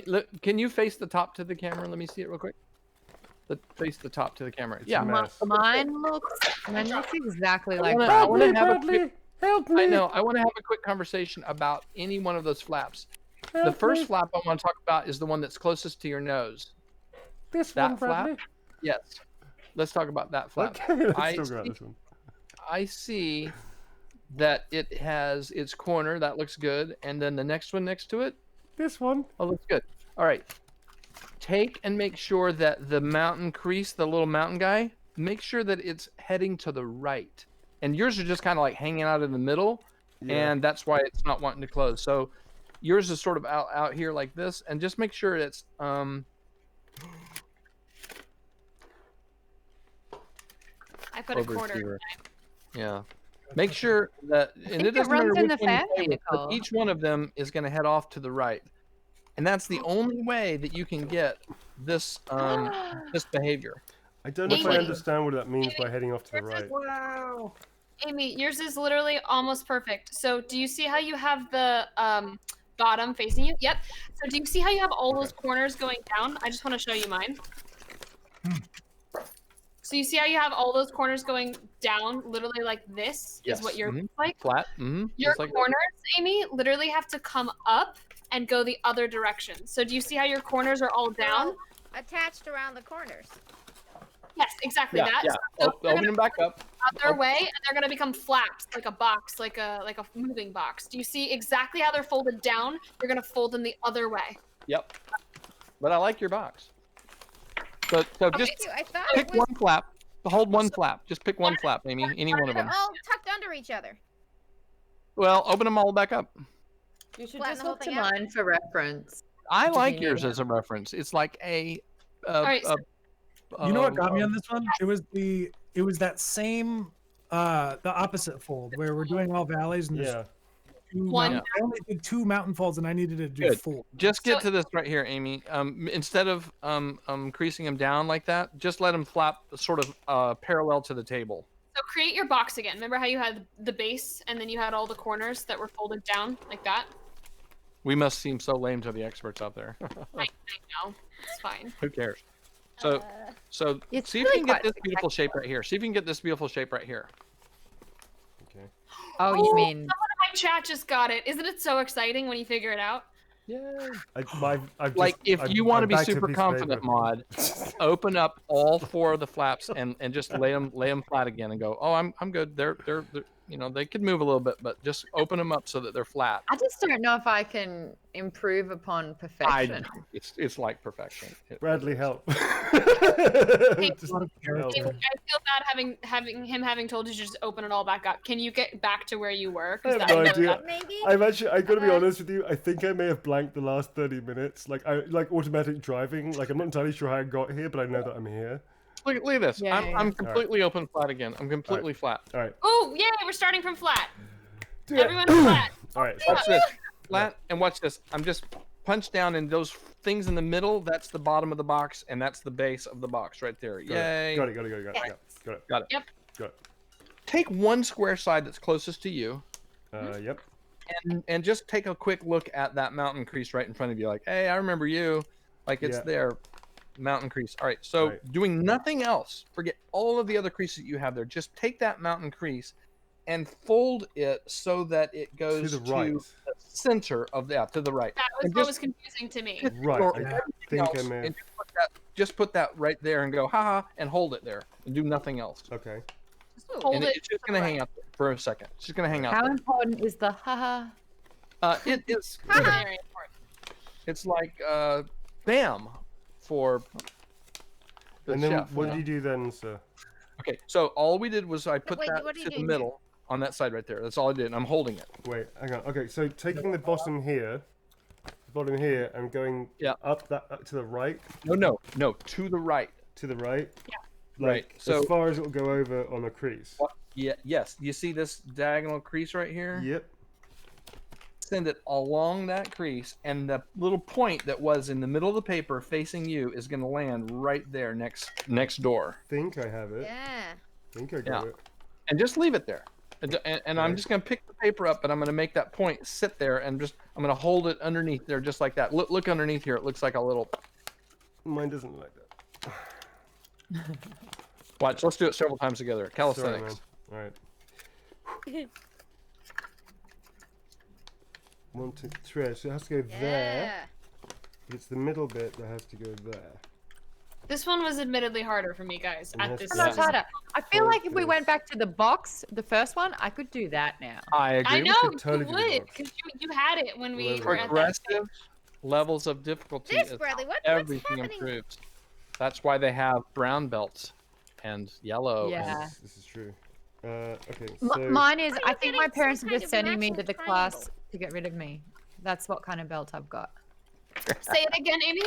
Speaker 6: look. Can you face the top to the camera? Let me see it real quick. Face the top to the camera.
Speaker 2: It's a
Speaker 6: Yeah,
Speaker 2: mess.
Speaker 4: Mine looks exactly like
Speaker 6: wanna-
Speaker 4: that.
Speaker 6: I wanna have a
Speaker 2: Bradley,
Speaker 6: quick-
Speaker 2: help me!
Speaker 6: I know. I want to have a quick conversation about any one of those flaps. The first flap I want to talk about is the one that's closest to your nose.
Speaker 2: This
Speaker 6: That
Speaker 2: one,
Speaker 6: flap?
Speaker 2: Bradley.
Speaker 6: Yes. Let's talk about that flap.
Speaker 2: Okay, let's
Speaker 6: I
Speaker 2: talk about
Speaker 6: see-
Speaker 2: this one.
Speaker 6: I see that it has its corner. That looks good. And then the next one next to it.
Speaker 2: This one.
Speaker 6: Oh, looks good. All right. Take and make sure that the mountain crease, the little mountain guy, make sure that it's heading to the right. And yours are just kind of like hanging out in the middle.
Speaker 2: Yeah.
Speaker 6: And that's why it's not wanting to close. So yours is sort of out here like this. And just make sure it's
Speaker 3: I put a
Speaker 6: over
Speaker 3: quarter.
Speaker 6: here. Yeah. Make sure that, and
Speaker 4: think
Speaker 6: it
Speaker 4: it
Speaker 6: doesn't
Speaker 4: runs
Speaker 6: matter
Speaker 4: in
Speaker 6: which
Speaker 4: the
Speaker 6: one you
Speaker 4: family,
Speaker 6: play with, but
Speaker 4: Nicole.
Speaker 6: each one of them is going to head off to the right. And that's the only way that you can get this this behavior.
Speaker 2: I don't know if I
Speaker 3: Amy.
Speaker 2: understand what that means by heading off to the
Speaker 3: Yours is-
Speaker 2: right.
Speaker 7: Wow.
Speaker 3: Amy, yours is literally almost perfect. So do you see how you have the bottom facing you? Yep. So do you see how you have all those corners going down? I just want to show you mine. So you see how you have all those corners going down, literally like this
Speaker 6: Yes.
Speaker 3: is what yours
Speaker 6: Mhm.
Speaker 3: looks like.
Speaker 6: Flat.
Speaker 3: Your
Speaker 6: Just like that.
Speaker 3: corners, Amy, literally have to come up and go the other direction. So do you see how your corners are all down?
Speaker 5: Well, attached around the corners.
Speaker 3: Yes, exactly
Speaker 6: Yeah,
Speaker 3: that.
Speaker 6: yeah.
Speaker 3: So they're
Speaker 6: Open
Speaker 3: gonna
Speaker 6: them back up.
Speaker 3: out their way, and they're gonna become flaps, like a box, like a moving box. Do you see exactly how they're folded down? You're gonna fold them the other way.
Speaker 6: Yep. But I like your box. So just
Speaker 5: Thank you. I thought
Speaker 6: pick
Speaker 5: it was.
Speaker 6: one flap. Hold one flap. Just pick one flap, Amy. Any one of
Speaker 5: They're
Speaker 6: them.
Speaker 5: all tucked under each other.
Speaker 6: Well, open them all back up.
Speaker 4: You should
Speaker 5: Flatten
Speaker 4: just
Speaker 5: the whole
Speaker 4: look to
Speaker 5: thing out.
Speaker 4: mine for reference.
Speaker 6: I like
Speaker 4: Yeah.
Speaker 6: yours as a reference. It's like a.
Speaker 3: right, so-
Speaker 7: You know what got me on this one? It was that same the opposite fold where we're doing all valleys and there's
Speaker 2: Yeah.
Speaker 7: two
Speaker 3: One-
Speaker 7: mountain, I only did 2 mountain folds and I needed to do
Speaker 6: Good.
Speaker 7: 4.
Speaker 6: Just get
Speaker 3: So-
Speaker 6: to this right here, Amy. Instead of creasing them down like that, just let them flap sort of parallel to the table.
Speaker 3: So create your box again. Remember how you had the base and then you had all the corners that were folded down like that?
Speaker 6: We must seem so lame to the experts out there.
Speaker 3: I know. It's fine.
Speaker 6: Who cares? So,
Speaker 4: It's
Speaker 6: see if
Speaker 4: really
Speaker 6: you can get
Speaker 4: quite
Speaker 6: this beautiful shape right here. See if you can get this beautiful shape right here.
Speaker 2: Okay.
Speaker 4: Oh, you mean
Speaker 3: Someone in my chat just got it. Isn't it so exciting when you figure it out?
Speaker 6: Yay!
Speaker 2: I've
Speaker 6: Like,
Speaker 2: just,
Speaker 6: if you want to
Speaker 2: I've
Speaker 6: be
Speaker 2: backed a
Speaker 6: super
Speaker 2: piece of
Speaker 6: confident,
Speaker 2: paper.
Speaker 6: Mod, open up all 4 of the flaps and just lay them flat again and go. Oh, I'm good. They're they could move a little bit, but just open them up so that they're flat.
Speaker 4: I just don't know if I can improve upon perfection.
Speaker 6: It's like perfection.
Speaker 2: Bradley, help. Just
Speaker 7: A lot of
Speaker 2: help.
Speaker 3: I feel bad having told you to just open it all back up. Can you get back to where you were? 'Cause
Speaker 2: I have
Speaker 3: that-
Speaker 2: no
Speaker 3: that-
Speaker 2: idea.
Speaker 5: Maybe.
Speaker 2: I gotta be
Speaker 5: Uh,
Speaker 2: honest with you. I think I may have blanked the last 30 minutes. Like automatic driving. Like I'm not entirely sure how I got here, but I know that I'm here.
Speaker 6: Look at this.
Speaker 4: Yeah, yeah,
Speaker 6: I'm
Speaker 4: yeah.
Speaker 6: completely open flat again. I'm completely flat.
Speaker 2: All right.
Speaker 3: Oh, yay! We're starting from flat.
Speaker 2: Do it.
Speaker 3: Everyone flat.
Speaker 2: All right.
Speaker 6: Watch this. Flat and watch this. I'm just punch down in those things in the middle. That's the bottom of the box, and that's the base of the box right there. Yay!
Speaker 2: Got it. Got it.
Speaker 5: Yes.
Speaker 2: Got it.
Speaker 6: Got it.
Speaker 3: Yep.
Speaker 2: Got it.
Speaker 6: take one square side that's closest to you,
Speaker 2: Yep.
Speaker 6: and just take a quick look at that mountain crease right in front of you. Like, hey, I remember you. Like it's
Speaker 2: Yeah.
Speaker 6: there, mountain crease. All right. So doing nothing else. Forget all of the other creases you have there. Just take that mountain crease and fold it so that it goes
Speaker 2: To the right.
Speaker 6: the center of to the right.
Speaker 3: That was what was confusing to me.
Speaker 2: Right.
Speaker 6: Or
Speaker 2: I
Speaker 6: everything
Speaker 2: think
Speaker 6: else,
Speaker 2: I may have...
Speaker 6: and just put that right there and go, haha, and hold it there and do nothing else.
Speaker 2: Okay.
Speaker 3: Hold
Speaker 6: And
Speaker 3: it
Speaker 6: it's just going to hang out there for a second. It's just going to hang out
Speaker 4: How
Speaker 6: there.
Speaker 4: important is the haha?
Speaker 6: It is.
Speaker 3: very important.
Speaker 6: It's like bam for the
Speaker 2: And then
Speaker 6: chef.
Speaker 2: what do you do then, sir?
Speaker 6: Okay, so all we did was I put
Speaker 5: Wait,
Speaker 6: that
Speaker 5: what are you
Speaker 6: to the
Speaker 5: doing
Speaker 6: middle on that side right there. That's all I did. And I'm holding it.
Speaker 2: Wait, hang on. Okay, so taking the bottom here, and going up to the right.
Speaker 6: No, to the right.
Speaker 2: To the right.
Speaker 3: Yeah.
Speaker 6: Right. So
Speaker 2: as far as it will go over on a crease.
Speaker 6: Yeah. Yes. You see this diagonal crease right here?
Speaker 2: Yep.
Speaker 6: Send it along that crease, and the little point that was in the middle of the paper facing you is going to land right there next door.
Speaker 2: Think I have it.
Speaker 5: Yeah.
Speaker 2: Think I got it.
Speaker 6: And just leave it there. And I'm just going to pick the paper up, and I'm going to make that point sit there, and I'm going to hold it underneath there just like that. Look underneath here. It looks like a little...
Speaker 2: Mine doesn't look like that.
Speaker 6: Watch. Let's do it several times together. Calisthenics.
Speaker 2: Sorry, man. All right. 1, 2, 3. So it has to go there. It's the middle bit that has to go there.
Speaker 3: This one was admittedly harder for me, guys. At this,
Speaker 4: Much harder. I feel like if we went back to the box, the first one, I could do that now.
Speaker 6: I agree.
Speaker 3: I know
Speaker 2: could totally do
Speaker 3: you
Speaker 2: the
Speaker 3: would,
Speaker 2: box.
Speaker 3: because you had it when we were at that
Speaker 6: Progressive levels of difficulty.
Speaker 5: This,
Speaker 6: is
Speaker 5: Bradley, what's
Speaker 6: everything
Speaker 5: happening?
Speaker 6: improves. That's why they have brown belts and yellow.
Speaker 4: Yeah.
Speaker 2: This is true. Okay, so...
Speaker 4: Mine is,
Speaker 5: What are
Speaker 4: I
Speaker 5: you
Speaker 4: think
Speaker 5: getting
Speaker 4: my parents
Speaker 5: some
Speaker 4: are
Speaker 5: kind
Speaker 4: just
Speaker 5: of
Speaker 4: sending me to
Speaker 5: matching
Speaker 4: the class
Speaker 5: triangle?
Speaker 4: to get rid of me. That's what kind of belt I've got.
Speaker 3: Say it again, Amy.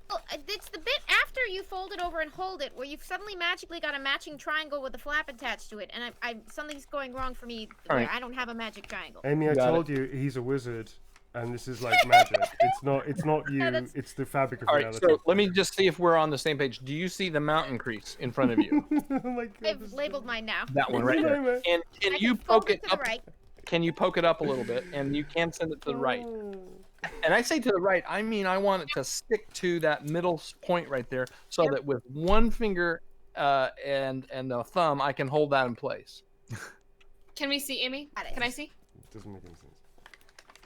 Speaker 5: Well, it's the bit after you fold it over and hold it, where you've suddenly magically got a matching triangle with a flap attached to it, and something's going wrong for me.
Speaker 6: All
Speaker 5: Where
Speaker 6: right.
Speaker 5: I don't have a magic triangle.
Speaker 2: Amy, I
Speaker 6: Got
Speaker 2: told you he's a wizard, and this is like magic. It's not you.
Speaker 5: that's-
Speaker 2: It's the fabric of
Speaker 6: All right,
Speaker 2: reality.
Speaker 6: so let me just see if we're on the same page. Do you see the mountain crease in front of you?
Speaker 2: Oh my God,
Speaker 5: I've
Speaker 2: this is-
Speaker 5: labeled mine now.
Speaker 6: That one right there.
Speaker 2: Nightmare.
Speaker 6: And can
Speaker 5: I
Speaker 6: you
Speaker 5: can fold
Speaker 6: poke it
Speaker 5: to the
Speaker 6: up?
Speaker 5: right.
Speaker 6: Can you poke it up a little bit? And you can send it to the right. And I say to the right, I mean I want it to stick to that middle point right there, so that with one finger and a thumb, I can hold that in place.
Speaker 3: Can we see, Amy?
Speaker 5: Got it.
Speaker 3: Can I see?
Speaker 2: It doesn't make any sense.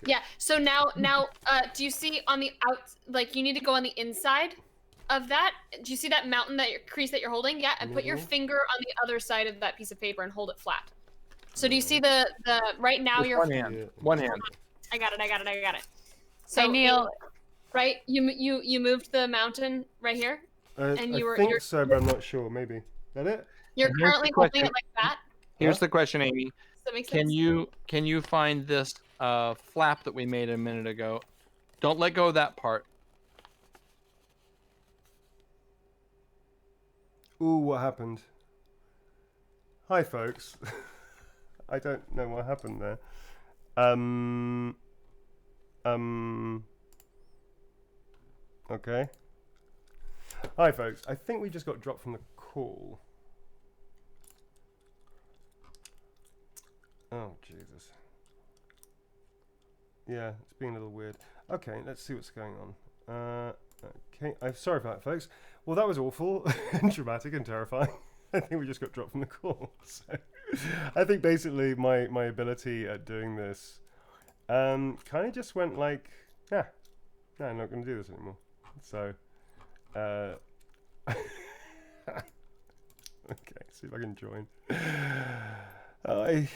Speaker 3: Yeah. So now, do you see on the out? Like, you need to go on the inside of that. Do you see that mountain crease that you're holding? Yeah. And put your finger on the other side of that piece of paper and hold it flat. So do you see the right now
Speaker 6: With
Speaker 3: you're
Speaker 6: one hand.
Speaker 2: Yeah.
Speaker 6: One hand.
Speaker 3: I got it. So
Speaker 4: Hey, Neil.
Speaker 3: right? You moved the mountain right here. And
Speaker 2: I
Speaker 3: you were-
Speaker 2: think
Speaker 3: you're-
Speaker 2: so, but I'm not sure. Maybe. Is that it?
Speaker 3: You're
Speaker 6: And here's the
Speaker 3: currently holding
Speaker 6: question.
Speaker 3: it like that.
Speaker 6: Here's the question, Amy.
Speaker 3: Does that make
Speaker 6: Can
Speaker 3: sense?
Speaker 6: you find this flap that we made a minute ago? Don't let go of that part.
Speaker 2: Ooh, what happened? Hi, folks. I don't know what happened there. Okay. Hi, folks. I think we just got dropped from the call. Oh, Jesus. Yeah, it's been a little weird. Okay, let's see what's going on. Okay, I'm sorry about that, folks. Well, that was awful and dramatic and terrifying. I think we just got dropped from the call. So I think basically my ability at doing this kind of just went like, no, I'm not going to do this anymore. So, okay, see if I can join. Right,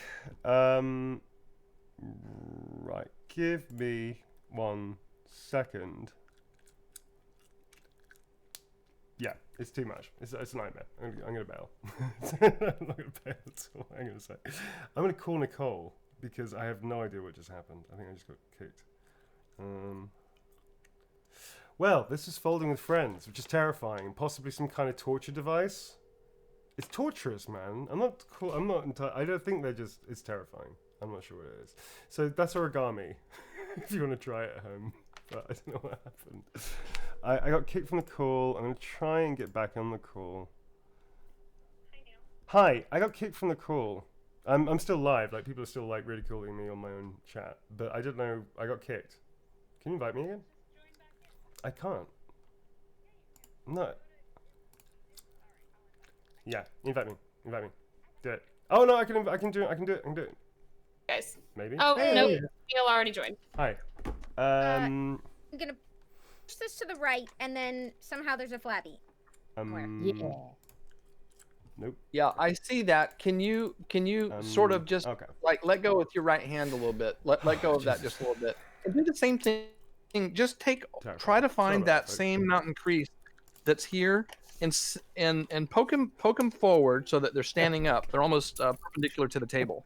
Speaker 2: give me 1 second. Yeah, it's too much. It's a nightmare. I'm gonna bail. I'm not gonna bail at all. I'm gonna say, I'm gonna call Nicole because I have no idea what just happened. I think I just got kicked. Well, this is folding with friends, which is terrifying. Possibly some kind of torture device. It's torturous, man. I'm not cool. I'm not. I don't think they're just. It's terrifying. I'm not sure what it is. So that's origami. If you want to try it at home, but I don't know what happened. I got kicked from the call. I'm gonna try and get back on the call. Hi, I got kicked from the call. I'm still live. Like people are still like ridiculing me on my own chat, but I didn't know I got kicked. Can you invite me again? I can't. No. Yeah, invite me. Invite me. Do it. Oh no, I can do it. I can do it.
Speaker 3: Guys.
Speaker 2: Maybe.
Speaker 3: Oh
Speaker 7: Hey.
Speaker 3: no, Neil already joined.
Speaker 2: Hi.
Speaker 5: I'm gonna push this to the right, and then somehow there's a flappy.
Speaker 2: Nope.
Speaker 6: Yeah, I see that. Can you sort of just
Speaker 2: okay.
Speaker 6: like let go with your right hand a little bit? Let go of that just a little bit. And do the same thing. Just try to find that same mountain crease that's here, and poke them forward so that they're standing up. They're almost perpendicular to the table.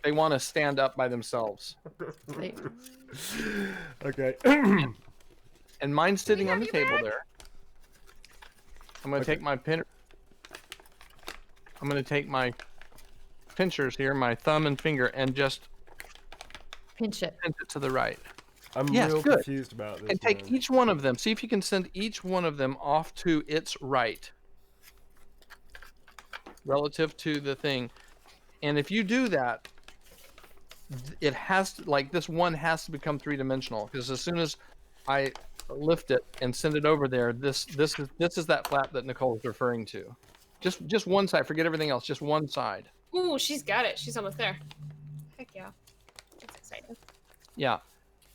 Speaker 6: They want to stand up by themselves.
Speaker 2: Okay.
Speaker 6: And mine's sitting on the table there. I'm gonna take my pincher. I'm gonna take my pinchers here, my thumb and finger, and just
Speaker 4: Pinch it
Speaker 6: to the right.
Speaker 2: I'm
Speaker 6: Yes,
Speaker 2: real
Speaker 6: good.
Speaker 2: confused about this.
Speaker 6: And take each one of them. See if you can send each one of them off to its right, relative to the thing. And if you do that, it has to, like this one has to become three-dimensional, because as soon as I lift it and send it over there, this is that flap that Nicole is referring to. Just one side. Forget everything else. Just one side.
Speaker 3: Ooh, she's got it. She's almost there. Heck yeah. That's exciting.
Speaker 6: Yeah.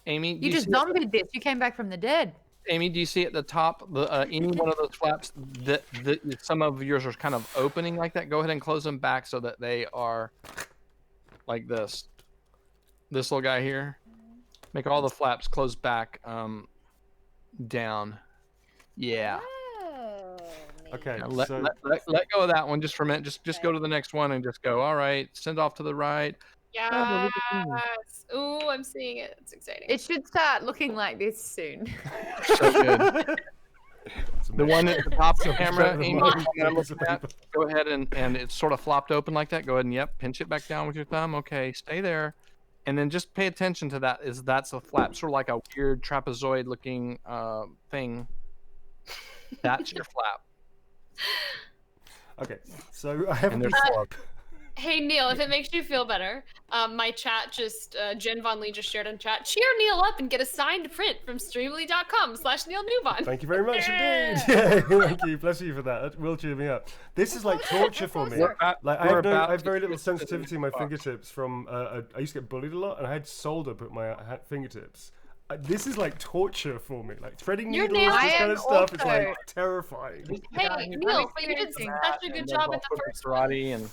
Speaker 6: Amy, do
Speaker 4: you just
Speaker 6: see
Speaker 4: zombied this. You came back from the dead.
Speaker 6: Amy, do you see at the top any one of those flaps that some of yours are kind of opening like that? Go ahead and close them back so that they are like this. This little guy here. Make all the flaps close back down. Yeah.
Speaker 5: Oh,
Speaker 2: Okay.
Speaker 6: Now let
Speaker 2: So
Speaker 6: go of that one just for a minute. Just go to the next one and just go. All right. Send off to the right.
Speaker 3: Yes. Ooh, I'm seeing it. It's exciting.
Speaker 4: It should start looking like this soon.
Speaker 6: So good. The one at the top of the camera, Amy, go ahead and it's sort of flopped open like that. Go ahead and pinch it back down with your thumb. Okay, stay there. And then just pay attention to that. That's a flap, sort of like a weird trapezoid looking thing. That's your flap.
Speaker 2: Okay, so I have
Speaker 6: And there's four.
Speaker 3: Hey Neil, if it makes you feel better, my chat just Jen Von Lee just shared in chat. Cheer Neil up and get a signed print from streamly.com/NeilNewbon.
Speaker 2: Thank you very much indeed. Yeah, thank you. Bless you for that. That will cheer me up. This is like torture for me. Like I have very little sensitivity in my fingertips from. I used to get bullied a lot, and I had solder put my fingertips. This is like torture for me. Like threading needles, this kind of stuff is like terrifying.
Speaker 3: Hey Neil, but you did such a good job at the first one.
Speaker 6: Karate and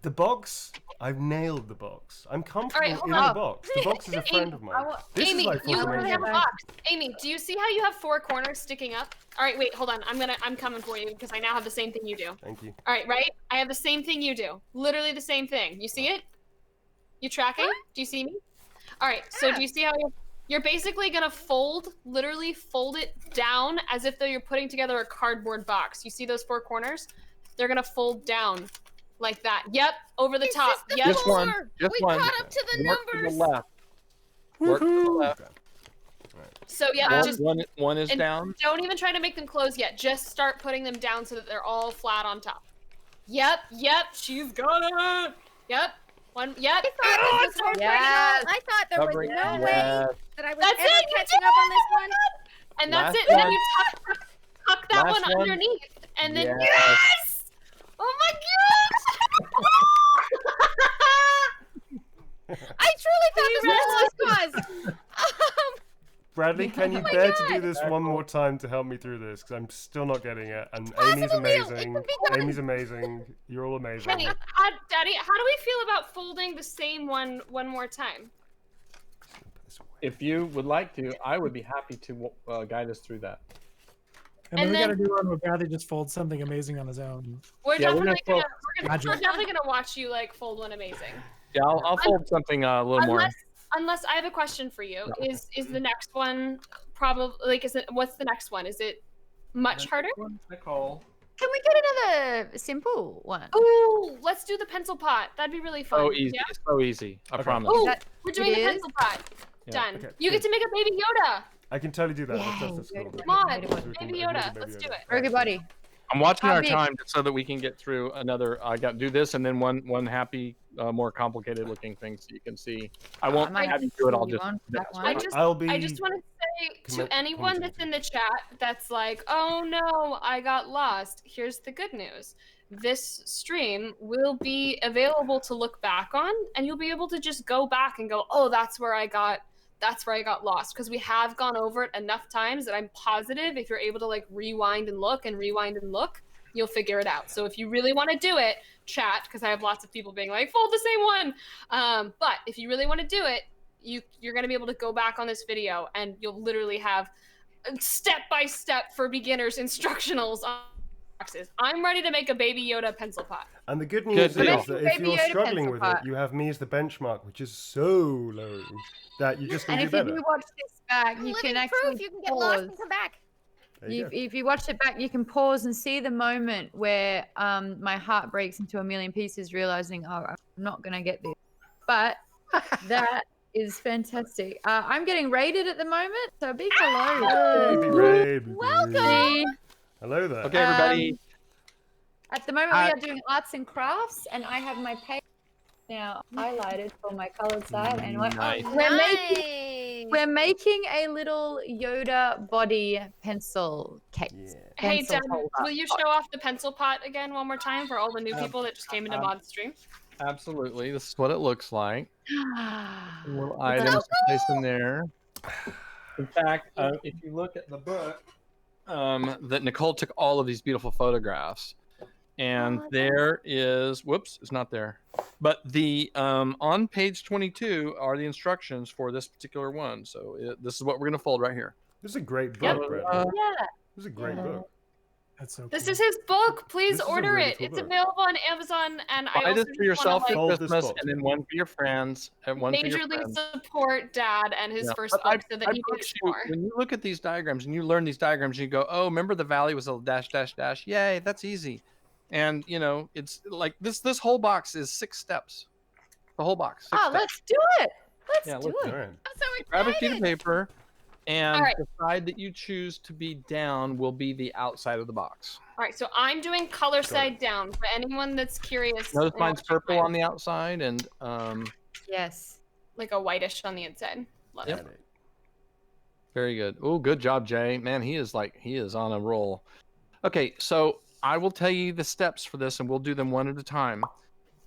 Speaker 2: The box, I've nailed the box. I'm comfortable in the box. The box is a friend of mine. This
Speaker 3: Amy,
Speaker 2: is like
Speaker 3: you
Speaker 2: fucking
Speaker 3: have
Speaker 2: amazing.
Speaker 3: a box. Amy, do you see how you have 4 corners sticking up? All right, wait, hold on. I'm coming for you because I now have the same thing you do.
Speaker 2: Thank you.
Speaker 3: All right, right? I have the same thing you do. Literally the same thing. You see it? You tracking? Do you see me? All right. So do you see how you're basically gonna literally fold it down as if though you're putting together a cardboard box. You see those 4 corners? They're gonna fold down. Like that. Yep, over the top. Yep.
Speaker 6: Just one. Just
Speaker 5: we
Speaker 6: one.
Speaker 5: caught up to the
Speaker 6: Work
Speaker 5: numbers.
Speaker 6: to the left. Work to the left.
Speaker 3: So yeah, just
Speaker 6: one is
Speaker 3: and
Speaker 6: down.
Speaker 3: Don't even try to make them close yet. Just start putting them down so that they're all flat on top. Yep, she's got it. Yep. One. Yep.
Speaker 5: I thought there was no way that I was ever catching up on this one.
Speaker 3: And that's
Speaker 6: Last
Speaker 3: it. And then
Speaker 6: one.
Speaker 3: you tuck that
Speaker 6: Last
Speaker 3: one
Speaker 6: one.
Speaker 3: underneath, and then
Speaker 6: Yes.
Speaker 3: Oh my gosh!
Speaker 5: I truly thought this was a lost cause.
Speaker 2: Bradley, can you bear to do this one more time to help me through this? Because I'm still not getting it. And Amy's amazing. Amy's amazing. You're all amazing.
Speaker 3: Hey, Daddy, how do we feel about folding the same one more time?
Speaker 6: If you would like to, I would be happy to guide us through that.
Speaker 7: And then we gotta do one where Bradley just folds something amazing on his own.
Speaker 3: We're definitely gonna
Speaker 7: Magic.
Speaker 3: watch you like fold one amazing.
Speaker 6: Yeah, I'll fold something a little more.
Speaker 3: Unless I have a question for you. Is the next one probably like what's the next one? Is it much harder?
Speaker 6: Nicole.
Speaker 4: Can we get another simple one?
Speaker 3: Ooh, let's do the pencil pot. That'd be really fun.
Speaker 6: So easy.
Speaker 3: Yeah?
Speaker 6: So easy. I promise.
Speaker 3: Ooh, we're doing the pencil pot.
Speaker 6: Yeah.
Speaker 3: Done.
Speaker 2: Okay,
Speaker 3: You get to make a baby Yoda.
Speaker 2: I can totally do that.
Speaker 4: Yay.
Speaker 2: That's cool.
Speaker 3: Come on,
Speaker 2: So we can
Speaker 3: baby
Speaker 2: make a
Speaker 3: Yoda.
Speaker 2: baby
Speaker 3: Let's do it.
Speaker 4: Everybody.
Speaker 6: I'm watching
Speaker 4: How
Speaker 6: our
Speaker 4: big?
Speaker 6: time just so that we can get through another. I got to do this and then one happy, more complicated looking thing so you can see. I won't
Speaker 4: might
Speaker 6: have you do it. I'll
Speaker 4: see
Speaker 6: just.
Speaker 4: one, that
Speaker 3: I
Speaker 4: one.
Speaker 3: just
Speaker 2: I'll be.
Speaker 3: I just want to say
Speaker 2: comment-
Speaker 3: to anyone that's in the chat that's like, "Oh no, I got lost." Here's the good news. This stream will be available to look back on, and you'll be able to just go back and go, "Oh, that's where I got lost," because we have gone over it enough times that I'm positive if you're able to like rewind and look, you'll figure it out. So if you really want to do it, chat, because I have lots of people being like, "Fold the same one." But if you really want to do it, you're going to be able to go back on this video and you'll literally have step-by-step for beginners instructionals on boxes. I'm ready to make a Baby Yoda pencil pot.
Speaker 2: And the good news
Speaker 6: Good deal.
Speaker 2: is that if
Speaker 4: Baby
Speaker 2: you're
Speaker 4: Yoda
Speaker 2: struggling
Speaker 4: pencil
Speaker 2: with
Speaker 4: pot.
Speaker 2: it, you have me as the benchmark, which is so low that you just can
Speaker 4: And
Speaker 2: do
Speaker 4: if you
Speaker 2: better.
Speaker 4: do watch this back, you
Speaker 5: Living
Speaker 4: can
Speaker 5: proof
Speaker 4: actually
Speaker 5: you can get lost
Speaker 4: pause.
Speaker 5: and come back.
Speaker 2: There you go.
Speaker 4: If you watch it back, you can pause and see the moment where my heart breaks into a million pieces, realizing, oh, I'm not going to get this. But that is fantastic. I'm getting raided at the moment, so a big hello.
Speaker 2: Hey, be raid, be
Speaker 5: Welcome.
Speaker 2: raid.
Speaker 4: See,
Speaker 2: Hello there.
Speaker 6: Okay, everybody.
Speaker 4: at the moment,
Speaker 6: Hi.
Speaker 4: we are doing arts and crafts, and I have my page now highlighted for my colored side. And
Speaker 6: Nice.
Speaker 4: we're making a little Yoda body pencil case.
Speaker 2: Yeah.
Speaker 3: Hey,
Speaker 4: Pencil
Speaker 3: Dan,
Speaker 4: holder.
Speaker 3: will you show off the pencil pot again one more time for all the new people that just came into
Speaker 6: um,
Speaker 3: mod stream?
Speaker 6: Absolutely. This is what it looks like. Little
Speaker 4: Look
Speaker 6: items
Speaker 4: at
Speaker 6: to place in there. In fact, if you look at the book, that Nicole took all of these beautiful photographs, and there is, whoops, it's not there, but the on page 22 are the instructions for this particular one. So this is what we're gonna fold right here.
Speaker 2: This is a great
Speaker 3: Yep.
Speaker 2: book, Brad.
Speaker 4: Yeah.
Speaker 2: This is a great book.
Speaker 7: That's so
Speaker 3: This
Speaker 7: cool.
Speaker 3: is his book. Please
Speaker 2: This is a
Speaker 3: order
Speaker 2: really
Speaker 3: it.
Speaker 2: cool
Speaker 3: It's
Speaker 2: book.
Speaker 3: available on Amazon, and I
Speaker 6: Buy
Speaker 3: also
Speaker 6: this
Speaker 3: just
Speaker 6: for yourself
Speaker 3: want to
Speaker 6: for
Speaker 2: Fold this
Speaker 6: Christmas,
Speaker 2: book.
Speaker 6: and then one for your friends, and one for your
Speaker 3: majorly
Speaker 6: friends.
Speaker 3: support Dad and his
Speaker 6: Yeah.
Speaker 3: first
Speaker 6: But
Speaker 3: book so that
Speaker 6: I
Speaker 3: he
Speaker 6: promise
Speaker 3: makes
Speaker 6: you,
Speaker 3: more.
Speaker 6: when you look at these diagrams and you learn these diagrams, you go, "Oh, remember the valley was a dash, dash, dash. Yay, that's easy." And you know, it's like this whole box is 6 steps. The whole box. 6
Speaker 4: Oh,
Speaker 6: steps.
Speaker 4: let's do it. Let's
Speaker 6: Yeah,
Speaker 4: do
Speaker 2: All
Speaker 4: it.
Speaker 2: right.
Speaker 5: I'm so excited.
Speaker 6: Grab a sheet of paper, and
Speaker 3: All right.
Speaker 6: the side that you choose to be down will be the outside of the box.
Speaker 3: All right, so I'm doing color side down for anyone that's curious.
Speaker 6: Notice
Speaker 3: and
Speaker 6: mine's
Speaker 3: wants
Speaker 6: purple
Speaker 3: mine,
Speaker 6: on the outside, and
Speaker 4: Yes.
Speaker 3: like a whitish on the inside. Love
Speaker 6: Yep.
Speaker 3: it.
Speaker 2: Got it.
Speaker 6: very good. Oh, good job, Jay. Man, he is on a roll. Okay, so I will tell you the steps for this, and we'll do them one at a time.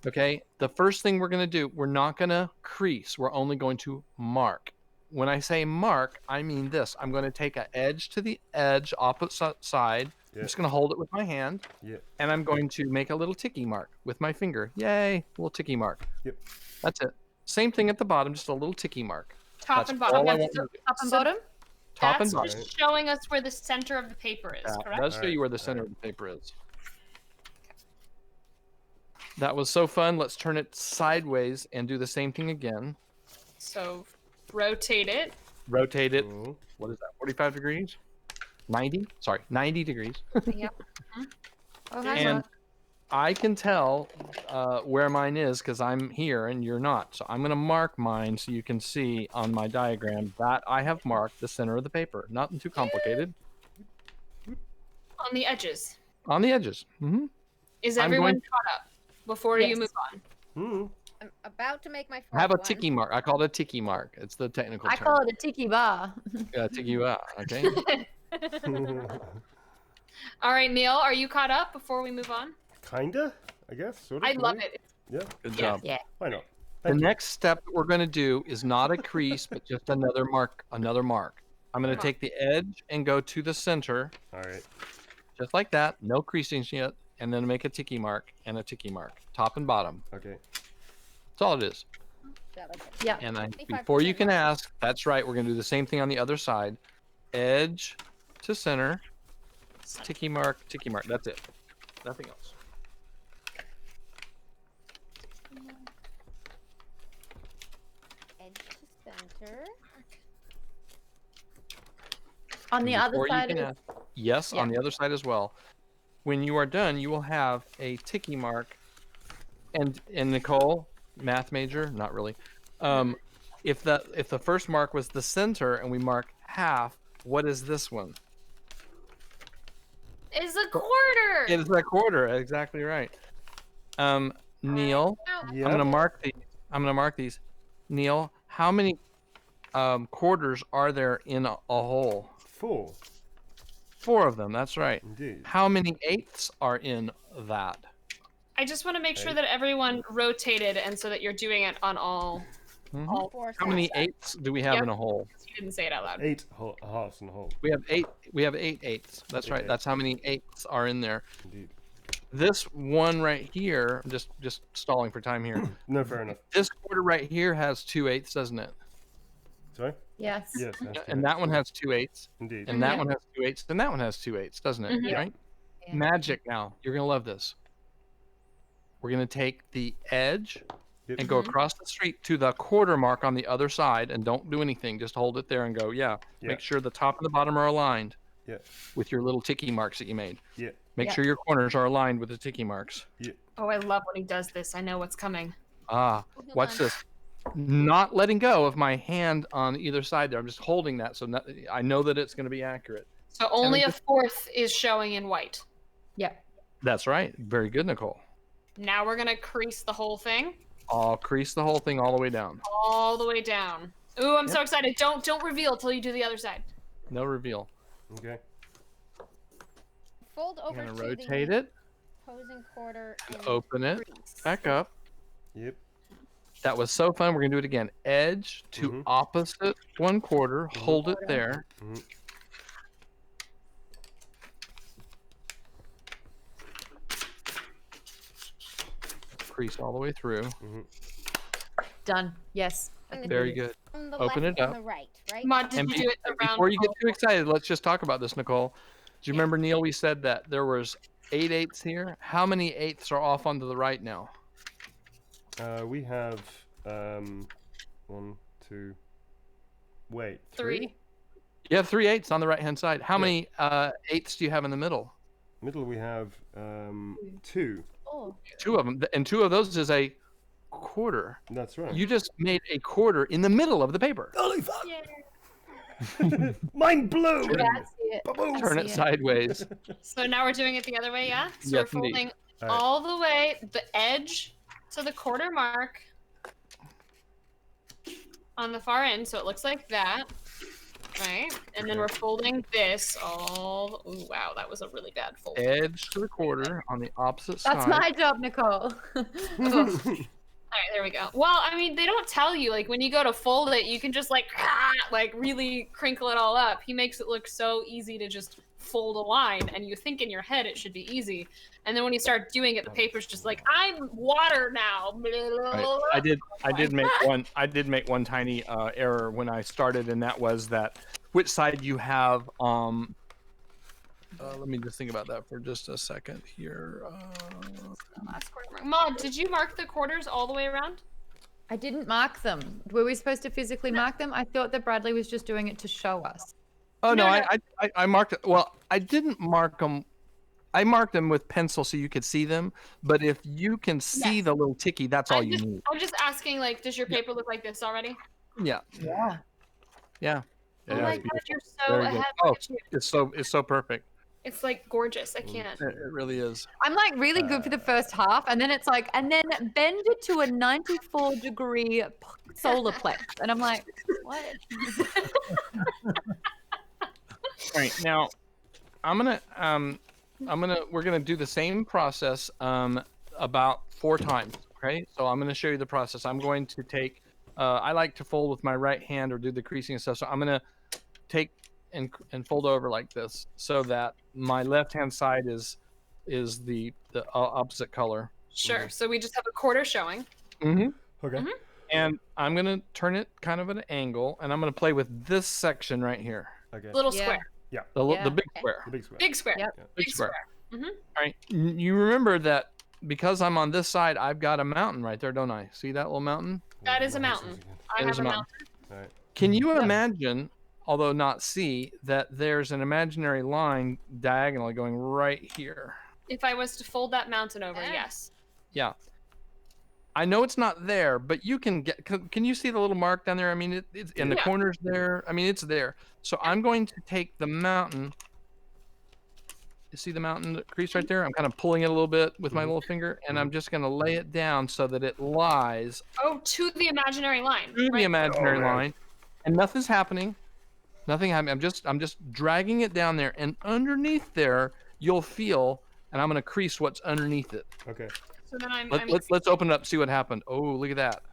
Speaker 6: Okay, the first thing we're going to do, we're not going to crease. We're only going to mark. When I say mark, I mean this. I'm going to take an edge to the edge, opposite side.
Speaker 2: Yeah.
Speaker 6: I'm just going to hold it with my hand,
Speaker 2: Yeah.
Speaker 6: and I'm going to make a little ticky mark with my finger. Yay, little ticky mark.
Speaker 2: Yep.
Speaker 6: That's it. Same thing at the bottom, just a little ticky mark.
Speaker 3: Top
Speaker 6: That's
Speaker 3: and bottom.
Speaker 6: all I
Speaker 3: Okay,
Speaker 6: want
Speaker 3: so
Speaker 6: you to do.
Speaker 4: Top and
Speaker 3: So
Speaker 4: bottom.
Speaker 6: Top
Speaker 3: that's
Speaker 6: and bottom.
Speaker 3: just showing us where the center of the paper is,
Speaker 6: That
Speaker 3: correct?
Speaker 6: does show you where the center of the paper is. That was so fun. Let's turn it sideways and do the same thing again.
Speaker 3: So rotate it.
Speaker 6: Rotate it.
Speaker 2: Cool.
Speaker 6: What is that? 45 degrees? 90? Sorry, 90 degrees.
Speaker 4: Yep. Oh, hang
Speaker 6: And
Speaker 4: on.
Speaker 6: I can tell where mine is because I'm here and you're not. So I'm going to mark mine so you can see on my diagram that I have marked the center of the paper. Nothing too complicated.
Speaker 3: On the edges.
Speaker 6: On the edges. Mm-hmm.
Speaker 3: Is
Speaker 6: I'm
Speaker 3: everyone
Speaker 6: going-
Speaker 3: caught up before
Speaker 4: Yes.
Speaker 3: you move on?
Speaker 2: Hmm.
Speaker 5: I'm about to make my first
Speaker 6: Have a
Speaker 5: one.
Speaker 6: ticky mark. I call it a ticky mark. It's the technical
Speaker 4: I
Speaker 6: term.
Speaker 4: call it a tiki bar.
Speaker 6: Yeah, ticky out. Okay.
Speaker 3: All right, Neil, are you caught up before we move on?
Speaker 2: Kinda, I guess. Sort of.
Speaker 3: I love
Speaker 2: maybe.
Speaker 3: it.
Speaker 2: Yeah.
Speaker 6: Good
Speaker 3: Yeah.
Speaker 6: job.
Speaker 4: Yeah.
Speaker 2: Why not?
Speaker 6: The
Speaker 2: Thank you.
Speaker 6: next step that we're going to do is not a crease, but just another mark. Another mark. I'm going to take the edge and go to the center,
Speaker 2: All right.
Speaker 6: just like that. No creasing yet, and then make a ticky mark and a ticky mark, top and bottom.
Speaker 2: Okay.
Speaker 6: That's all it is.
Speaker 4: Yeah.
Speaker 6: And
Speaker 5: 25%
Speaker 6: before you can
Speaker 5: mark.
Speaker 6: ask, that's right. We're going to do the same thing on the other side. Edge to center, ticky mark, ticky mark. That's it. Nothing else.
Speaker 5: Edge to center.
Speaker 4: On the
Speaker 6: And
Speaker 4: other
Speaker 6: before you
Speaker 4: side
Speaker 6: can
Speaker 4: is
Speaker 6: ask- yes, on the other side as well. When you are done, you will have a ticky mark. And Nicole, math major, not really. If the first mark was the center and we mark half, what is this one?
Speaker 3: is a quarter.
Speaker 6: It is a quarter. Exactly right. Neil,
Speaker 2: Yeah.
Speaker 6: I'm gonna mark these. Neil, how many quarters are there in a hole?
Speaker 2: 4.
Speaker 6: 4 of them. That's right.
Speaker 2: Indeed.
Speaker 6: How many eighths are in that?
Speaker 3: I just want to make sure
Speaker 2: Eight.
Speaker 3: that everyone rotated, and so that you're doing it on all.
Speaker 6: Mhm.
Speaker 3: all
Speaker 5: Four
Speaker 6: How many
Speaker 5: sides.
Speaker 6: eighths do we have
Speaker 3: Yep.
Speaker 6: in a hole?
Speaker 3: You didn't say it out loud.
Speaker 2: 8 halves in a hole.
Speaker 6: We have 8. We have 8 eighths. That's
Speaker 2: 8
Speaker 6: right. That's how many eighths are in there.
Speaker 2: Indeed.
Speaker 6: This one right here, I'm just stalling for time here.
Speaker 2: No, fair enough.
Speaker 6: This quarter right here has 2 eighths, doesn't it?
Speaker 2: Sorry?
Speaker 4: Yes.
Speaker 2: Yes. that's
Speaker 6: And
Speaker 2: correct.
Speaker 6: that one has 2 eighths,
Speaker 2: Indeed.
Speaker 6: and that one has 2 eighths, and that one has 2 eighths, doesn't it?
Speaker 3: Mhm.
Speaker 6: Right?
Speaker 4: Yeah.
Speaker 6: Magic now. You're gonna love this. We're gonna take the edge
Speaker 2: Yep.
Speaker 6: and go across the street to the quarter mark on the other side, and don't do anything. Just hold it there and go. Yeah.
Speaker 2: Yeah.
Speaker 6: Make sure the top and the bottom are aligned.
Speaker 2: Yeah.
Speaker 6: With your little ticky marks that you made.
Speaker 2: Yeah.
Speaker 6: Make
Speaker 4: Yeah.
Speaker 6: sure your corners are aligned with the ticky marks.
Speaker 3: Oh, I love when he does this. I know what's coming.
Speaker 6: Ah,
Speaker 5: Hold
Speaker 6: watch
Speaker 5: on.
Speaker 6: this. Not letting go of my hand on either side there. I'm just holding that so I know that it's going to be accurate.
Speaker 3: So only
Speaker 6: then
Speaker 3: a fourth is showing in white.
Speaker 4: Yep.
Speaker 6: That's right. Very good, Nicole.
Speaker 3: Now we're gonna crease the whole thing,
Speaker 6: I'll crease the whole thing all the way down.
Speaker 3: all the way down. Ooh, I'm
Speaker 6: Yep.
Speaker 3: so excited! Don't reveal till you do the other side.
Speaker 6: No reveal.
Speaker 2: Okay.
Speaker 5: Fold
Speaker 6: I'm
Speaker 5: over
Speaker 6: going
Speaker 5: to
Speaker 6: to rotate it,
Speaker 5: opposing quarter and
Speaker 6: open it,
Speaker 5: crease.
Speaker 6: back up.
Speaker 2: Yep.
Speaker 6: That was so fun. We're going to do it again. Edge to
Speaker 2: Mhm.
Speaker 6: opposite 1/4. Hold it there.
Speaker 2: Mhm.
Speaker 6: Crease all the way through.
Speaker 4: Done. Yes.
Speaker 5: And
Speaker 6: Very good.
Speaker 5: on the
Speaker 6: Open
Speaker 5: left
Speaker 6: it
Speaker 5: and
Speaker 6: up.
Speaker 5: the right, right?
Speaker 3: Mod, did
Speaker 6: And
Speaker 3: you do it around?
Speaker 6: Before you get too excited, let's just talk about this, Nicole. Do you remember, Neil, we said that there was 8 eighths here? How many eighths are off onto the right now?
Speaker 2: We have 1, 2. Wait.
Speaker 3: 3.
Speaker 6: You have 3 eighths on the right-hand side. How
Speaker 2: Yeah.
Speaker 6: many eighths do you have in the middle?
Speaker 2: Middle we have 2.
Speaker 5: Oh,
Speaker 6: 2 of them. And 2 of those is a quarter.
Speaker 2: That's right.
Speaker 6: You just made a quarter in the middle of the paper.
Speaker 2: Holy fuck!
Speaker 5: yeah.
Speaker 2: Mind blown!
Speaker 4: That's it.
Speaker 2: Ba-boom!
Speaker 6: Turn it
Speaker 4: see it.
Speaker 6: sideways.
Speaker 3: So now we're doing it the other way, yeah? So
Speaker 6: Yes,
Speaker 3: we're
Speaker 6: indeed.
Speaker 3: folding
Speaker 2: All right.
Speaker 3: all the way the edge to the quarter mark on the far end, so it looks like that, right? And then we're folding this all. Ooh, wow, that was a really bad fold.
Speaker 6: Edge to the quarter on the opposite
Speaker 4: That's
Speaker 6: side.
Speaker 4: my job, Nicole.
Speaker 3: All right, there we go. Well, I mean, they don't tell you, like, when you go to fold it, you can just, like really crinkle it all up. He makes it look so easy to just fold a line, and you think in your head it should be easy. And then when you start doing it, the paper's just like, I'm water now.
Speaker 6: Right. I did make one tiny error when I started, and that was that which side you have. Let me just think about that for just a second here.
Speaker 3: Last quarter mark. Mom, did you mark the quarters all the way around?
Speaker 4: I didn't mark them. Were we supposed to physically mark them? I thought that Bradley was just doing it to show us.
Speaker 6: Oh no,
Speaker 3: No,
Speaker 6: I marked it. Well, I didn't mark them. I marked them with pencil so you could see them. But if you can see
Speaker 3: Yes.
Speaker 6: the little ticky, that's all you need.
Speaker 3: I'm just asking, like, does your paper look like this already?
Speaker 6: Yeah,
Speaker 4: Yeah.
Speaker 6: yeah.
Speaker 3: Oh
Speaker 6: Yeah,
Speaker 3: my
Speaker 6: it's
Speaker 3: god,
Speaker 6: beautiful.
Speaker 3: you're so
Speaker 6: Very
Speaker 3: ahead.
Speaker 6: good.
Speaker 3: Look
Speaker 6: Oh,
Speaker 3: at you.
Speaker 6: it's so perfect.
Speaker 3: It's like gorgeous. I can't.
Speaker 6: It really is.
Speaker 4: I'm like really good for the first half, and then it's like, and then bend it to a 94-degree solar plex, and I'm like, what?
Speaker 6: All right, now we're gonna do the same process about 4 times. Okay, so I'm gonna show you the process. I'm going to take. I like to fold with my right hand or do the creasing and stuff. So I'm gonna take and fold over like this, so that my left hand side is the opposite color.
Speaker 3: Sure. So we just have a quarter showing.
Speaker 6: Mm-hmm.
Speaker 2: Okay.
Speaker 3: Mhm.
Speaker 6: And I'm gonna turn it kind of at an angle, and I'm gonna play with this section right here,
Speaker 2: Okay.
Speaker 3: Little
Speaker 4: Yeah.
Speaker 3: square.
Speaker 4: Yeah.
Speaker 6: the big
Speaker 5: Okay.
Speaker 6: square.
Speaker 2: The big square.
Speaker 3: Big square.
Speaker 4: Yep.
Speaker 6: Big
Speaker 3: Big
Speaker 6: square.
Speaker 3: square.
Speaker 6: All right. You remember that because I'm on this side, I've got a mountain right there, don't I? See that little mountain?
Speaker 3: That is a mountain. I
Speaker 6: It
Speaker 3: have
Speaker 6: is
Speaker 3: a
Speaker 6: a
Speaker 3: mountain.
Speaker 2: All right.
Speaker 6: Can you
Speaker 4: Yeah.
Speaker 6: imagine, although not see, that there's an imaginary line diagonally going right here?
Speaker 3: If I was to fold that mountain over,
Speaker 5: Yeah.
Speaker 3: yes.
Speaker 6: Yeah. I know it's not there, but you can get. Can you see the little mark down there? I mean, it's in the
Speaker 3: Yeah.
Speaker 6: corners there. I mean, it's there. So I'm going to take the mountain You see the mountain crease right there? I'm kind of pulling it a little bit with my little finger, and I'm just going to lay it down so that it lies
Speaker 3: to the imaginary line.
Speaker 6: through the imaginary
Speaker 2: Oh, man.
Speaker 6: line, and nothing's happening. Nothing happening. I'm just dragging it down there, and underneath there, you'll feel, and I'm going to crease what's underneath it.
Speaker 2: Okay.
Speaker 3: So then
Speaker 6: Let's open it up, see what happened. Oh, look at that.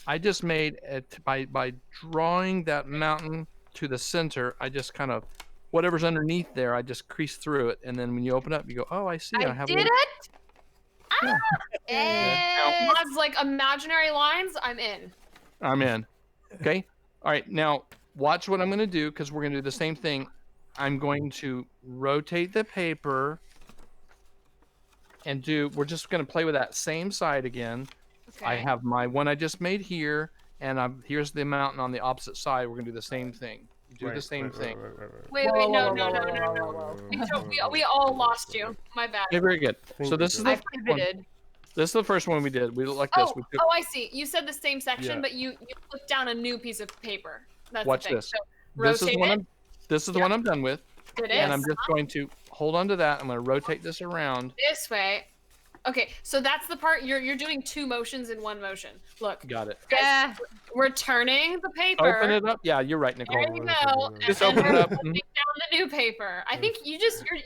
Speaker 6: I just made it by drawing that mountain to the center. I just kind of, whatever's underneath there, I just crease through it. And then when you open up, you go, oh, I see.
Speaker 4: I
Speaker 6: have
Speaker 4: did
Speaker 6: a little...
Speaker 4: it.
Speaker 5: Yes.
Speaker 3: Mod's like imaginary lines. I'm in.
Speaker 6: I'm in. Okay. All right. Now watch what I'm going to do, because we're going to do the same thing. I'm going to rotate the paper and we're just going to play with that same side again.
Speaker 3: Okay.
Speaker 6: I have my one I just made here, and here's the mountain on the opposite side. We're going to do the same thing. Do the same thing.
Speaker 3: Wait, no. We all lost you. My bad.
Speaker 6: Okay, very good. So this is the
Speaker 4: I
Speaker 6: first one.
Speaker 4: pivoted.
Speaker 6: This is the first one we did. We like this. We took,
Speaker 3: I see. You said the same section,
Speaker 2: Yeah.
Speaker 3: but you flipped down a new piece of paper. That's
Speaker 6: watch
Speaker 3: the thing.
Speaker 6: this.
Speaker 3: So
Speaker 6: This is
Speaker 3: rotate
Speaker 6: the one.
Speaker 3: it.
Speaker 6: This is the one I'm done with,
Speaker 3: It is.
Speaker 6: and I'm just going to hold on to that. I'm going to rotate this around.
Speaker 3: This way. Okay, so that's the part you're doing two motions in one motion. Look,
Speaker 6: Got it.
Speaker 4: Yeah.
Speaker 3: we're turning the paper.
Speaker 6: Open it up. Yeah, you're right, Nicole.
Speaker 3: There you go. And
Speaker 6: Just
Speaker 3: then
Speaker 6: open it
Speaker 3: we're
Speaker 6: up.
Speaker 3: flipping down the new paper. I think you're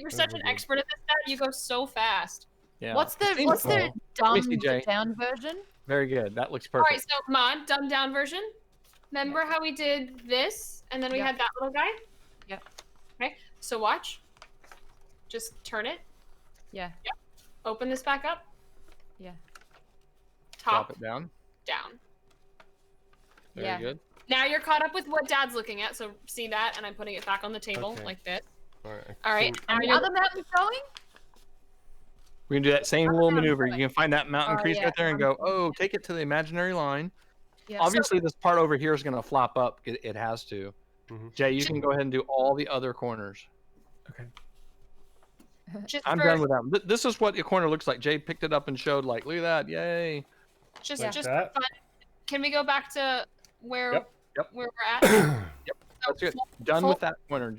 Speaker 3: such an expert at this that you go so fast.
Speaker 6: Yeah.
Speaker 4: What's the
Speaker 6: Same
Speaker 4: what's the
Speaker 6: Let me see,
Speaker 4: dumbed
Speaker 6: Jay.
Speaker 4: down version?
Speaker 6: Very good. That looks
Speaker 3: All right,
Speaker 6: perfect.
Speaker 3: so Mod, dumbed down version. Remember how we did this, and then we
Speaker 4: Yeah.
Speaker 3: had that little guy?
Speaker 4: Yep.
Speaker 3: Okay, so watch. Just turn it.
Speaker 4: Yeah.
Speaker 3: Open this back up.
Speaker 4: Yeah.
Speaker 6: Drop
Speaker 3: Top,
Speaker 6: it down.
Speaker 3: down.
Speaker 6: Very
Speaker 4: Yeah.
Speaker 6: good.
Speaker 3: Now you're caught up with what Dad's looking at, so see that, and I'm putting it back on the table
Speaker 2: Okay.
Speaker 3: like this.
Speaker 2: All right.
Speaker 3: All right, now
Speaker 4: And the
Speaker 3: you're
Speaker 4: other mountain's going?
Speaker 6: We can do that same little maneuver. You can find that mountain
Speaker 4: Oh,
Speaker 6: crease
Speaker 4: yeah,
Speaker 6: right there and
Speaker 4: I'm
Speaker 6: go,
Speaker 4: seeing
Speaker 6: oh,
Speaker 4: it.
Speaker 6: take it to the imaginary line.
Speaker 4: Yeah.
Speaker 6: Obviously, this part over here is going to flop up. It has to.
Speaker 2: Mhm.
Speaker 6: Jay, you can go ahead and do all the other corners.
Speaker 7: Okay.
Speaker 3: just
Speaker 6: I'm
Speaker 3: for,
Speaker 6: done with that. This is what a corner looks like. Jay picked it up and showed, like, look at that. Yay.
Speaker 3: just
Speaker 2: Like
Speaker 3: just
Speaker 2: that?
Speaker 3: for fun. Can we go back to where
Speaker 6: Yep.
Speaker 3: where we're at?
Speaker 6: That's it. Done with that corner,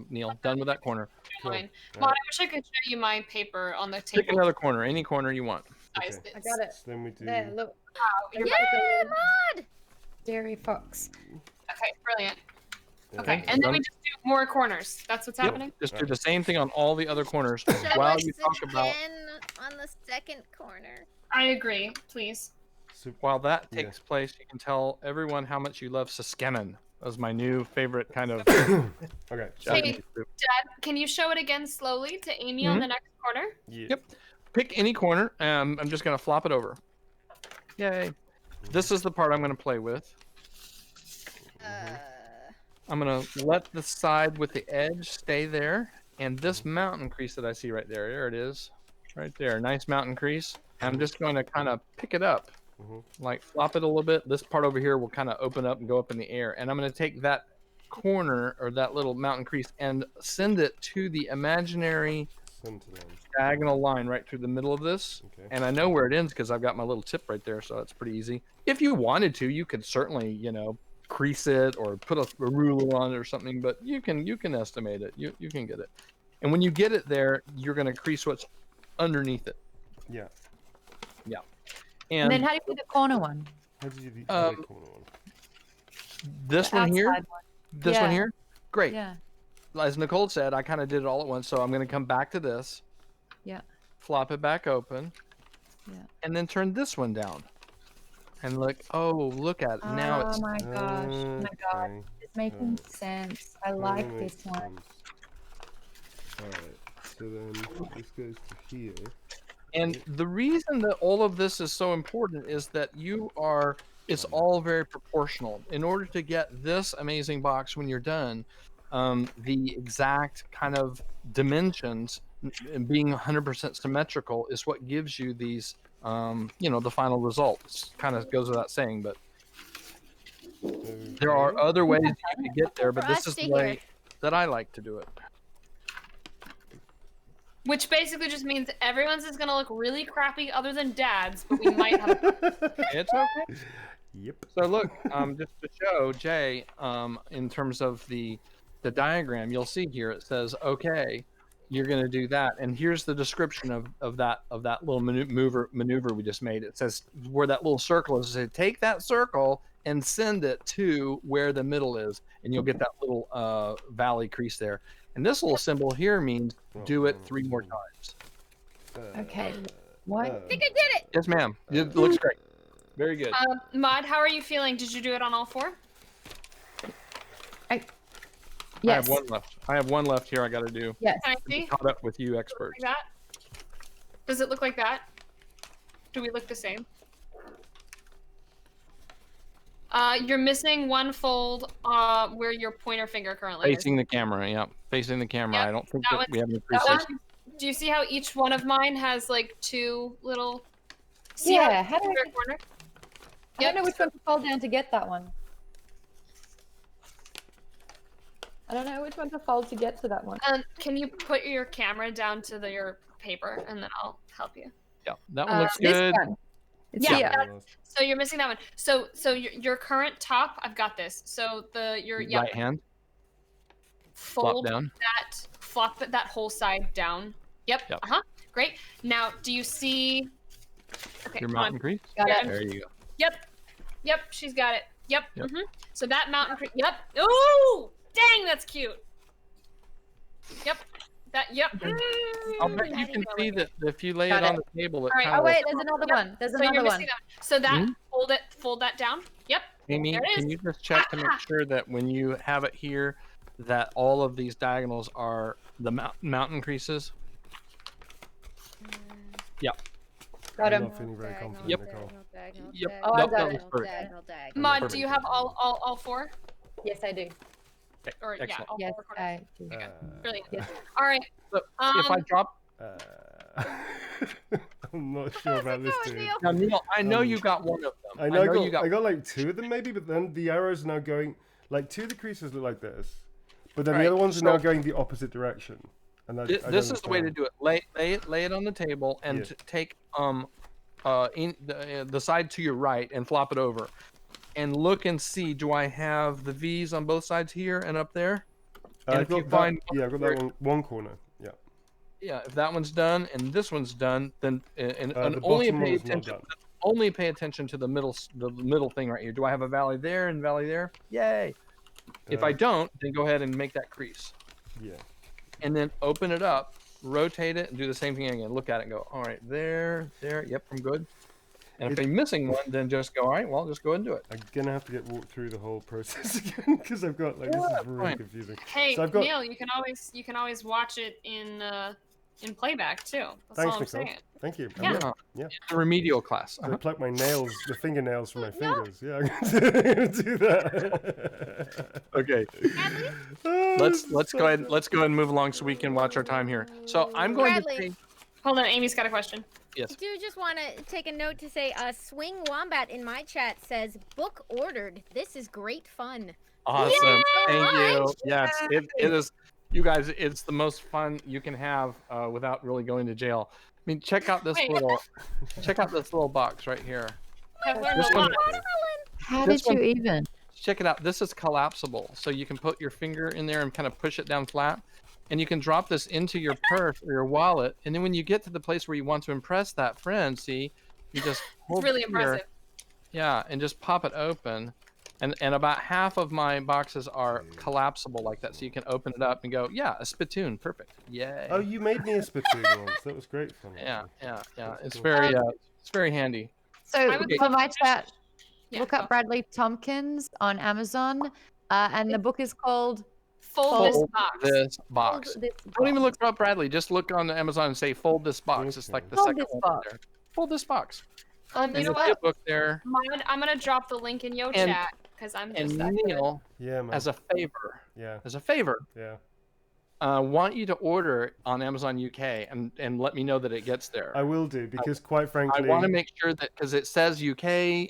Speaker 6: Neil. Done with that corner.
Speaker 3: Fine.
Speaker 2: All
Speaker 3: Mod,
Speaker 2: right.
Speaker 3: I wish I could show you my paper on the
Speaker 6: Pick
Speaker 3: table.
Speaker 6: another corner, any corner you want.
Speaker 3: Size.
Speaker 2: Okay.
Speaker 4: I got it.
Speaker 2: Then we do.
Speaker 4: There, look.
Speaker 3: You're
Speaker 5: Yeah,
Speaker 3: right.
Speaker 5: Mod.
Speaker 4: Dairy fox.
Speaker 3: Okay, brilliant.
Speaker 2: Yeah.
Speaker 3: Okay, and then we just do more corners. That's what's
Speaker 6: Yep.
Speaker 3: happening.
Speaker 6: Just do the same thing on all the other corners
Speaker 5: Show
Speaker 6: while
Speaker 5: us
Speaker 6: you talk about.
Speaker 5: again on the second corner.
Speaker 3: I agree. Please.
Speaker 2: So,
Speaker 6: While that
Speaker 2: Yeah.
Speaker 6: takes place, you can tell everyone how much you love Suskemen. That was my new favorite kind of.
Speaker 2: okay.
Speaker 6: Japanese soup.
Speaker 3: Dad, can you show it again slowly to Amy on the next corner?
Speaker 2: Yeah.
Speaker 6: Yep. Pick any corner. I'm just gonna flop it over. Yay! This is the part I'm gonna play with. I'm gonna let the side with the edge stay there, and this mountain crease that I see right there it is, right there. Nice mountain crease. I'm just going to kind of pick it up,
Speaker 2: Mhm.
Speaker 6: like flop it a little bit. This part over here will kind of open up and go up in the air, and I'm going to take that corner or that little mountain crease and send it to the imaginary
Speaker 2: Send to them.
Speaker 6: diagonal line right through the middle of this.
Speaker 2: Okay.
Speaker 6: And I know where it ends because I've got my little tip right there, so it's pretty easy. If you wanted to, you could certainly, crease it or put a ruler on it or something, but you can estimate it. You can get it. And when you get it there, you're going to crease what's underneath it.
Speaker 2: Yeah.
Speaker 4: And then how do you put the corner one?
Speaker 2: How did you do the
Speaker 6: Um,
Speaker 2: other corner one?
Speaker 6: this
Speaker 4: The
Speaker 6: one here,
Speaker 4: outside one.
Speaker 6: this one
Speaker 4: Yeah.
Speaker 6: here, great.
Speaker 4: Yeah.
Speaker 6: As Nicole said, I kind of did it all at once, so I'm going to come back to this.
Speaker 4: Yeah.
Speaker 6: Flop it back open.
Speaker 4: Yeah.
Speaker 6: And then turn this one down. And look at it. Now
Speaker 4: Oh
Speaker 6: it's
Speaker 4: my gosh. Oh my god.
Speaker 2: Okay.
Speaker 4: It's making sense. I like
Speaker 2: That
Speaker 4: this
Speaker 2: makes
Speaker 4: one.
Speaker 2: sense. Alright, so then this goes to here.
Speaker 6: And the reason that all of this is so important is that it's all very proportional. In order to get this amazing box when you're done, the exact kind of dimensions and being 100% symmetrical is what gives you these, the final results. Kind of goes without saying, but there are other ways you can get there, but
Speaker 5: For
Speaker 6: this
Speaker 5: us
Speaker 6: is
Speaker 5: to
Speaker 6: the way
Speaker 5: hear.
Speaker 6: that I like to do it.
Speaker 3: Which basically just means everyone's is gonna look really crappy other than Dad's, but we might have.
Speaker 6: It's okay.
Speaker 2: Yep.
Speaker 6: So look, just to show Jay, in terms of the diagram, you'll see here it says okay, you're going to do that. And here's the description of that little maneuver we just made. It says where that little circle is. It says, take that circle and send it to where the middle is, and you'll get that little valley crease there. And this little symbol here means do it 3 more times.
Speaker 4: Okay. What?
Speaker 5: I think I did it.
Speaker 6: Yes, ma'am. It looks great. Very good.
Speaker 3: Mod, how are you feeling? Did you do it on all 4?
Speaker 6: I
Speaker 4: Yes.
Speaker 6: have 1 left. I have 1 left here I got to do.
Speaker 4: Yes.
Speaker 3: Can I see?
Speaker 6: Caught up with you experts.
Speaker 3: Like that? Does it look like that? Do we look the same? You're missing 1 fold where your pointer finger currently
Speaker 6: Facing the camera, yeah. Facing the camera.
Speaker 3: Yep,
Speaker 6: I don't think
Speaker 3: that
Speaker 6: that we have any
Speaker 3: that
Speaker 6: presets.
Speaker 3: one. Do you see how each one of mine has like 2 little? See
Speaker 4: Yeah, how do I-
Speaker 3: square corner?
Speaker 4: I don't know which one to fold down to get that one. I don't know which one to fold to get to that one.
Speaker 3: Can you put your camera down to your paper and then I'll help you?
Speaker 6: Yeah, that one looks
Speaker 4: This
Speaker 6: good.
Speaker 4: one. It's
Speaker 3: Yeah,
Speaker 4: here.
Speaker 3: So you're missing that one. So your current top, I've got this. So your
Speaker 6: Right hand, flop
Speaker 3: fold
Speaker 6: down.
Speaker 3: flop that whole side down. Yep.
Speaker 6: Yep.
Speaker 3: Great. Now, do you see? Okay,
Speaker 6: Your
Speaker 3: come
Speaker 6: mountain
Speaker 3: on.
Speaker 6: crease.
Speaker 4: Got it.
Speaker 6: There you go.
Speaker 3: Yep. She's got it. Yep.
Speaker 6: Yep.
Speaker 3: So that mountain crease. Yep. Ooh, dang, that's cute. Yep. Yep.
Speaker 6: I'll bet you can see that if you lay
Speaker 4: Got
Speaker 6: it on
Speaker 4: it.
Speaker 6: the table, it
Speaker 3: All right.
Speaker 6: kind
Speaker 4: Oh
Speaker 6: of
Speaker 4: wait, there's another one. There's
Speaker 3: So you're
Speaker 4: another
Speaker 3: missing
Speaker 4: one.
Speaker 3: that. So that
Speaker 6: Hmm?
Speaker 3: fold that down. Yep.
Speaker 6: Amy,
Speaker 3: There it
Speaker 6: can
Speaker 3: is.
Speaker 6: you just check to make sure that when you have it here, that all of these diagonals are the mountain creases?
Speaker 4: Got
Speaker 2: I'm
Speaker 4: him.
Speaker 2: not feeling very confident,
Speaker 6: Yep.
Speaker 2: Nicole.
Speaker 6: Yep.
Speaker 4: Oh, I
Speaker 6: Nope,
Speaker 4: got
Speaker 6: that
Speaker 4: it.
Speaker 6: was perfect.
Speaker 3: Mod,
Speaker 6: Perfect.
Speaker 3: do you have all 4?
Speaker 4: Yes, I do.
Speaker 3: Or yeah,
Speaker 6: Excellent.
Speaker 3: all
Speaker 4: Yes,
Speaker 3: 4 corners.
Speaker 4: I do.
Speaker 3: Brilliant.
Speaker 4: Yes.
Speaker 3: All right.
Speaker 6: So if I drop
Speaker 2: I'm not sure about this
Speaker 5: going,
Speaker 2: dude.
Speaker 5: Neil?
Speaker 6: now, Neil, I know you got one of them.
Speaker 2: I know
Speaker 6: you got.
Speaker 2: I got like 2 of them maybe, but then the arrows are now going like 2 of the creases look like this, but then
Speaker 6: Right,
Speaker 2: the other ones are
Speaker 6: so-
Speaker 2: now going the opposite direction. And
Speaker 6: This is the way to do it. Lay it on the table and
Speaker 2: Yeah.
Speaker 6: take in the side to your right and flop it over, and look and see. Do I have the V's on both sides here and up there? And if you find
Speaker 2: I've got that one corner. Yeah.
Speaker 6: yeah, if that one's done and this one's done, then and
Speaker 2: The
Speaker 6: only
Speaker 2: bottom
Speaker 6: pay
Speaker 2: one's not
Speaker 6: attention.
Speaker 2: done.
Speaker 6: Only pay attention to the middle thing right here. Do I have a valley there and valley there? Yay! If I don't, then go ahead and make that crease,
Speaker 2: Yeah.
Speaker 6: and then open it up, rotate it, and do the same thing again. Look at it and go, all right, there. Yep, I'm good. And if I'm missing one, then just go, all right, well, just go ahead and do it.
Speaker 2: I'm gonna have to get walked through the whole process again because I've got like this is really
Speaker 6: fine.
Speaker 2: confusing.
Speaker 3: Hey,
Speaker 2: So I've got-
Speaker 3: Neil, you can always watch it in playback too. That's
Speaker 2: Thanks,
Speaker 3: all I'm
Speaker 2: Nicole.
Speaker 3: saying.
Speaker 2: Thank you.
Speaker 3: Yeah.
Speaker 2: Yeah.
Speaker 6: The remedial class.
Speaker 2: I pluck my nails, the fingernails from my fingers. Yeah, I'm gonna do that.
Speaker 6: Okay. Let's go ahead. Let's go ahead and move along so we can watch our time here. So I'm going
Speaker 5: Bradley.
Speaker 6: to take.
Speaker 3: Hold on, Amy's got a question.
Speaker 6: Yes.
Speaker 5: I do just want to take a note to say, Swing Wombat in my chat says, book ordered. This is great fun.
Speaker 6: Awesome. Thank you.
Speaker 5: much.
Speaker 6: Yes, it is. You guys, it's the most fun you can have without really going to jail. I mean, check out this
Speaker 3: Wait.
Speaker 6: little box right here.
Speaker 3: I've learned
Speaker 6: This
Speaker 3: a
Speaker 6: one-
Speaker 3: lot.
Speaker 4: How
Speaker 6: This
Speaker 4: did you
Speaker 6: one-
Speaker 4: even?
Speaker 6: Check it out. This is collapsible, so you can put your finger in there and kind of push it down flat, and you can drop this into your purse or your wallet. And then when you get to the place where you want to impress that friend, see, you just hold
Speaker 3: It's really
Speaker 6: it here.
Speaker 3: impressive.
Speaker 6: Yeah, and just pop it open. And about half of my boxes are collapsible like that, so you can open it up and go, yeah, a spittoon, perfect, yay.
Speaker 2: Oh, you made me a spittoon once. That was great fun.
Speaker 6: Yeah,
Speaker 2: actually.
Speaker 6: yeah. It's
Speaker 2: Cool.
Speaker 6: very handy.
Speaker 4: So
Speaker 3: I would
Speaker 4: for my chat,
Speaker 3: Yeah,
Speaker 4: look
Speaker 3: go.
Speaker 4: up Bradley Tompkins on Amazon, and the book is called
Speaker 3: Fold this
Speaker 6: Fold
Speaker 3: box.
Speaker 6: this box.
Speaker 4: Fold This
Speaker 6: Don't even
Speaker 4: Box.
Speaker 6: look up Bradley. Just look on Amazon and say "fold this box." It's like the
Speaker 4: Fold
Speaker 6: second
Speaker 4: this
Speaker 6: one
Speaker 4: box.
Speaker 6: there. Fold this box.
Speaker 3: You
Speaker 6: And
Speaker 3: know
Speaker 6: you'll see a
Speaker 3: what?
Speaker 6: book there.
Speaker 3: Mod, I'm gonna drop the link in your
Speaker 6: And-
Speaker 3: chat because I'm
Speaker 6: And
Speaker 3: just that good.
Speaker 6: Neil,
Speaker 2: Yeah, man.
Speaker 6: as a favor,
Speaker 2: Yeah,
Speaker 6: yeah, want you to order on Amazon UK and let me know that it gets there.
Speaker 2: I will do because quite
Speaker 6: I
Speaker 2: frankly,
Speaker 6: want to make sure that because it says UK,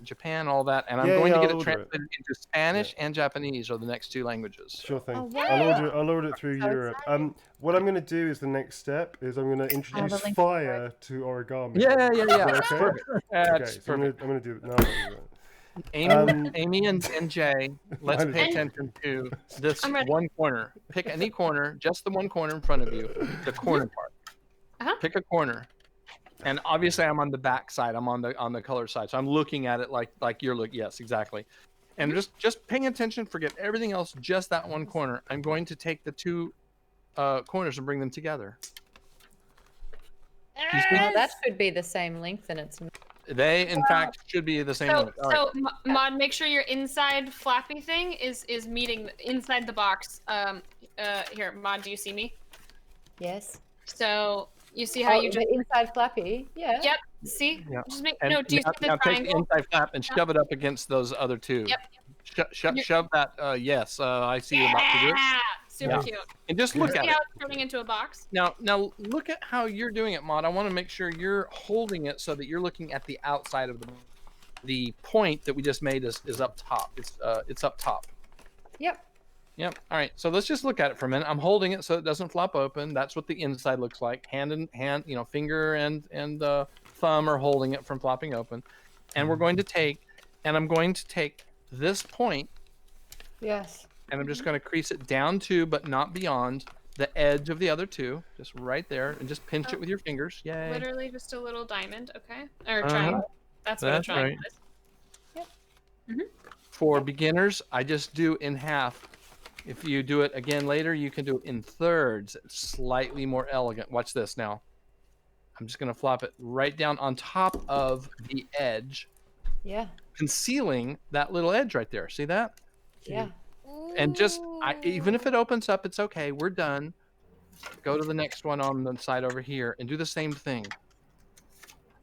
Speaker 6: Japan, all that, and I'm
Speaker 2: Yeah,
Speaker 6: going
Speaker 2: yeah,
Speaker 6: to get
Speaker 2: I'll
Speaker 6: it
Speaker 2: order it.
Speaker 6: translated into Spanish and Japanese are the next 2 languages.
Speaker 2: sure thing.
Speaker 4: Oh,
Speaker 2: I'll order it through
Speaker 4: So
Speaker 2: Europe. What I'm going to do is the next step is I'm going to introduce
Speaker 4: link is
Speaker 2: fire to origami.
Speaker 6: Yeah.
Speaker 2: Okay.
Speaker 6: Perfect. That's
Speaker 2: Okay, so I'm
Speaker 6: perfect.
Speaker 2: gonna do it. No, I'm gonna do that.
Speaker 6: Amy and Jay, let's pay
Speaker 3: And-
Speaker 6: attention to this
Speaker 3: I'm ready.
Speaker 6: one corner. Pick any corner, just the one corner in front of you, the corner part.
Speaker 3: Uh-huh.
Speaker 6: Pick a corner. And obviously I'm on the back side. I'm on the color side. So I'm looking at it like you're looking. Yes, exactly. And just paying attention, forget everything else, just that one corner. I'm going to take the two corners and bring them together.
Speaker 4: Well, that should be the same length, and it's not.
Speaker 6: They, in fact, should be the same
Speaker 3: So,
Speaker 6: length. All right.
Speaker 3: Mod, make sure your inside flappy thing is meeting inside the box. Here, Mod, do you see me?
Speaker 4: Yes.
Speaker 3: So you see how you just
Speaker 4: the inside flappy? Yeah.
Speaker 3: Yep. See?
Speaker 6: Yeah.
Speaker 3: Just make
Speaker 6: And
Speaker 3: no. Do you
Speaker 6: now,
Speaker 3: see the
Speaker 6: now take the
Speaker 3: triangle?
Speaker 6: inside flap and shove it up against those other two.
Speaker 3: Yep.
Speaker 6: Shove that. Yes, I see you about to do it.
Speaker 3: Yeah. Super
Speaker 6: Yeah.
Speaker 3: cute.
Speaker 6: And just look
Speaker 3: See
Speaker 6: at
Speaker 3: how
Speaker 6: it.
Speaker 3: it's turning into a box?
Speaker 6: Now look at how you're doing it, Mod. I want to make sure you're holding it so that you're looking at the outside of the point that we just made is up top. It's up top.
Speaker 4: Yep.
Speaker 6: Yep. All right. So let's just look at it for a minute. I'm holding it so it doesn't flop open. That's what the inside looks like. Hand in hand, finger and thumb are holding it from flopping open. And we're going to take, and I'm going to take this point,
Speaker 4: Yes.
Speaker 6: and I'm just going to crease it down to, but not beyond, the edge of the other two, just right there, and just pinch it with your fingers. Yay.
Speaker 3: Literally just a little diamond, okay? Or
Speaker 6: Uh-huh.
Speaker 3: triangle. That's what a
Speaker 6: That's
Speaker 3: triangle
Speaker 6: right.
Speaker 3: is.
Speaker 6: For beginners, I just do in half. If you do it again later, you can do it in thirds. It's slightly more elegant. Watch this now. I'm just going to flop it right down on top of the edge,
Speaker 4: Yeah.
Speaker 6: concealing that little edge right there. See that?
Speaker 4: Yeah.
Speaker 6: And just, even if it opens up, it's okay. We're done. Go to the next one on the side over here and do the same thing.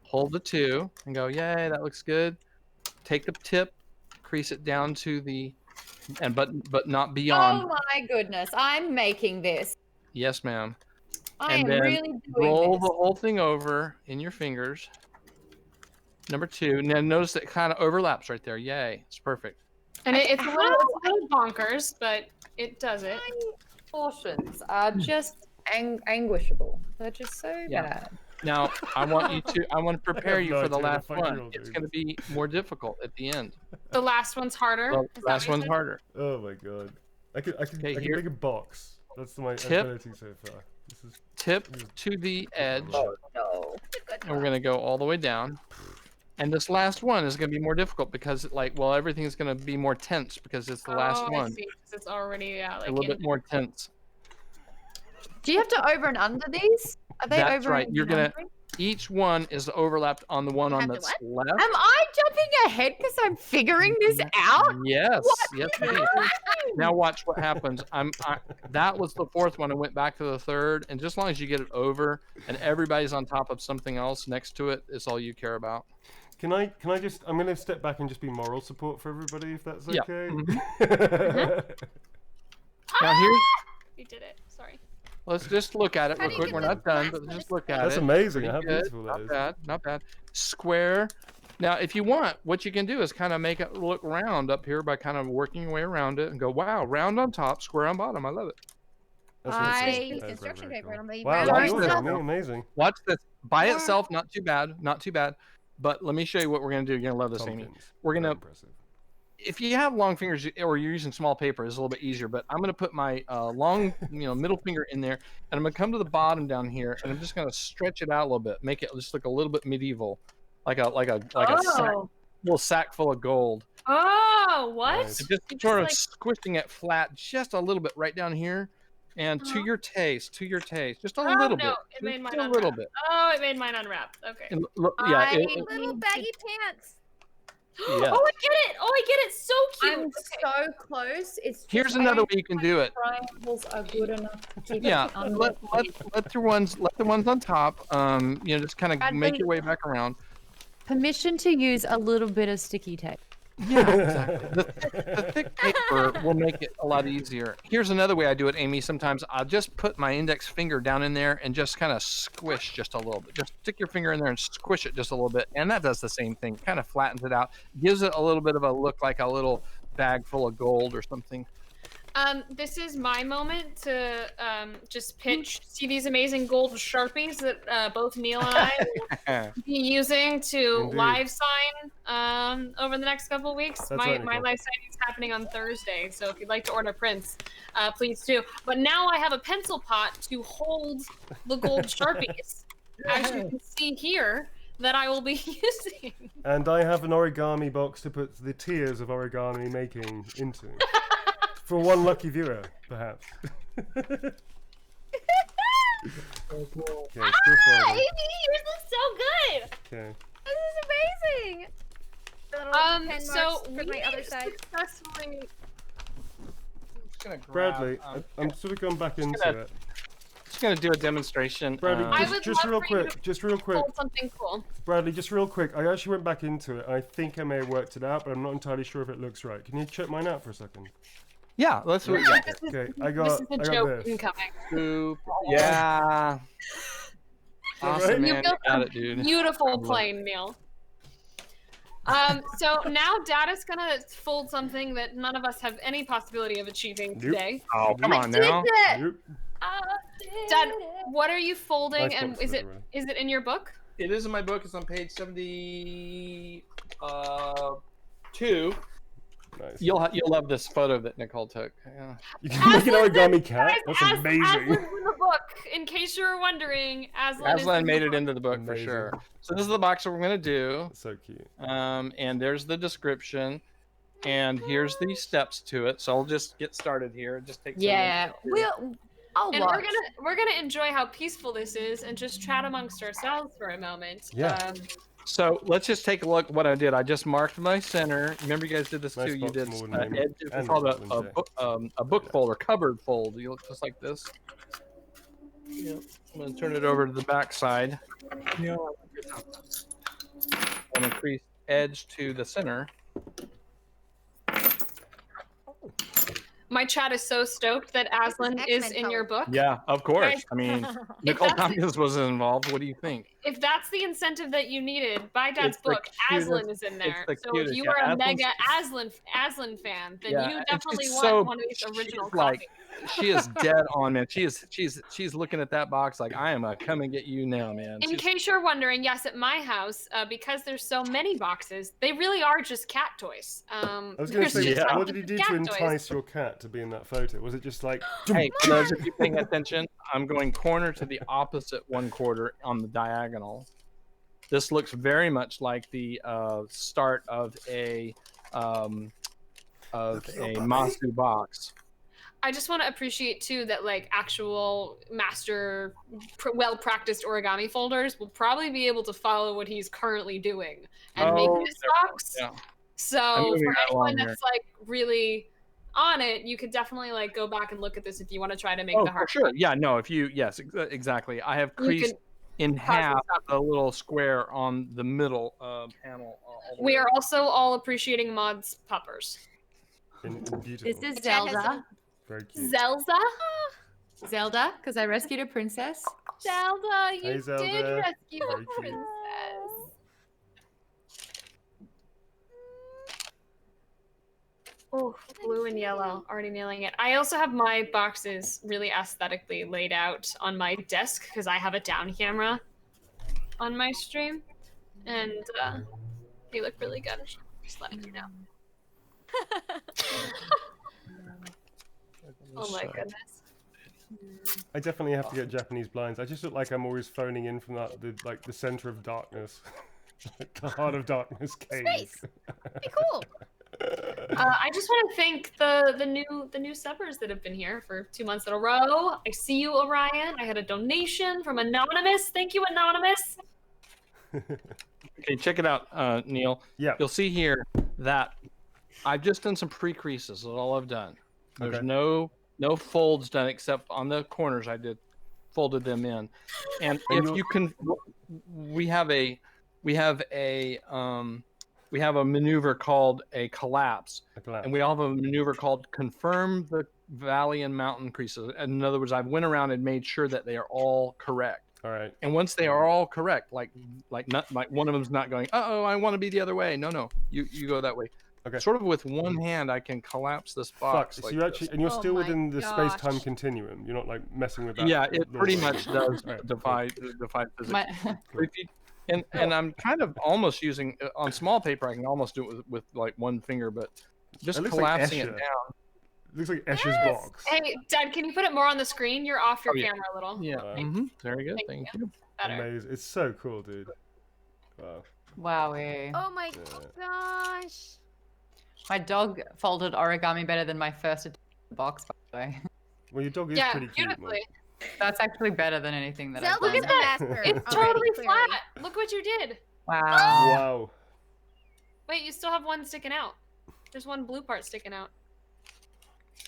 Speaker 6: Hold the two and go, yay, that looks good. Take the tip, crease it down to the, but not beyond.
Speaker 4: Oh my goodness! I'm making this.
Speaker 6: Yes, ma'am.
Speaker 4: I
Speaker 6: And
Speaker 4: am
Speaker 6: then
Speaker 4: really doing
Speaker 6: roll
Speaker 4: this.
Speaker 6: the whole thing over in your fingers. Number two. Now notice it kind of overlaps right there. Yay. It's perfect.
Speaker 3: And it's a little bonkers, but it does it.
Speaker 4: Portions are just anguishable. They're just so
Speaker 6: Yeah.
Speaker 4: bad.
Speaker 6: Now I want to prepare
Speaker 2: have
Speaker 6: you
Speaker 2: no
Speaker 6: for the
Speaker 2: idea
Speaker 6: last
Speaker 2: what the fuck
Speaker 6: one.
Speaker 2: you're all
Speaker 6: It's
Speaker 2: doing.
Speaker 6: going to be more difficult at the end.
Speaker 3: The last one's harder.
Speaker 6: Well,
Speaker 3: Is that
Speaker 6: last
Speaker 3: what you
Speaker 6: one's
Speaker 3: said?
Speaker 6: harder.
Speaker 2: Oh my god. I could
Speaker 6: Okay,
Speaker 2: make a box. That's my
Speaker 6: Tip.
Speaker 2: ability so far. This is
Speaker 6: Tip to the edge,
Speaker 4: Oh no.
Speaker 6: and we're going to go all the way down. And this last one is going to be more difficult because, everything's going to be more tense because it's the last
Speaker 3: I
Speaker 6: one.
Speaker 3: see, 'cause it's already like
Speaker 6: A little bit more tense.
Speaker 4: Do you have to over and under these? Are they
Speaker 6: That's
Speaker 4: over
Speaker 6: right.
Speaker 4: and
Speaker 6: You're gonna.
Speaker 4: under?
Speaker 6: Each one is overlapped on the one on
Speaker 5: Have to
Speaker 6: that's
Speaker 5: what?
Speaker 6: left.
Speaker 4: Am I jumping ahead because I'm figuring this out?
Speaker 6: Yes. Yes. it is. Now watch what happens. That was the fourth one. I went back to the third, and just as long as you get it over, and everybody's on top of something else next to it, is all you care about.
Speaker 2: Can I just? I'm gonna step back and just be moral support for everybody, if that's
Speaker 6: Yeah.
Speaker 2: okay.
Speaker 6: Now here's.
Speaker 3: You did it. Sorry.
Speaker 6: Let's just look at it
Speaker 5: How
Speaker 6: real
Speaker 5: do you
Speaker 6: quick.
Speaker 5: get
Speaker 6: We're
Speaker 5: the
Speaker 6: not done,
Speaker 5: last
Speaker 6: but
Speaker 5: one
Speaker 6: just
Speaker 5: to
Speaker 6: look at
Speaker 2: That's
Speaker 6: it.
Speaker 2: amazing.
Speaker 6: Pretty
Speaker 2: How
Speaker 6: good.
Speaker 2: beautiful that
Speaker 6: Not
Speaker 2: is.
Speaker 6: bad. Not bad. Square. Now, if you want, what you can do is kind of make it look round up here by kind of working your way around it and go, wow, round on top, square on bottom. I love it.
Speaker 2: That's
Speaker 5: I
Speaker 2: amazing.
Speaker 5: used
Speaker 2: That's
Speaker 5: construction
Speaker 2: very,
Speaker 5: paper
Speaker 2: very
Speaker 5: and I made
Speaker 2: Wow,
Speaker 5: round
Speaker 2: look
Speaker 6: Watch
Speaker 2: at
Speaker 5: ones.
Speaker 6: this.
Speaker 2: yours, amazing.
Speaker 6: Watch this. By
Speaker 5: Yeah.
Speaker 6: itself, not too bad. Not too bad. But let me show you what we're going to do. You're going to love this, Amy.
Speaker 2: Pumpkins.
Speaker 6: We're
Speaker 2: Very
Speaker 6: gonna-
Speaker 2: impressive.
Speaker 6: If you have long fingers or you're using small paper, it's a little bit easier. But I'm going to put my long, middle finger in there, and I'm going to come to the bottom down here, and I'm just going to stretch it out a little bit, make it just look a little bit medieval, like a sack, little sack full of gold.
Speaker 3: Oh, what?
Speaker 2: Nice.
Speaker 6: And just
Speaker 3: You
Speaker 6: sort of
Speaker 3: like-
Speaker 6: squishing it flat just a little bit right down here, and to
Speaker 3: Uh-huh.
Speaker 6: your taste, just a
Speaker 3: Oh,
Speaker 6: little
Speaker 3: no,
Speaker 6: bit,
Speaker 3: it made
Speaker 6: just
Speaker 3: mine
Speaker 6: a little
Speaker 3: unwrap.
Speaker 6: bit.
Speaker 3: Oh, it made mine unwrap. Okay.
Speaker 6: And yeah,
Speaker 5: Little baggy pants.
Speaker 6: yeah.
Speaker 3: Oh, I get it. Oh, I get it. So cute.
Speaker 4: I'm
Speaker 3: Okay.
Speaker 4: so close. It's just
Speaker 6: Here's another
Speaker 4: I
Speaker 6: way you can do it.
Speaker 4: triangles are good enough to keep
Speaker 6: Yeah,
Speaker 4: it under.
Speaker 6: let the ones on top, just kind of
Speaker 4: I'd
Speaker 6: make
Speaker 4: be-
Speaker 6: your way back around.
Speaker 4: Permission to use a little bit of sticky tape.
Speaker 6: Yeah, exactly. The thick paper will make it a lot easier. Here's another way I do it, Amy. Sometimes I'll just put my index finger down in there and just kind of squish just a little bit. Just stick your finger in there and squish it just a little bit, and that does the same thing. Kind of flattens it out, gives it a little bit of a look like a little bag full of gold or something.
Speaker 3: This is my moment to just pitch. See these amazing gold Sharpies that both Neil and I will be using to
Speaker 2: Indeed.
Speaker 3: live sign over the next couple of weeks.
Speaker 2: That's
Speaker 3: My
Speaker 2: right, Nicole.
Speaker 3: live signing is happening on Thursday, so if you'd like to order prints, please do. But now I have a pencil pot to hold the gold Sharpies, as you can see here, that I will be using.
Speaker 2: And I have an origami box to put the tiers of origami making into. For one lucky viewer, perhaps. Okay, still folding.
Speaker 5: Amy, yours looks so good.
Speaker 2: Okay.
Speaker 5: This is amazing. Little pen
Speaker 3: So
Speaker 5: marks for
Speaker 3: we
Speaker 5: my other side.
Speaker 3: successfully.
Speaker 2: Bradley, I'm sort of going back into it.
Speaker 6: Just gonna do a demonstration.
Speaker 2: Bradley,
Speaker 3: I would
Speaker 2: just
Speaker 3: love
Speaker 2: real
Speaker 3: for you
Speaker 2: quick, just real quick.
Speaker 3: Hold something cool.
Speaker 2: Bradley, just real quick. I actually went back into it. I think I may have worked it out, but I'm not entirely sure if it looks right. Can you check mine out for a second?
Speaker 6: Yeah, let's do it. Yeah.
Speaker 3: This is,
Speaker 2: Okay, I
Speaker 3: this
Speaker 2: got
Speaker 3: is a
Speaker 2: this.
Speaker 3: joke incoming.
Speaker 6: Yeah. Awesome,
Speaker 2: right?
Speaker 3: You
Speaker 6: man.
Speaker 3: built
Speaker 6: You got
Speaker 3: a
Speaker 6: it, dude.
Speaker 3: beautiful plane, Neil. So now Dada's gonna fold something that none of us have any possibility of achieving
Speaker 2: Nope.
Speaker 3: today.
Speaker 6: Oh, come on now.
Speaker 2: Nope.
Speaker 3: Dad, what are you folding,
Speaker 2: Nice
Speaker 3: and
Speaker 2: box,
Speaker 3: is
Speaker 2: by
Speaker 3: it
Speaker 2: the way.
Speaker 3: is it in your book?
Speaker 6: It is in my book. It's on page 72.
Speaker 2: Nice.
Speaker 6: You'll love this photo that Nicole took. Yeah.
Speaker 2: You can make an origami cat.
Speaker 3: Guys,
Speaker 2: That's amazing.
Speaker 3: Aslan's in the book. In case you were wondering, Aslan is
Speaker 6: Aslan
Speaker 3: in
Speaker 6: made
Speaker 3: the
Speaker 6: it
Speaker 3: book.
Speaker 6: into the book for
Speaker 2: Amazing.
Speaker 6: sure. So this is the box that we're gonna do.
Speaker 2: That's so cute.
Speaker 6: And there's the description, and here's the steps to it. So I'll just get started here. It just takes. a
Speaker 4: Yeah,
Speaker 6: minute.
Speaker 4: I'll
Speaker 3: And
Speaker 4: watch.
Speaker 3: we're gonna enjoy how peaceful this is and just chat amongst ourselves for a moment.
Speaker 2: Yeah.
Speaker 6: So let's just take a look at what I did. I just marked my center. Remember, you guys did this
Speaker 2: Nice
Speaker 6: too. You
Speaker 2: box,
Speaker 6: did
Speaker 2: more than
Speaker 6: edge.
Speaker 2: and
Speaker 6: It's called
Speaker 2: Lindsay.
Speaker 6: a book fold or cupboard fold. You look just like this. Yep. I'm gonna turn it over to the back side
Speaker 7: You know,
Speaker 6: and increase edge to the center.
Speaker 3: My chat is so stoked that Aslan is
Speaker 5: X-Men
Speaker 3: in your book.
Speaker 6: Yeah, of course.
Speaker 3: Guys,
Speaker 6: I mean, Nicole
Speaker 3: that's-
Speaker 6: Tompkins was involved. What do you think?
Speaker 3: If that's the incentive that you needed, buy Dad's
Speaker 6: It's the
Speaker 3: book. Aslan
Speaker 6: cutest-
Speaker 3: is in
Speaker 6: it's
Speaker 3: there.
Speaker 6: the
Speaker 3: So if
Speaker 6: cutest,
Speaker 3: you
Speaker 6: yeah,
Speaker 3: were a
Speaker 6: Aslan's-
Speaker 3: mega Aslan fan, then
Speaker 6: Yeah,
Speaker 3: you
Speaker 6: and
Speaker 3: definitely
Speaker 6: she's
Speaker 3: want
Speaker 6: so-
Speaker 3: one of these
Speaker 6: she's
Speaker 3: original
Speaker 6: like-
Speaker 3: copies.
Speaker 6: She is dead on, man. She's looking at that box like, I am a come and get you now, man.
Speaker 3: In
Speaker 6: She's-
Speaker 3: case you're wondering, yes, at my house, because there's so many boxes, they really are just cat toys.
Speaker 2: I was going to say,
Speaker 6: Yeah.
Speaker 2: what did you do to
Speaker 3: cat toys.
Speaker 2: entice your cat to be in that photo? Was it just like,
Speaker 6: Hey, for those of you paying attention, I'm going corner to the opposite one quarter on the diagonal. This looks very much like the start of a Masu box.
Speaker 3: I just want to appreciate too that like actual master, well-practiced origami folders will probably be able to follow what he's currently doing and make this box.
Speaker 6: Yeah. I'm
Speaker 3: So
Speaker 6: moving
Speaker 3: for
Speaker 6: right
Speaker 3: anyone
Speaker 6: along here.
Speaker 3: that's like really on it, you could definitely like go back and look at this if you want to try to make
Speaker 6: Oh,
Speaker 3: the
Speaker 6: for
Speaker 3: heart.
Speaker 6: sure. Yeah, no, if you, yes, exactly. I have
Speaker 3: You
Speaker 6: creased in
Speaker 3: pause and
Speaker 6: half
Speaker 3: stop.
Speaker 6: a little square on the middle panel. all the
Speaker 3: We
Speaker 6: way
Speaker 3: are also all appreciating Mod's puppers.
Speaker 2: beautiful.
Speaker 4: This is
Speaker 5: Chat has
Speaker 4: Zelda.
Speaker 2: Very cute.
Speaker 3: Zelda?
Speaker 4: Zelda, because I rescued a princess.
Speaker 3: Zelda, you
Speaker 2: Hey, Zelda.
Speaker 3: did rescue
Speaker 2: Very
Speaker 3: a
Speaker 2: cute.
Speaker 3: princess. Oh, blue and yellow, already nailing it. I also have my boxes really aesthetically laid out on my desk because I have a down camera on my stream, and they look really good. Just letting you know. Oh my goodness.
Speaker 2: I definitely have to get Japanese blinds. I just look like I'm always phoning in from the center of darkness, like the heart of darkness cave.
Speaker 5: Space. Be cool.
Speaker 3: I just want to thank the new subbers that have been here for 2 months in a row. I see you, Orion. I had a donation from Anonymous. Thank you, Anonymous.
Speaker 6: Okay, check it out, Neil.
Speaker 2: Yeah.
Speaker 6: You'll see here that I've just done some pre-creases. That's all I've done. There's
Speaker 2: Okay.
Speaker 6: no folds done except on the corners. I folded them in. And if you can, we have a maneuver called a collapse, and we all have a maneuver called confirm the valley and mountain creases. And in other words, I went around and made sure that they are all correct.
Speaker 2: All right.
Speaker 6: And once they are all correct, like one of them's not going, uh-oh, I want to be the other way. No, you go that way.
Speaker 2: Okay.
Speaker 6: sort of with one hand, I can collapse this
Speaker 2: Fuck.
Speaker 6: box.
Speaker 2: So
Speaker 6: like
Speaker 2: you actually,
Speaker 6: this.
Speaker 2: and you're
Speaker 5: Oh
Speaker 2: still
Speaker 5: my
Speaker 2: within the space-time
Speaker 5: gosh.
Speaker 2: continuum. You're not like messing with that.
Speaker 6: Yeah, it pretty
Speaker 2: law.
Speaker 6: much does
Speaker 2: Alright,
Speaker 6: defy physics.
Speaker 4: My,
Speaker 6: If you- and I'm kind of almost using on small paper. I can almost do it with like one finger, but just
Speaker 2: It looks like
Speaker 6: collapsing it
Speaker 2: Escher.
Speaker 6: down.
Speaker 2: It looks like Escher's
Speaker 5: Yes.
Speaker 2: box.
Speaker 3: Hey, Dad, can you put it more on the screen? You're off your
Speaker 6: Oh, yeah.
Speaker 3: camera a little.
Speaker 6: Yeah.
Speaker 2: Wow.
Speaker 6: Very good.
Speaker 3: Thank
Speaker 6: Thank you.
Speaker 3: Better.
Speaker 2: Amazing. It's so cool, dude. Wow.
Speaker 4: wowie.
Speaker 5: Oh my
Speaker 2: Yeah.
Speaker 5: gosh.
Speaker 4: My dog folded origami better than my first box, by the way.
Speaker 2: Well, your dog is
Speaker 3: Yeah,
Speaker 2: pretty cute, man.
Speaker 3: beautifully.
Speaker 4: That's actually better than anything that I've
Speaker 5: Zelda's
Speaker 4: done.
Speaker 5: the master.
Speaker 3: It's
Speaker 5: already,
Speaker 3: totally
Speaker 5: clearly.
Speaker 3: flat. Look what you did.
Speaker 4: Wow.
Speaker 2: Wow.
Speaker 3: Wait, you still have one sticking out. There's one blue part sticking out.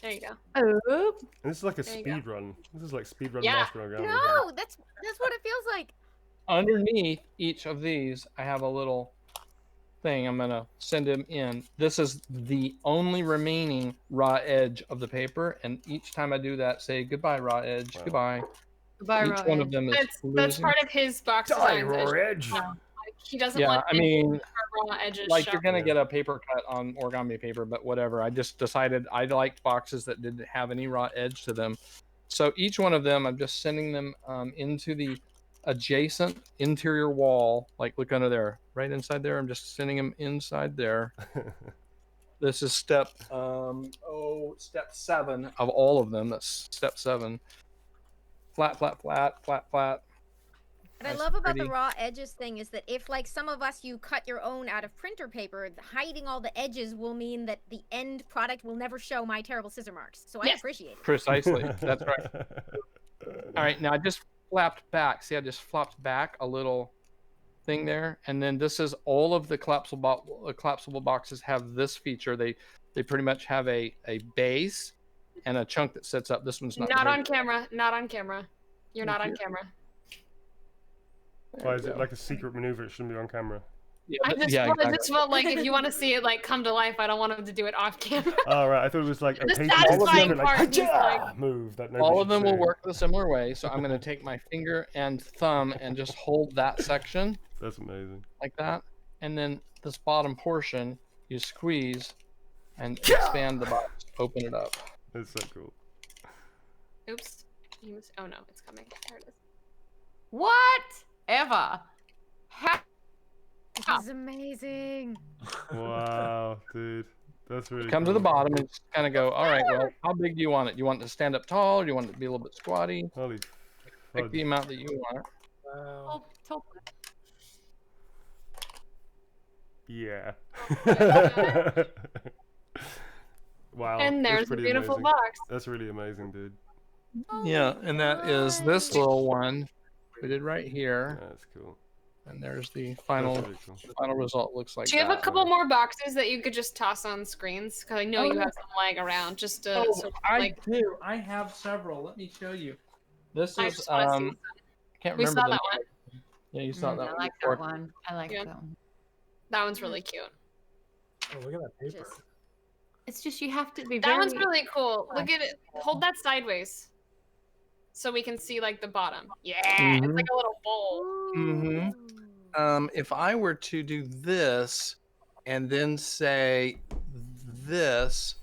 Speaker 3: There you go.
Speaker 4: Oop.
Speaker 2: And this is like a
Speaker 3: There you go.
Speaker 2: speed run. This is like speed run
Speaker 3: Yeah.
Speaker 2: master origami.
Speaker 5: No, that's what it feels like.
Speaker 6: Underneath each of these, I have a little thing. I'm gonna send them in. This is the only remaining raw edge of the paper, and each time I do that, say goodbye, raw edge.
Speaker 2: Wow.
Speaker 6: Goodbye.
Speaker 4: Goodbye,
Speaker 6: Each one of them is
Speaker 3: That's
Speaker 6: losing.
Speaker 3: part of his box
Speaker 2: Die,
Speaker 3: design.
Speaker 2: raw edge.
Speaker 3: He doesn't
Speaker 6: Yeah,
Speaker 3: want
Speaker 6: I mean,
Speaker 3: raw edges.
Speaker 6: like
Speaker 3: shown.
Speaker 6: you're gonna
Speaker 2: Yeah.
Speaker 6: get a paper cut on origami paper, but whatever. I just decided I liked boxes that didn't have any raw edge to them. So each one of them, I'm just sending them into the adjacent interior wall. Like look under there, right inside there. I'm just sending them inside there. This is step step 7 of all of them. That's step 7. Flat, flat, flat, flat, flat.
Speaker 5: What I
Speaker 6: Nice
Speaker 5: love
Speaker 6: and
Speaker 5: about the
Speaker 6: pretty.
Speaker 5: raw edges thing is that if, like, some of us, you cut your own out of printer paper, hiding all the edges will mean that the end product will never show my terrible scissor marks. So I
Speaker 3: Yes.
Speaker 5: appreciate it.
Speaker 6: Precisely. That's right. All right, now I just flapped back. See, I just flopped back a little thing there, and then this is all of the collapsible boxes have this feature. They pretty much have a base and a chunk that sets up. This one's not.
Speaker 3: Not
Speaker 6: very-
Speaker 3: on camera. Not on camera. You're not
Speaker 6: Thank
Speaker 3: on
Speaker 6: you.
Speaker 3: camera.
Speaker 6: There
Speaker 2: Why
Speaker 6: we
Speaker 2: is it
Speaker 6: go.
Speaker 2: like a secret maneuver? It shouldn't be on camera.
Speaker 6: Yeah,
Speaker 3: I just,
Speaker 6: yeah,
Speaker 3: I
Speaker 6: exactly.
Speaker 3: just felt like if you want to see it like come to life, I don't want him to do it off camera.
Speaker 2: Oh right, I thought it was like a
Speaker 3: The
Speaker 2: patented
Speaker 3: satisfying
Speaker 2: secret, like,
Speaker 3: part is
Speaker 2: "Haja!"
Speaker 3: like-
Speaker 2: move that nobody
Speaker 6: All of
Speaker 2: should
Speaker 6: them will
Speaker 2: see.
Speaker 6: work the similar way. So I'm going to take my finger and thumb and just hold that section
Speaker 2: That's amazing.
Speaker 6: like that, and then this bottom portion you squeeze and expand the box, open it up.
Speaker 2: It's so cool.
Speaker 3: Oops. Oh no, it's coming. There it is.
Speaker 4: Whatever. How?
Speaker 5: This is amazing.
Speaker 2: Wow, dude, that's really
Speaker 6: Come
Speaker 2: cool.
Speaker 6: to the bottom and just kind of go. All right, well, how big do you want it? Do you want it to stand up tall, or do you want it to be a little bit squatty?
Speaker 2: Holy
Speaker 6: Pick
Speaker 2: fudge.
Speaker 6: the amount that you want.
Speaker 7: Wow.
Speaker 2: Yeah. Wow.
Speaker 3: And
Speaker 2: that's
Speaker 3: there's a
Speaker 2: pretty
Speaker 3: beautiful
Speaker 2: amazing.
Speaker 3: box.
Speaker 2: That's really amazing, dude.
Speaker 6: Yeah, and that is this little one we did right here,
Speaker 2: That's cool.
Speaker 6: and there's the
Speaker 2: That's
Speaker 6: final
Speaker 2: really cool.
Speaker 6: result. Looks like
Speaker 3: Do you have a
Speaker 6: that.
Speaker 3: couple more boxes that you could just toss on screens? Because I know
Speaker 6: Oh,
Speaker 3: you
Speaker 6: yeah.
Speaker 3: have some lying around. Just to
Speaker 6: Oh,
Speaker 3: sort of,
Speaker 6: I
Speaker 3: like
Speaker 6: do. I have several. Let me show you. This
Speaker 3: I
Speaker 6: is
Speaker 3: just wanna see some.
Speaker 6: can't
Speaker 3: We
Speaker 6: remember
Speaker 3: saw
Speaker 6: the
Speaker 3: that
Speaker 6: name. Yeah, you saw that
Speaker 4: I
Speaker 6: one
Speaker 4: like
Speaker 6: before.
Speaker 4: that one. I like
Speaker 3: Yeah.
Speaker 4: that one.
Speaker 3: That one's really cute.
Speaker 7: Oh, look at that paper.
Speaker 5: Just-
Speaker 4: It's just you have to be
Speaker 3: That
Speaker 4: very.
Speaker 3: one's really cool. Look at it. Hold that sideways, so we can see like the bottom. Yeah, it's
Speaker 6: Mhm.
Speaker 3: like a little bowl.
Speaker 6: Mhm.
Speaker 5: Ooh.
Speaker 6: If I were to do this and then say this,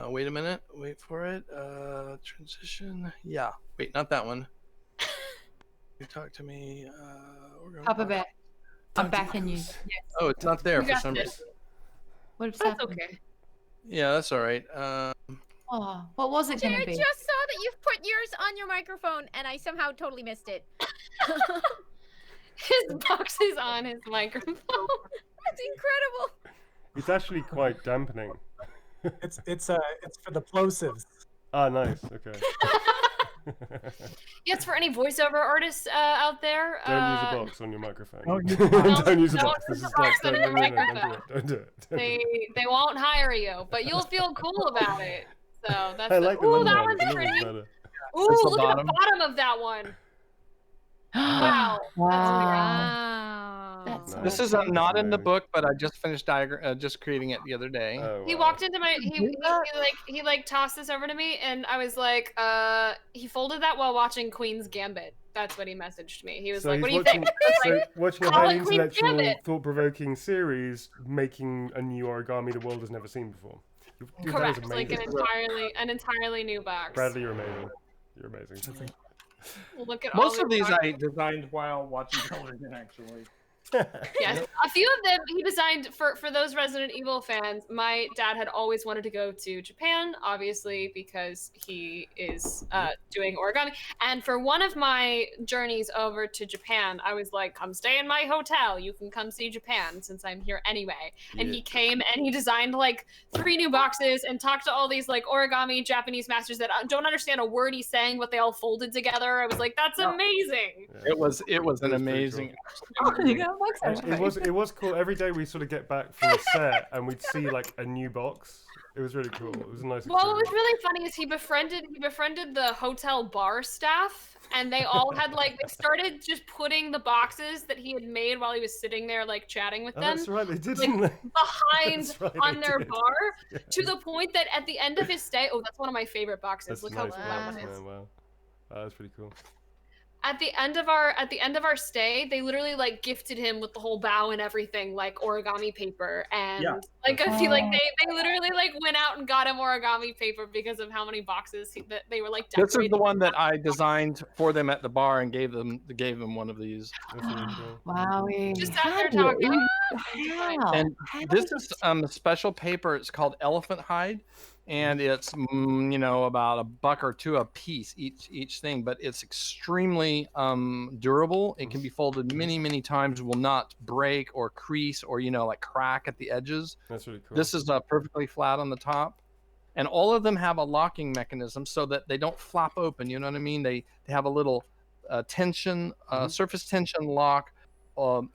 Speaker 6: wait a minute, wait for it. Transition. Yeah, wait, not that one. You talk to me. We're going
Speaker 4: Papa
Speaker 6: back.
Speaker 4: Bear. I'm backing you.
Speaker 6: Oh, it's not there
Speaker 3: You
Speaker 6: for
Speaker 3: got
Speaker 6: some
Speaker 3: this.
Speaker 6: reason.
Speaker 4: What if
Speaker 3: That's
Speaker 4: happened?
Speaker 3: okay.
Speaker 6: Yeah, that's all right.
Speaker 4: Oh, what was it going to
Speaker 5: Jared
Speaker 4: be?
Speaker 5: just saw that you've put yours on your microphone, and I somehow totally missed it.
Speaker 3: His box is on his microphone.
Speaker 5: That's incredible.
Speaker 2: It's actually quite dampening.
Speaker 7: It's for the plosives.
Speaker 2: Ah, nice. Okay.
Speaker 3: Yes, for any voiceover artists out there.
Speaker 2: Don't use a box on your microphone.
Speaker 7: Don't use a box.
Speaker 2: Don't use a
Speaker 3: Don't
Speaker 2: box.
Speaker 3: use
Speaker 2: This
Speaker 3: a
Speaker 2: is
Speaker 3: box
Speaker 2: like
Speaker 3: on
Speaker 2: don't
Speaker 3: your
Speaker 2: do it. Don't do
Speaker 3: microphone.
Speaker 2: it. Don't do it.
Speaker 3: They won't hire you, but you'll feel cool about it. So that's
Speaker 2: I like the
Speaker 3: ooh,
Speaker 2: little
Speaker 3: that
Speaker 2: one.
Speaker 3: one's
Speaker 2: The little
Speaker 3: pretty.
Speaker 2: one's better.
Speaker 3: Ooh,
Speaker 6: It's the
Speaker 3: look at
Speaker 6: bottom.
Speaker 3: the bottom of that one. Wow.
Speaker 4: Wow.
Speaker 5: Wow.
Speaker 4: That's
Speaker 2: Nice.
Speaker 6: This is
Speaker 2: That's
Speaker 6: not in the
Speaker 2: amazing.
Speaker 6: book, but I just finished just creating it the other day.
Speaker 2: Oh,
Speaker 3: He
Speaker 2: wow.
Speaker 3: walked into my he tossed this over to me and I was like he folded that while watching Queen's Gambit That's what he messaged me. He was
Speaker 2: So
Speaker 3: like,
Speaker 2: he's
Speaker 3: "What do you
Speaker 2: watching,
Speaker 3: think?"
Speaker 2: so watching a
Speaker 3: Call
Speaker 2: highly
Speaker 3: it Queen's
Speaker 2: intellectual,
Speaker 3: Gambit.
Speaker 2: thought-provoking series, making a new origami the world has never seen before. Dude, that is
Speaker 3: Correct, like
Speaker 2: amazing.
Speaker 3: an entirely new box.
Speaker 2: Bradley, you're amazing. You're amazing.
Speaker 3: Look at
Speaker 6: Most
Speaker 3: all
Speaker 6: of these
Speaker 3: boxes.
Speaker 6: I designed while watching television, actually.
Speaker 3: Yes, a few of them he designed for those Resident Evil fans. My dad had always wanted to go to Japan, obviously because he is doing origami. And for one of my journeys over to Japan, I was like, "Come stay in my hotel. You can come see Japan since I'm here anyway." And
Speaker 2: Yeah.
Speaker 3: he came and he designed like 3 new boxes and talked to all these like origami Japanese masters that don't understand a word he's saying, but they all folded together. I was like, "That's amazing."
Speaker 6: It was an
Speaker 2: That was pretty
Speaker 6: amazing.
Speaker 2: It was cool. Every day we sort of get back from a set and we'd see like a new box. It was really cool. It was a nice.
Speaker 3: Well, what was
Speaker 2: experience.
Speaker 3: really funny is he befriended the hotel bar staff, and they all had like they started just putting the boxes that he had made while he was sitting there like chatting with
Speaker 2: Oh,
Speaker 3: them
Speaker 2: that's right. They did.
Speaker 3: like,
Speaker 2: didn't they?
Speaker 3: behind
Speaker 2: That's right,
Speaker 3: on
Speaker 2: they
Speaker 3: their
Speaker 2: did.
Speaker 3: bar
Speaker 2: Yeah.
Speaker 3: to the point that at the end of his stay, that's one of my favorite boxes.
Speaker 2: That's
Speaker 3: Look
Speaker 2: nice.
Speaker 3: how cool that
Speaker 2: Wow.
Speaker 3: one is.
Speaker 2: Wow. That's pretty cool.
Speaker 3: At the end of our stay, they literally like gifted him with the whole bow and everything, like origami paper, and
Speaker 6: Yeah.
Speaker 3: like I feel like they literally like went out and got him origami paper because of how many boxes that they were like
Speaker 6: This is
Speaker 3: decorating.
Speaker 6: the one that I designed for them at the bar and gave them one of these.
Speaker 2: That's really cool.
Speaker 4: Wowie.
Speaker 3: Just out there
Speaker 4: How do
Speaker 3: talking.
Speaker 4: How?
Speaker 6: And
Speaker 4: How
Speaker 6: this
Speaker 4: did
Speaker 6: is a special paper. It's called elephant hide, and it's about $1 or $2 a piece each thing. But it's extremely durable. It can be folded many times. Will not break or crease or like crack at the edges.
Speaker 2: That's really cool.
Speaker 6: This is perfectly flat on the top, and all of them have a locking mechanism so that they don't flop open. You know what I mean? They have a little tension, surface tension lock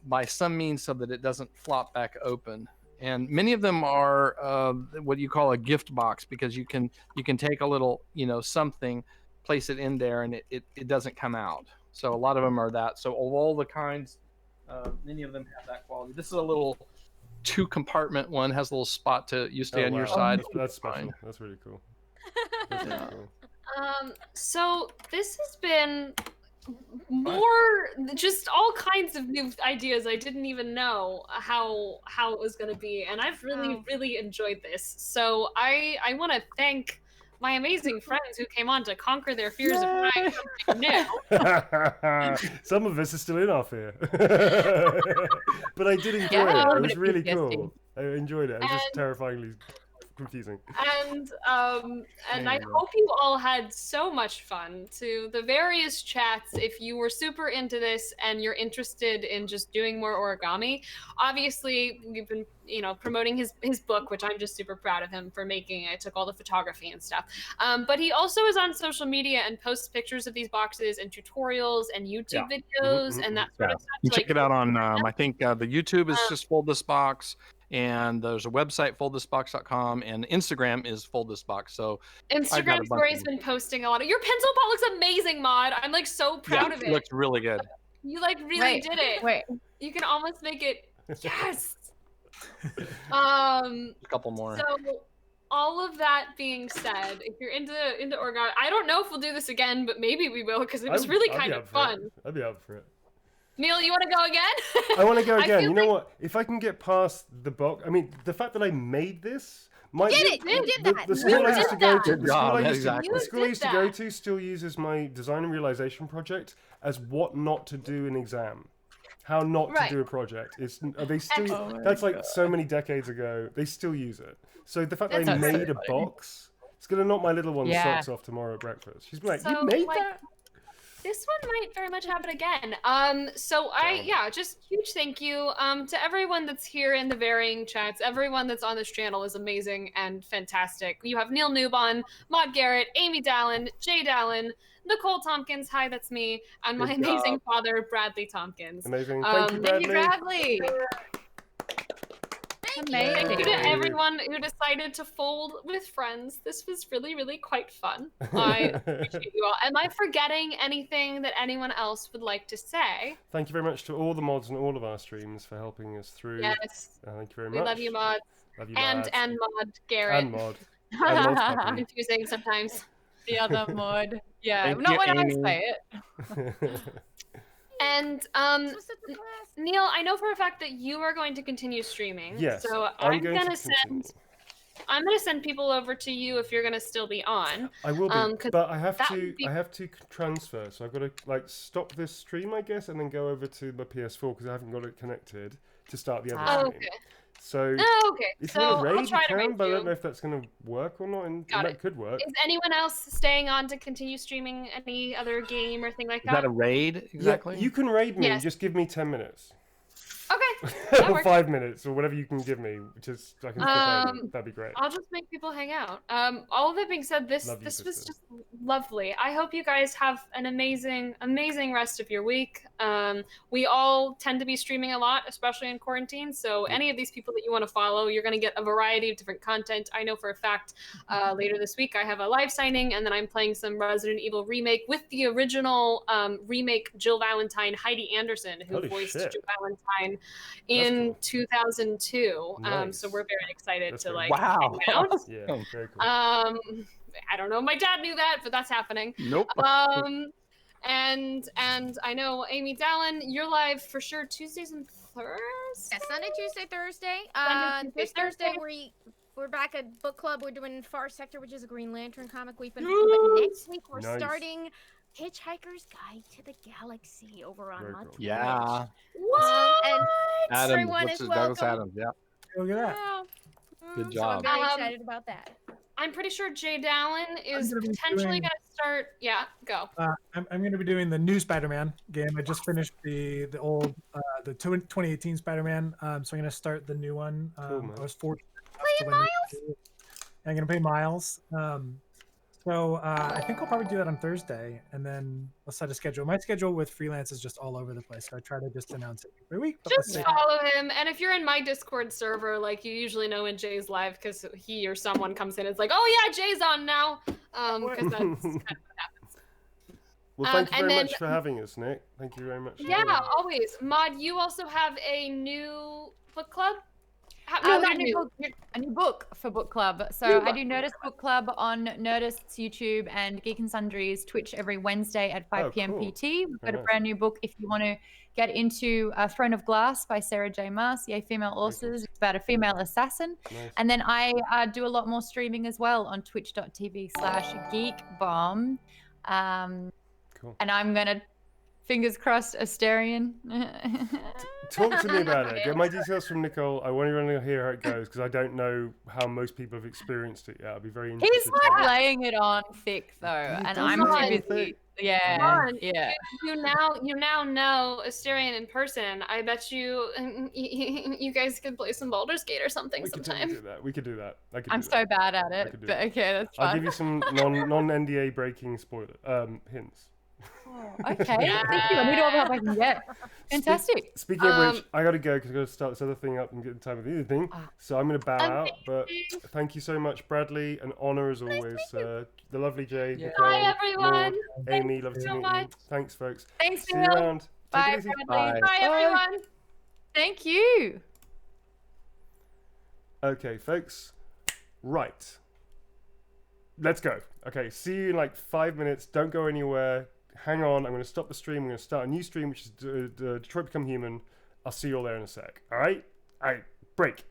Speaker 6: by some means so that it doesn't flop back open. And many of them are what you call a gift box, because you can take a little something, place it in there, and it doesn't come out. So a lot of them are that. So of all the kinds, many of them have that quality. This is a little 2-compartment one, has a little spot to you stay on your side.
Speaker 2: That's special. That's really cool. That's really cool.
Speaker 3: So this has been more just all kinds of new ideas. I didn't even know how it was going to be, and I've really enjoyed this. So I want to thank my amazing friends who came on to conquer their fears of trying something new.
Speaker 2: Some of us are still in our fear. But I did enjoy
Speaker 4: Yeah, a
Speaker 2: it.
Speaker 4: little
Speaker 2: It
Speaker 4: bit
Speaker 2: was
Speaker 4: of
Speaker 2: really
Speaker 4: PTSD.
Speaker 2: cool. I enjoyed it. It was just
Speaker 3: And-
Speaker 2: terrifyingly confusing.
Speaker 3: And I hope you all had so much fun. To the various chats, if you were super into this and you're interested in just doing more origami, obviously we've been promoting his book, which I'm just super proud of him for making. I took all the photography and stuff, but he also is on social media and posts pictures of these boxes and tutorials and YouTube videos and that sort of stuff.
Speaker 6: You can check it out on I think the YouTube is just Fold This Box, and there's a website, foldthisbox.com, and Instagram is Fold This Box. So
Speaker 3: Instagram story's been posting a lot of your pencil pot. Looks amazing, Mod. I'm like so proud of it.
Speaker 6: It looks really good.
Speaker 3: You like really did it.
Speaker 4: Wait.
Speaker 3: You can almost make it. Yes.
Speaker 6: A couple more.
Speaker 3: So all of that being said, if you're into origami, I don't know if we'll do this again, but maybe we will because it was really
Speaker 2: I'd
Speaker 3: kind
Speaker 2: be
Speaker 3: of
Speaker 2: up for
Speaker 3: fun.
Speaker 2: it. I'd be up for it.
Speaker 3: Neil, you want to go again?
Speaker 2: I want to go
Speaker 3: I
Speaker 2: again.
Speaker 3: feel
Speaker 2: You know
Speaker 3: like-
Speaker 2: what? If I can get past the box, I mean, the fact that I made this.
Speaker 5: You did that.
Speaker 2: The school I used to go to,
Speaker 6: Good job,
Speaker 2: the
Speaker 6: exactly.
Speaker 2: school I used to go to still uses my design and realization project as what not to do in exam. How not
Speaker 3: Right.
Speaker 2: to do a project. They still.
Speaker 3: Excellent.
Speaker 2: That's like so many decades ago. They still use it. So the fact that I
Speaker 3: That's
Speaker 2: made a box, it's gonna knock my little one's
Speaker 4: Yeah.
Speaker 2: socks off tomorrow at breakfast. She's like,
Speaker 3: So,
Speaker 2: "You made
Speaker 3: like,
Speaker 2: that?"
Speaker 3: This one might very much happen again. So just huge thank you to everyone that's here in the varying chats. Everyone that's on this channel is amazing and fantastic. You have Neil Newbon, Maud Garrett, Amy Dallin, Jay Dallin, Nicole Tompkins, hi, that's me, and my
Speaker 6: Good job.
Speaker 3: amazing father, Bradley Tompkins.
Speaker 2: Amazing. Thank you, Bradley.
Speaker 4: Bradley. Amazing.
Speaker 3: Thank you to everyone who decided to fold with friends. This was really quite fun. I appreciate you all. Am I forgetting anything that anyone else would like to say?
Speaker 2: Thank you very much to all the mods and all of our streams for helping us through.
Speaker 3: Yes.
Speaker 2: Thank you very
Speaker 3: We
Speaker 2: much.
Speaker 3: love you, Mod.
Speaker 2: Love you,
Speaker 3: And
Speaker 2: mods.
Speaker 3: Mod Garrett.
Speaker 2: And mod. And Mod Puppy.
Speaker 3: Confusing sometimes.
Speaker 4: the other mod. Yeah,
Speaker 6: Thank
Speaker 4: not
Speaker 6: you,
Speaker 4: when
Speaker 6: Amy.
Speaker 4: I say it.
Speaker 3: And
Speaker 5: This was such a blast.
Speaker 3: Neil, I know for a fact that you are going to continue streaming.
Speaker 2: Yes,
Speaker 3: So
Speaker 2: I'm going to
Speaker 3: gonna
Speaker 2: continue.
Speaker 3: send people over to you if you're gonna still be on.
Speaker 2: I will be,
Speaker 3: 'cause
Speaker 2: but I have
Speaker 3: that
Speaker 2: to.
Speaker 3: would be-
Speaker 2: I have to transfer, so I've got to like stop this stream, I guess, and then go over to my PS4 because I haven't got it connected to start the other
Speaker 4: Ah.
Speaker 2: stream.
Speaker 3: Okay.
Speaker 2: So
Speaker 3: Oh, okay.
Speaker 2: if
Speaker 3: So
Speaker 2: you want to
Speaker 3: I'll
Speaker 2: raid, you
Speaker 3: try to
Speaker 2: can,
Speaker 3: raid
Speaker 2: but I don't
Speaker 3: you.
Speaker 2: know if that's going to work or not. And
Speaker 3: Got
Speaker 2: that
Speaker 3: it.
Speaker 2: could work.
Speaker 3: Is anyone else staying on to continue streaming any other game or thing like
Speaker 6: Is that a raid exactly?
Speaker 2: Yeah, you can raid me.
Speaker 3: Yes.
Speaker 2: Just give me 10 minutes.
Speaker 3: Okay. That
Speaker 2: or
Speaker 3: works.
Speaker 2: 5 minutes, or whatever you can give me, just so I can skip over. That'd be great.
Speaker 3: I'll just make people hang out. All of that being said, this
Speaker 2: Love you,
Speaker 3: was
Speaker 2: sister.
Speaker 3: just lovely. I hope you guys have an amazing rest of your week. We all tend to be streaming a lot, especially in quarantine. So any of these people that you want to follow, you're going to get a variety of different content. I know for a fact later this week I have a live signing, and then I'm playing some Resident Evil remake with the original remake Jill Valentine, Heidi Anderson, who
Speaker 2: Holy
Speaker 3: voiced
Speaker 2: shit.
Speaker 3: Jill Valentine in
Speaker 2: cool.
Speaker 3: 2002.
Speaker 2: Nice.
Speaker 3: So we're very excited
Speaker 2: That's
Speaker 3: to
Speaker 2: very
Speaker 3: like
Speaker 6: Wow.
Speaker 3: hang out.
Speaker 2: Yeah, very cool.
Speaker 3: I don't know. My dad knew that, but that's happening.
Speaker 6: Nope.
Speaker 3: And I know Amy Dallin, you're live for sure Tuesdays and Thursdays.
Speaker 5: Yeah, Sunday, Tuesday, Thursday.
Speaker 3: Sunday,
Speaker 5: This
Speaker 3: Tuesday,
Speaker 5: Thursday
Speaker 3: Thursday.
Speaker 5: we're back at book club. We're doing Far Sector, which is a Green Lantern comic we've been reading. But next week we're
Speaker 2: Nice.
Speaker 5: starting Hitchhiker's Guide to the Galaxy over on
Speaker 2: Very
Speaker 5: my
Speaker 2: cool.
Speaker 5: Twitch.
Speaker 6: Yeah.
Speaker 5: And
Speaker 6: Adams,
Speaker 5: everyone
Speaker 6: what's
Speaker 5: is
Speaker 6: his Douglas
Speaker 5: welcome.
Speaker 6: Adams? Yeah.
Speaker 7: Look at that.
Speaker 5: Yeah.
Speaker 6: Good
Speaker 5: So I'm
Speaker 6: job.
Speaker 5: very excited about that.
Speaker 3: I'm pretty sure Jay Dallin is
Speaker 7: gonna be
Speaker 3: potentially
Speaker 7: doing-
Speaker 3: going to start. Yeah, go.
Speaker 7: I'm going to be doing the new Spider-Man game. I just finished the old the 2018 Spider-Man, so I'm going to start the new one.
Speaker 2: Cool, man.
Speaker 7: I was fortunate enough to win the- I'm going to play Miles. So I think I'll probably do that on Thursday, and then we'll set a schedule. My schedule with freelance is just all over the place, so I try to just announce it every week. But let's
Speaker 3: Just
Speaker 7: see.
Speaker 3: follow him, and if you're in my Discord server, like you usually know when Jay's live because he or someone comes in, it's like, oh yeah, Jay's on now, because that's kind of what happens.
Speaker 2: Well, thank you
Speaker 3: and
Speaker 2: very
Speaker 3: then-
Speaker 2: much for having us, Nick. Thank you very much.
Speaker 3: Yeah, always. Mod, you also have a new book club?
Speaker 4: No,
Speaker 3: not
Speaker 4: a new book for book club. So
Speaker 3: New
Speaker 4: I
Speaker 3: book.
Speaker 4: do Nerdist Book Club on Nerdist's YouTube and Geek and Sundry's Twitch every Wednesday at 5
Speaker 2: Oh,
Speaker 4: p.m.
Speaker 2: cool.
Speaker 4: PT. We've got
Speaker 2: Very
Speaker 4: a
Speaker 2: nice.
Speaker 4: brand new book if you want to get into Throne of Glass by Sarah J. Maas, Yay Female Authors. It's about a female assassin.
Speaker 2: Nice.
Speaker 4: And then I do a lot more streaming as well on twitch.tv/geekbomb.
Speaker 2: Cool.
Speaker 4: And I'm going to, fingers crossed, Asterion.
Speaker 2: Talk to me about it. Get my details from Nicole. I want to hear how it goes because I don't know how most people have experienced it yet. I'll be very interested.
Speaker 4: He's
Speaker 2: to
Speaker 4: like
Speaker 2: know.
Speaker 4: laying it on thick though, and
Speaker 2: does
Speaker 4: I'm
Speaker 3: the
Speaker 4: too
Speaker 3: whole
Speaker 4: busy.
Speaker 2: thing.
Speaker 4: Yeah,
Speaker 3: Come on.
Speaker 4: yeah.
Speaker 3: You now know Asterion in person. I bet you guys could play some Baldur's Gate or something
Speaker 2: We could
Speaker 3: sometime.
Speaker 2: totally do that. We could do that. I could
Speaker 4: I'm
Speaker 2: do
Speaker 4: so
Speaker 2: that.
Speaker 4: bad at
Speaker 2: I
Speaker 4: it,
Speaker 2: could do
Speaker 4: but
Speaker 2: that.
Speaker 4: okay, that's
Speaker 2: I'll
Speaker 4: fine.
Speaker 2: give you some non-NDA breaking hints.
Speaker 4: Okay, thank you. I need all the help I can get. Fantastic.
Speaker 2: Speaking of which, I got to go because I got to start this other thing up and get the time of the evening. So I'm going to bow out. But thank you so much, Bradley. An honor as always. The lovely Jay,
Speaker 6: Yeah.
Speaker 2: Nicole,
Speaker 3: Bye, everyone.
Speaker 2: Maud, Amy, love to
Speaker 3: so
Speaker 2: meet
Speaker 3: much.
Speaker 2: you. Thanks, folks.
Speaker 4: Thanks,
Speaker 2: See you
Speaker 4: Neil.
Speaker 2: around. Take
Speaker 4: Bye,
Speaker 2: it easy.
Speaker 4: Bradley.
Speaker 6: Bye.
Speaker 3: Bye, everyone.
Speaker 4: Thank you.
Speaker 2: Okay, folks. Right. Let's go. Okay, see you in like 5 minutes. Don't go anywhere. Hang on. I'm going to stop the stream. I'm going to start a new stream, which is Detroit Become Human. I'll see you all there in a sec. All right? All right. Break.